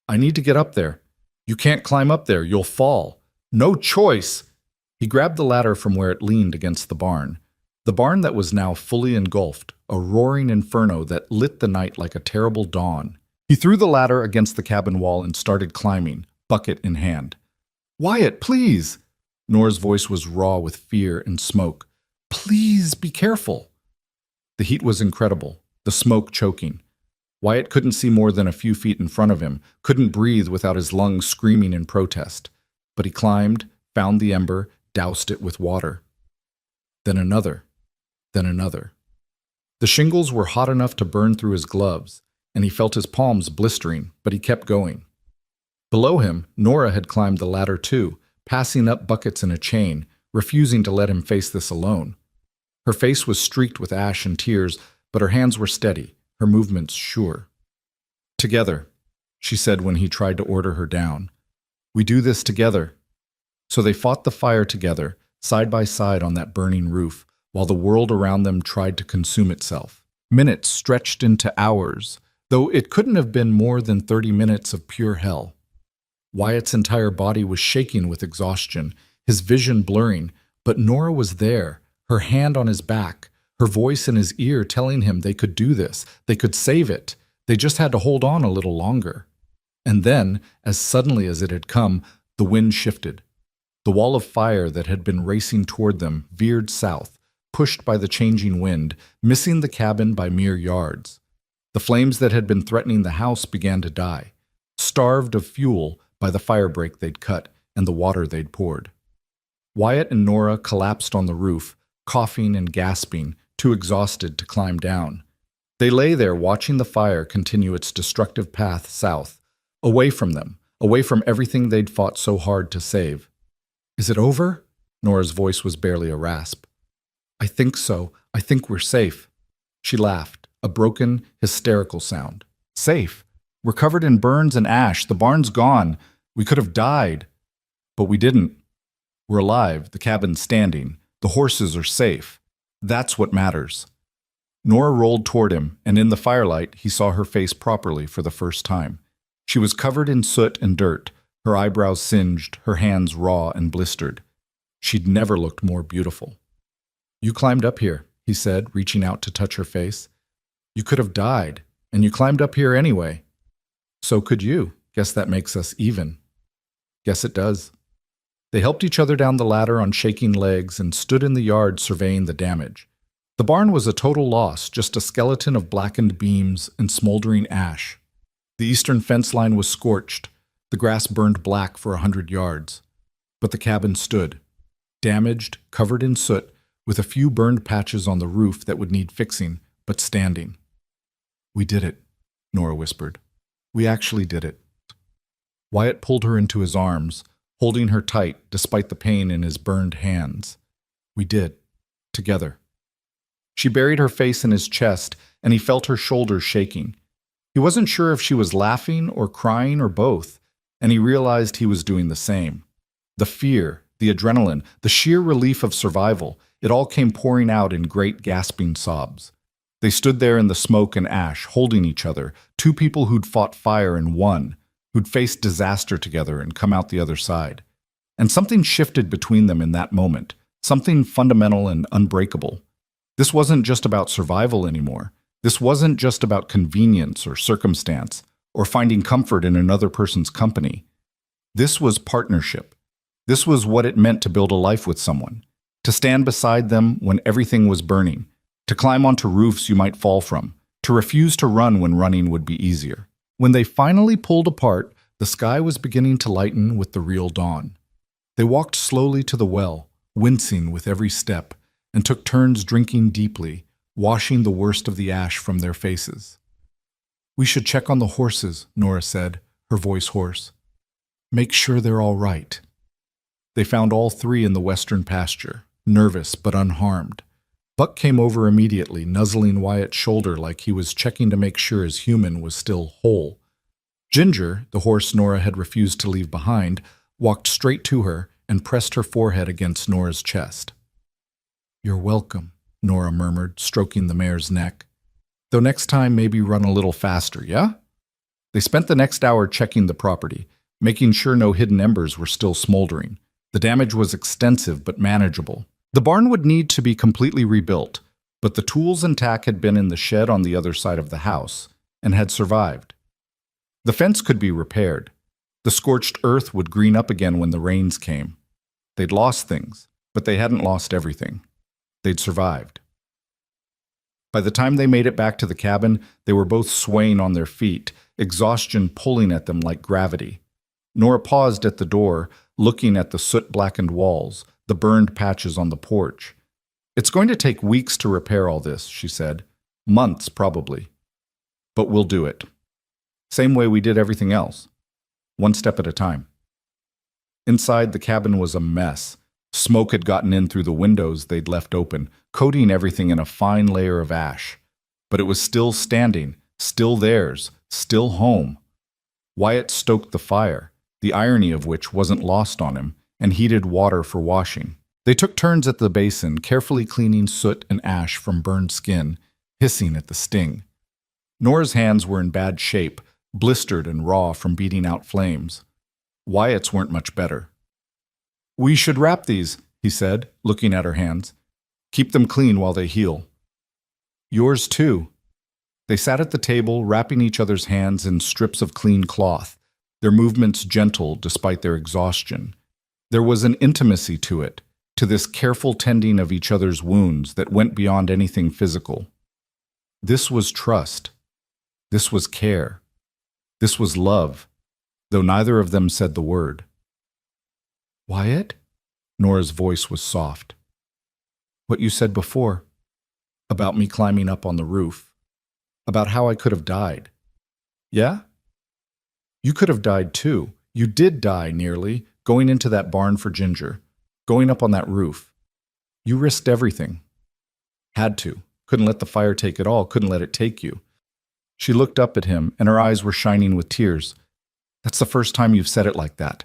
"I need to get up there." "You can't climb up there, you'll fall." "No choice!" He grabbed the ladder from where it leaned against the barn that was now fully engulfed, a roaring inferno that lit the night like a terrible dawn. He threw the ladder against the cabin wall and started climbing, bucket in hand. "Wyatt, please!" Nora's voice was raw with fear and smoke. "Please be careful." The heat was incredible, the smoke choking. Wyatt couldn't see more than a few feet in front of him, couldn't breathe without his lungs screaming in protest. But he climbed, found the ember, doused it with water. Then another. Then another. The shingles were hot enough to burn through his gloves, and he felt his palms blistering, but he kept going. Below him, Nora had climbed the ladder too, passing up buckets in a chain, refusing to let him face this alone. Her face was streaked with ash and tears, but her hands were steady, her movements sure. "Together," she said when he tried to order her down. "We do this together." So they fought the fire together, side by side on that burning roof, while the world around them tried to consume itself. Minutes stretched into hours, though it couldn't have been more than 30 minutes of pure hell. Wyatt's entire body was shaking with exhaustion, his vision blurring, but Nora was there, her hand on his back, her voice in his ear telling him they could do this, they could save it, they just had to hold on a little longer. And then, as suddenly as it had come, the wind shifted. The wall of fire that had been racing toward them veered south, pushed by the changing wind, missing the cabin by mere yards. The flames that had been threatening the house began to die, starved of fuel by the firebreak they'd cut and the water they'd poured. Wyatt and Nora collapsed on the roof, coughing and gasping, too exhausted to climb down. They lay there watching the fire continue its destructive path south, away from them, away from everything they'd fought so hard to save. "Is it over?" Nora's voice was barely a rasp. "I think so. I think we're safe." She laughed, a broken, hysterical sound. "Safe? We're covered in burns and ash. The barn's gone. We could have died. But we didn't. We're alive. The cabin's standing. The horses are safe. That's what matters." Nora rolled toward him, and in the firelight, he saw her face properly for the first time. She was covered in soot and dirt, her eyebrows singed, her hands raw and blistered. She'd never looked more beautiful. "You climbed up here," he said, reaching out to touch her face. "You could have died, and you climbed up here anyway." "So could you. Guess that makes us even." "Guess it does." They helped each other down the ladder on shaking legs and stood in the yard surveying the damage. The barn was a total loss, just a skeleton of blackened beams and smoldering ash. The eastern fence line was scorched, the grass burned black for 100 yards. But the cabin stood, damaged, covered in soot, with a few burned patches on the roof that would need fixing, but standing. "We did it," Nora whispered. "We actually did it." Wyatt pulled her into his arms, holding her tight despite the pain in his burned hands. "We did. Together." She buried her face in his chest, and he felt her shoulders shaking. He wasn't sure if she was laughing or crying or both, and he realized he was doing the same. The fear, the adrenaline, the sheer relief of survival, it all came pouring out in great gasping sobs. They stood there in the smoke and ash, holding each other, two people who'd fought fire and won, who'd faced disaster together and come out the other side. And something shifted between them in that moment, something fundamental and unbreakable. This wasn't just about survival anymore. This wasn't just about convenience or circumstance, or finding comfort in another person's company. This was partnership. This was what it meant to build a life with someone, to stand beside them when everything was burning, to climb onto roofs you might fall from, to refuse to run when running would be easier. When they finally pulled apart, the sky was beginning to lighten with the real dawn. They walked slowly to the well, wincing with every step, and took turns drinking deeply, washing the worst of the ash from their faces. "We should check on the horses," Nora said, her voice hoarse. "Make sure they're all right." They found all three in the western pasture, nervous but unharmed. Buck came over immediately, nuzzling Wyatt's shoulder like he was checking to make sure his human was still whole. Ginger, the horse Nora had refused to leave behind, walked straight to her and pressed her forehead against Nora's chest. "You're welcome," Nora murmured, stroking the mare's neck. "Though next time maybe run a little faster, yeah?" They spent the next hour checking the property, making sure no hidden embers were still smoldering. The damage was extensive but manageable. The barn would need to be completely rebuilt, but the tools and tack had been in the shed on the other side of the house and had survived. The fence could be repaired. The scorched earth would green up again when the rains came. They'd lost things, but they hadn't lost everything. They'd survived. By the time they made it back to the cabin, they were both swaying on their feet, exhaustion pulling at them like gravity. Nora paused at the door, looking at the soot-blackened walls, the burned patches on the porch. "It's going to take weeks to repair all this," she said. "Months, probably. But we'll do it. Same way we did everything else. One step at a time." Inside, the cabin was a mess. Smoke had gotten in through the windows they'd left open, coating everything in a fine layer of ash. But it was still standing, still theirs, still home. Wyatt stoked the fire, the irony of which wasn't lost on him, and heated water for washing. They took turns at the basin, carefully cleaning soot and ash from burned skin, hissing at the sting. Nora's hands were in bad shape, blistered and raw from beating out flames. Wyatt's weren't much better. "We should wrap these," he said, looking at her hands. "Keep them clean while they heal." "Yours too." They sat at the table, wrapping each other's hands in strips of clean cloth, their movements gentle despite their exhaustion. There was an intimacy to it, to this careful tending of each other's wounds that went beyond anything physical. This was trust. This was care. This was love, though neither of them said the word. "Wyatt?" Nora's voice was soft. "What you said before, about me climbing up on the roof, about how I could have died. Yeah? You could have died too. You did die, nearly, going into that barn for Ginger, going up on that roof. You risked everything. Had to. Couldn't let the fire take it all, couldn't let it take you." She looked up at him, and her eyes were shining with tears. "That's the first time you've said it like that.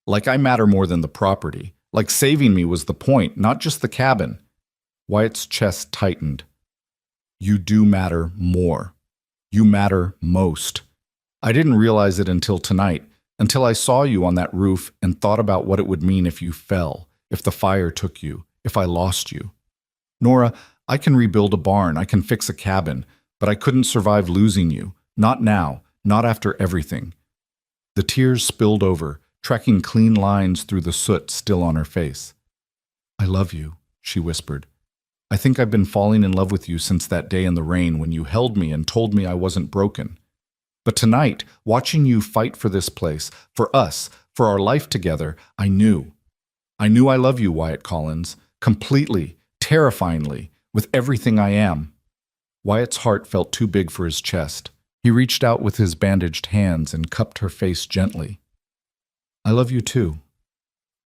Like I matter more than the property. Like saving me was the point, not just the cabin." Wyatt's chest tightened. "You do matter more. You matter most. I didn't realize it until tonight, until I saw you on that roof and thought about what it would mean if you fell, if the fire took you, if I lost you. Nora, I can rebuild a barn, I can fix a cabin, but I couldn't survive losing you. Not now, not after everything." The tears spilled over, tracking clean lines through the soot still on her face. "I love you," she whispered. "I think I've been falling in love with you since that day in the rain when you held me and told me I wasn't broken. But tonight, watching you fight for this place, for us, for our life together, I knew. I knew I love you, Wyatt Collins, completely, terrifyingly, with everything I am." Wyatt's heart felt too big for his chest. He reached out with his bandaged hands and cupped her face gently. "I love you too.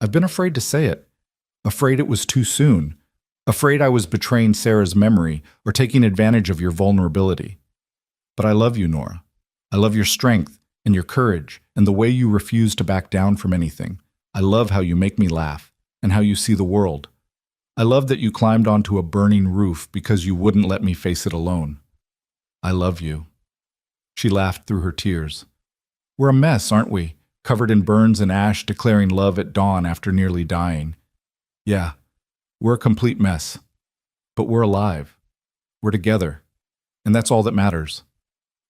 I've been afraid to say it. Afraid it was too soon. Afraid I was betraying Sarah's memory or taking advantage of your vulnerability. But I love you, Nora. I love your strength and your courage and the way you refuse to back down from anything. I love how you make me laugh and how you see the world. I love that you climbed onto a burning roof because you wouldn't let me face it alone. I love you." She laughed through her tears. "We're a mess, aren't we? Covered in burns and ash, declaring love at dawn after nearly dying. Yeah, we're a complete mess. But we're alive. We're together. And that's all that matters."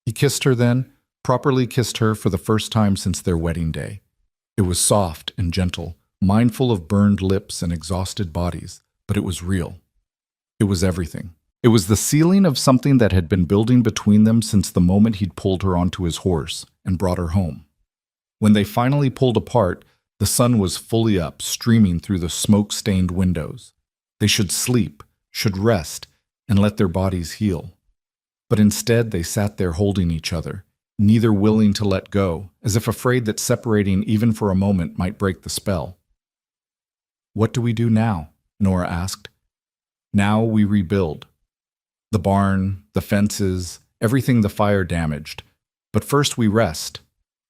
He kissed her then, properly kissed her for the first time since their wedding day. It was soft and gentle, mindful of burned lips and exhausted bodies, but it was real. It was everything. It was the ceiling of something that had been building between them since the moment he'd pulled her onto his horse and brought her home. When they finally pulled apart, the sun was fully up, streaming through the smoke-stained windows. They should sleep, should rest, and let their bodies heal. But instead they sat there holding each other, neither willing to let go, as if afraid that separating even for a moment might break the spell. "What do we do now?" Nora asked. "Now we rebuild. The barn, the fences, everything the fire damaged. But first we rest.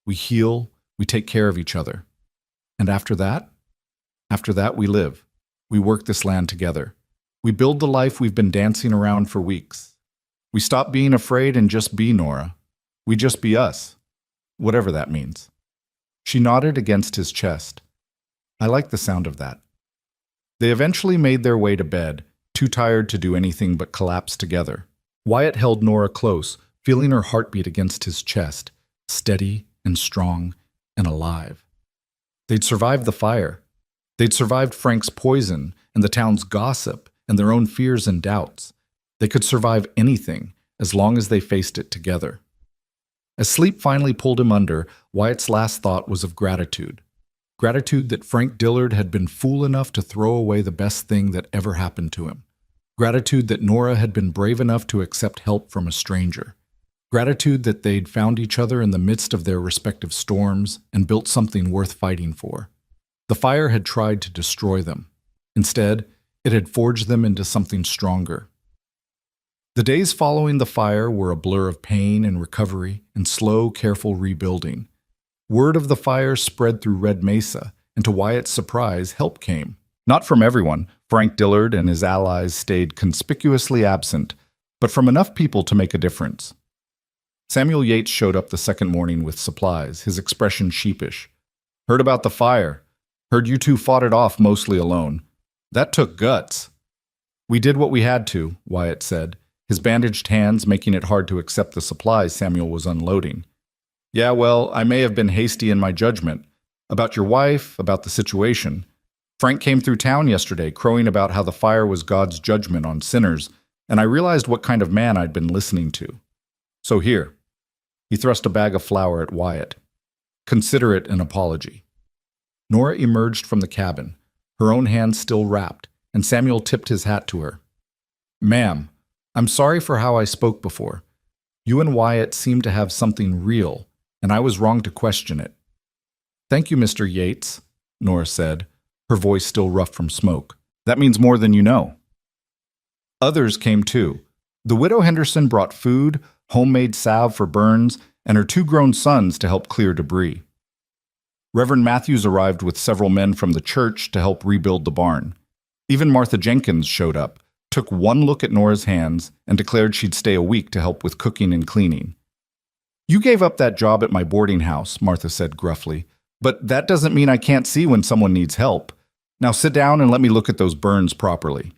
We heal, we take care of each other. And after that? After that, we live. We work this land together. We build the life we've been dancing around for weeks. We stop being afraid and just be Nora. We just be us, whatever that means. She nodded against his chest. I like the sound of that. They eventually made their way to bed, too tired to do anything but collapse together. Wyatt held Nora close, feeling her heartbeat against his chest, steady and strong and alive. They'd survived the fire. They'd survived Frank's poison and the town's gossip and their own fears and doubts. They could survive anything as long as they faced it together. As sleep finally pulled him under, Wyatt's last thought was of gratitude. Gratitude that Frank Dillard had been fool enough to throw away the best thing that ever happened to him. Gratitude that Nora had been brave enough to accept help from a stranger. Gratitude that they'd found each other in the midst of their respective storms and built something worth fighting for. The fire had tried to destroy them. Instead, it had forged them into something stronger. The days following the fire were a blur of pain and recovery and slow, careful rebuilding. Word of the fire spread through Red Mesa, and to Wyatt's surprise, help came. Not from everyone. Frank Dillard and his allies stayed conspicuously absent, but from enough people to make a difference. Samuel Yates showed up the second morning with supplies, his expression sheepish. Heard about the fire. Heard you two fought it off mostly alone. That took guts. We did what we had to, Wyatt said, his bandaged hands making it hard to accept the supplies Samuel was unloading. Yeah, well, I may have been hasty in my judgment. About your wife, about the situation. Frank came through town yesterday, crowing about how the fire was God's judgment on sinners, and I realized what kind of man I'd been listening to. So here. He thrust a bag of flour at Wyatt. Consider it an apology. Nora emerged from the cabin, her own hands still wrapped, and Samuel tipped his hat to her. Ma'am, I'm sorry for how I spoke before. You and Wyatt seem to have something real, and I was wrong to question it. Thank you, Mr. Yates, Nora said, her voice still rough from smoke. That means more than you know. Others came too. The widow Henderson brought food, homemade salve for burns, and her 2 grown sons to help clear debris. Reverend Matthews arrived with several men from the church to help rebuild the barn. Even Martha Jenkins showed up, took one look at Nora's hands, and declared she'd stay a week to help with cooking and cleaning. You gave up that job at my boarding house, Martha said gruffly, but that doesn't mean I can't see when someone needs help. Now sit down and let me look at those burns properly.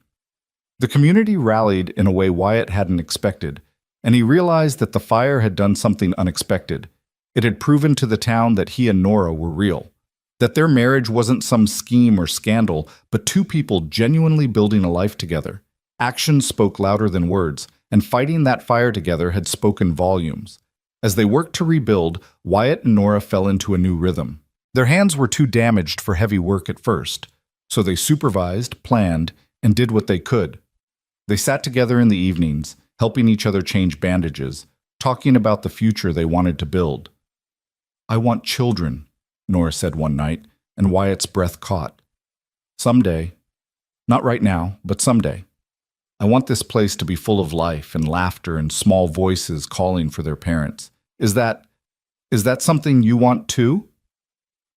The community rallied in a way Wyatt hadn't expected, and he realized that the fire had done something unexpected. It had proven to the town that he and Nora were real, that their marriage wasn't some scheme or scandal, but 2 people genuinely building a life together. Actions spoke louder than words, and fighting that fire together had spoken volumes. As they worked to rebuild, Wyatt and Nora fell into a new rhythm. Their hands were too damaged for heavy work at first, so they supervised, planned, and did what they could. They sat together in the evenings, helping each other change bandages, talking about the future they wanted to build. I want children, Nora said one night, and Wyatt's breath caught. Someday. Not right now, but someday. I want this place to be full of life and laughter and small voices calling for their parents. Is that something you want too?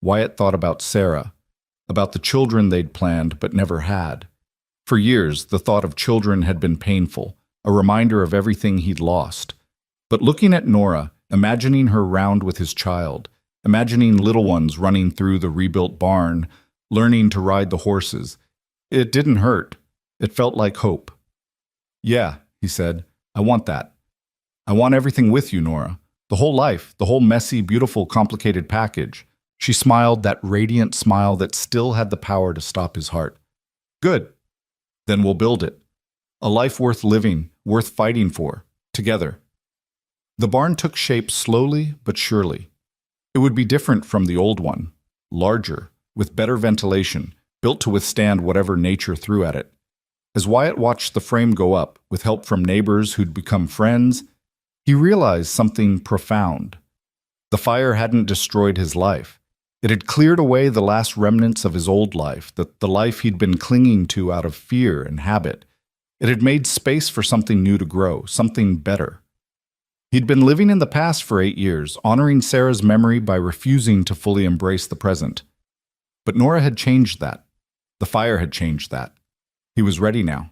Wyatt thought about Sarah, about the children they'd planned but never had. For years, the thought of children had been painful, a reminder of everything he'd lost. But looking at Nora, imagining her round with his child, imagining little ones running through the rebuilt barn, learning to ride the horses, it didn't hurt. It felt like hope. Yeah, he said, I want that. I want everything with you, Nora. The whole life, the whole messy, beautiful, complicated package. She smiled, that radiant smile that still had the power to stop his heart. Good. Then we'll build it. A life worth living, worth fighting for, together. The barn took shape slowly but surely. It would be different from the old one, larger, with better ventilation, built to withstand whatever nature threw at it. As Wyatt watched the frame go up, with help from neighbors who'd become friends, he realized something profound. The fire hadn't destroyed his life. It had cleared away the last remnants of his old life, the life he'd been clinging to out of fear and habit. It had made space for something new to grow, something better. He'd been living in the past for 8 years, honoring Sarah's memory by refusing to fully embrace the present. But Nora had changed that. The fire had changed that. He was ready now.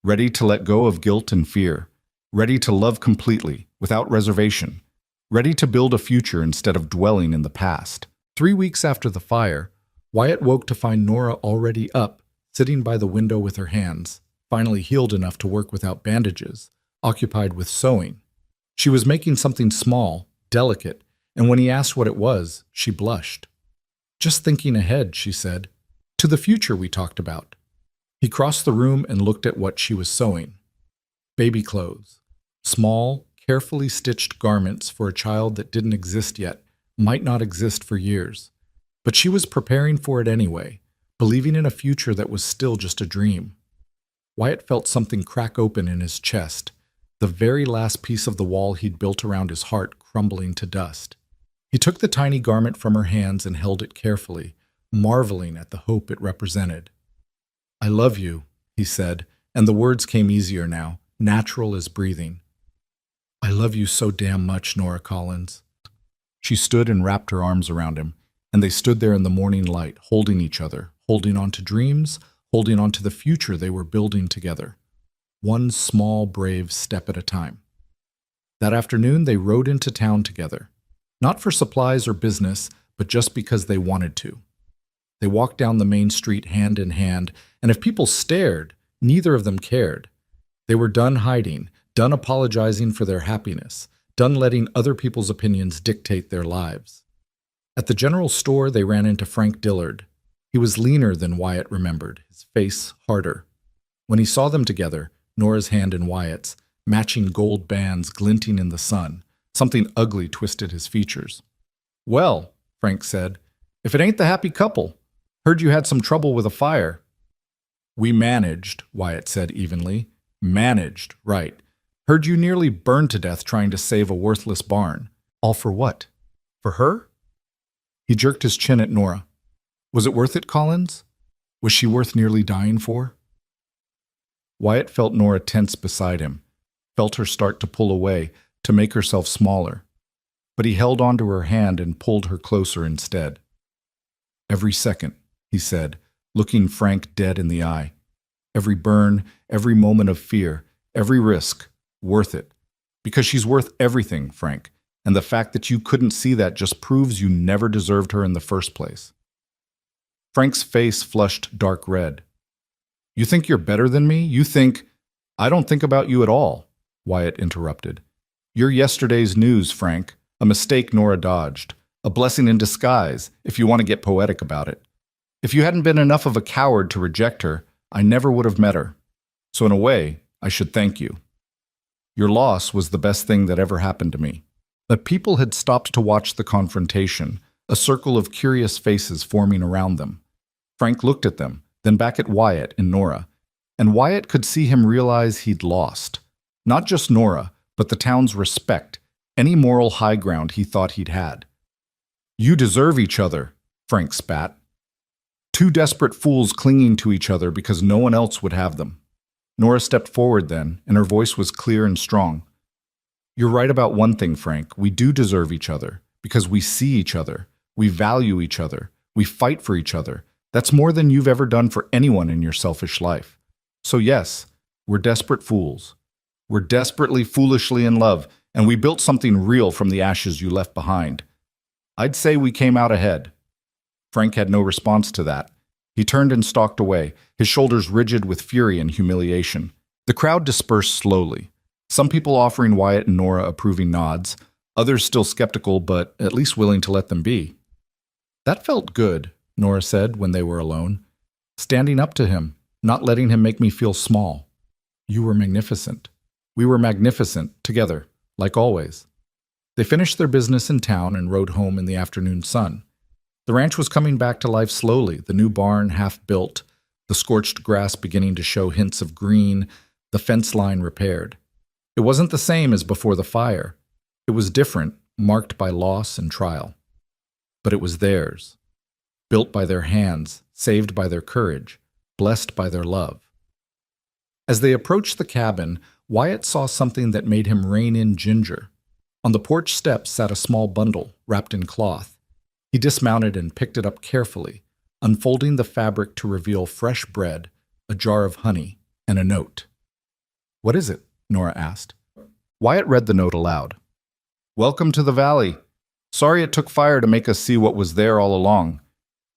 Ready to let go of guilt and fear. Ready to love completely, without reservation. Ready to build a future instead of dwelling in the past. 3 weeks after the fire, Wyatt woke to find Nora already up, sitting by the window with her hands, finally healed enough to work without bandages, occupied with sewing. She was making something small, delicate, and when he asked what it was, she blushed. "Just thinking ahead," she said, "to the future we talked about." He crossed the room and looked at what she was sewing. Baby clothes. Small, carefully stitched garments for a child that didn't exist yet, might not exist for years. But she was preparing for it anyway, believing in a future that was still just a dream. Wyatt felt something crack open in his chest, the very last piece of the wall he'd built around his heart crumbling to dust. He took the tiny garment from her hands and held it carefully, marveling at the hope it represented. "I love you," he said, and the words came easier now, natural as breathing. "I love you so damn much, Nora Collins." She stood and wrapped her arms around him, and they stood there in the morning light, holding each other, holding on to dreams, holding on to the future they were building together. One small, brave step at a time. That afternoon, they rode into town together. Not for supplies or business, but just because they wanted to. They walked down the main street hand in hand, and if people stared, neither of them cared. They were done hiding, done apologizing for their happiness, done letting other people's opinions dictate their lives. At the general store, they ran into Frank Dillard. He was leaner than Wyatt remembered, his face harder. When he saw them together, Nora's hand in Wyatt's, matching gold bands glinting in the sun, something ugly twisted his features. "Well," Frank said, "if it ain't the happy couple. Heard you had some trouble with a fire." "We managed," Wyatt said evenly. "Managed, right. Heard you nearly burned to death trying to save a worthless barn. All for what? For her?" He jerked his chin at Nora. "Was it worth it, Collins? Was she worth nearly dying for?" Wyatt felt Nora tense beside him, felt her start to pull away, to make herself smaller. But he held onto her hand and pulled her closer instead. "Every second," he said, looking Frank dead in the eye. "Every burn, every moment of fear, every risk, worth it. Because she's worth everything, Frank, and the fact that you couldn't see that just proves you never deserved her in the first place." Frank's face flushed dark red. "You think you're better than me? You think—" "I don't think about you at all," Wyatt interrupted. "You're yesterday's news, Frank, a mistake Nora dodged, a blessing in disguise, if you want to get poetic about it. If you hadn't been enough of a coward to reject her, I never would have met her. So in a way, I should thank you. Your loss was the best thing that ever happened to me." But people had stopped to watch the confrontation, a circle of curious faces forming around them. Frank looked at them, then back at Wyatt and Nora, and Wyatt could see him realize he'd lost. Not just Nora, but the town's respect, any moral high ground he thought he'd had. "You deserve each other," Frank spat. "Two desperate fools clinging to each other because no one else would have them." Nora stepped forward then, and her voice was clear and strong. "You're right about one thing, Frank. We do deserve each other, because we see each other, we value each other, we fight for each other. That's more than you've ever done for anyone in your selfish life. So yes, we're desperate fools. We're desperately, foolishly in love, and we built something real from the ashes you left behind. I'd say we came out ahead." Frank had no response to that. He turned and stalked away, his shoulders rigid with fury and humiliation. The crowd dispersed slowly, some people offering Wyatt and Nora approving nods, others still skeptical but at least willing to let them be. "That felt good," Nora said when they were alone. "Standing up to him, not letting him make me feel small. You were magnificent. We were magnificent, together, like always." They finished their business in town and rode home in the afternoon sun. The ranch was coming back to life slowly, the new barn half built, the scorched grass beginning to show hints of green, the fence line repaired. It wasn't the same as before the fire. It was different, marked by loss and trial. But it was theirs. Built by their hands, saved by their courage, blessed by their love. As they approached the cabin, Wyatt saw something that made him rein in ginger. On the porch steps sat a small bundle, wrapped in cloth. He dismounted and picked it up carefully, unfolding the fabric to reveal fresh bread, a jar of honey, and a note. "What is it?" Nora asked. Wyatt read the note aloud. "Welcome to the valley. Sorry it took fire to make us see what was there all along.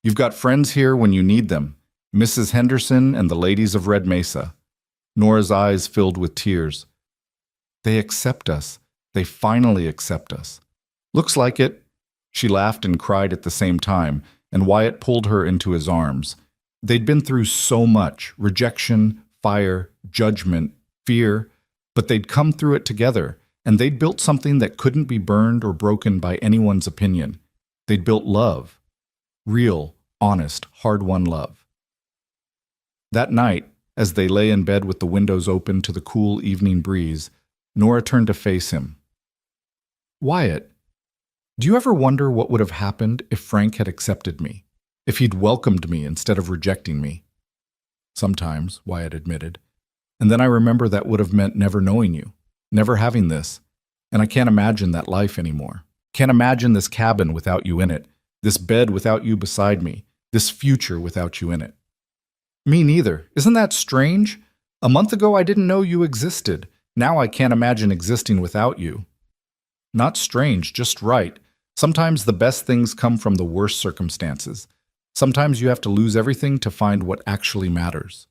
You've got friends here when you need them, Mrs. Henderson and the ladies of Red Mesa." Nora's eyes filled with tears. "They accept us. They finally accept us." "Looks like it." She laughed and cried at the same time, and Wyatt pulled her into his arms. They'd been through so much: rejection, fire, judgment, fear, but they'd come through it together, and they'd built something that couldn't be burned or broken by anyone's opinion. They'd built love. Real, honest, hard-won love. That night, as they lay in bed with the windows open to the cool evening breeze, Nora turned to face him. "Wyatt, do you ever wonder what would have happened if Frank had accepted me? If he'd welcomed me instead of rejecting me?" "Sometimes," Wyatt admitted. "And then I remember that would have meant never knowing you, never having this. And I can't imagine that life anymore. Can't imagine this cabin without you in it, this bed without you beside me, this future without you in it." "Me neither. Isn't that strange? A month ago I didn't know you existed. Now I can't imagine existing without you." "Not strange, just right. Sometimes the best things come from the worst circumstances. Sometimes you have to lose everything to find what actually matters."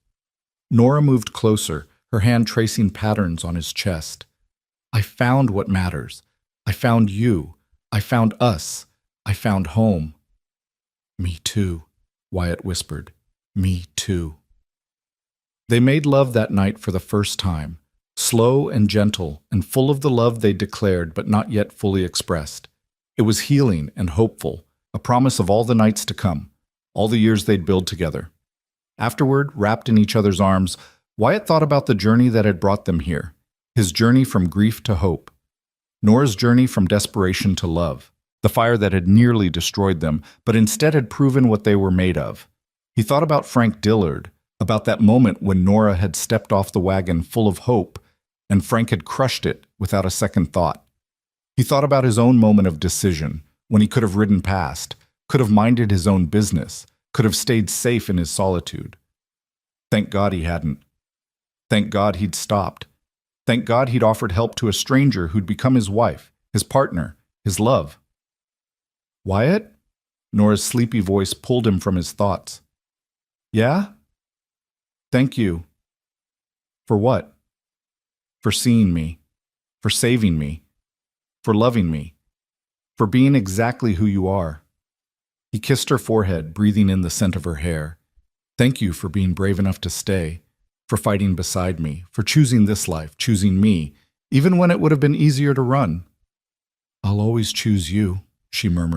Nora moved closer, her hand tracing patterns on his chest. "I found what matters. I found you. I found us. I found home." "Me too," Wyatt whispered. "Me too." They made love that night for the first time, slow and gentle and full of the love they declared but not yet fully expressed. It was healing and hopeful, a promise of all the nights to come, all the years they'd build together. Afterward, wrapped in each other's arms, Wyatt thought about the journey that had brought them here, his journey from grief to hope, Nora's journey from desperation to love, the fire that had nearly destroyed them, but instead had proven what they were made of. He thought about Frank Dillard, about that moment when Nora had stepped off the wagon full of hope, and Frank had crushed it without a second thought. He thought about his own moment of decision, when he could have ridden past, could have minded his own business, could have stayed safe in his solitude. Thank God he hadn't. Thank God he'd stopped. Thank God he'd offered help to a stranger who'd become his wife, his partner, his love. "Wyatt?" Nora's sleepy voice pulled him from his thoughts. "Yeah?" "Thank you." "For what?" "For seeing me, for saving me, for loving me, for being exactly who you are." He kissed her forehead, breathing in the scent of her hair. "Thank you for being brave enough to stay, for fighting beside me, for choosing this life, choosing me, even when it would have been easier to run." "I'll always choose you," she murmured.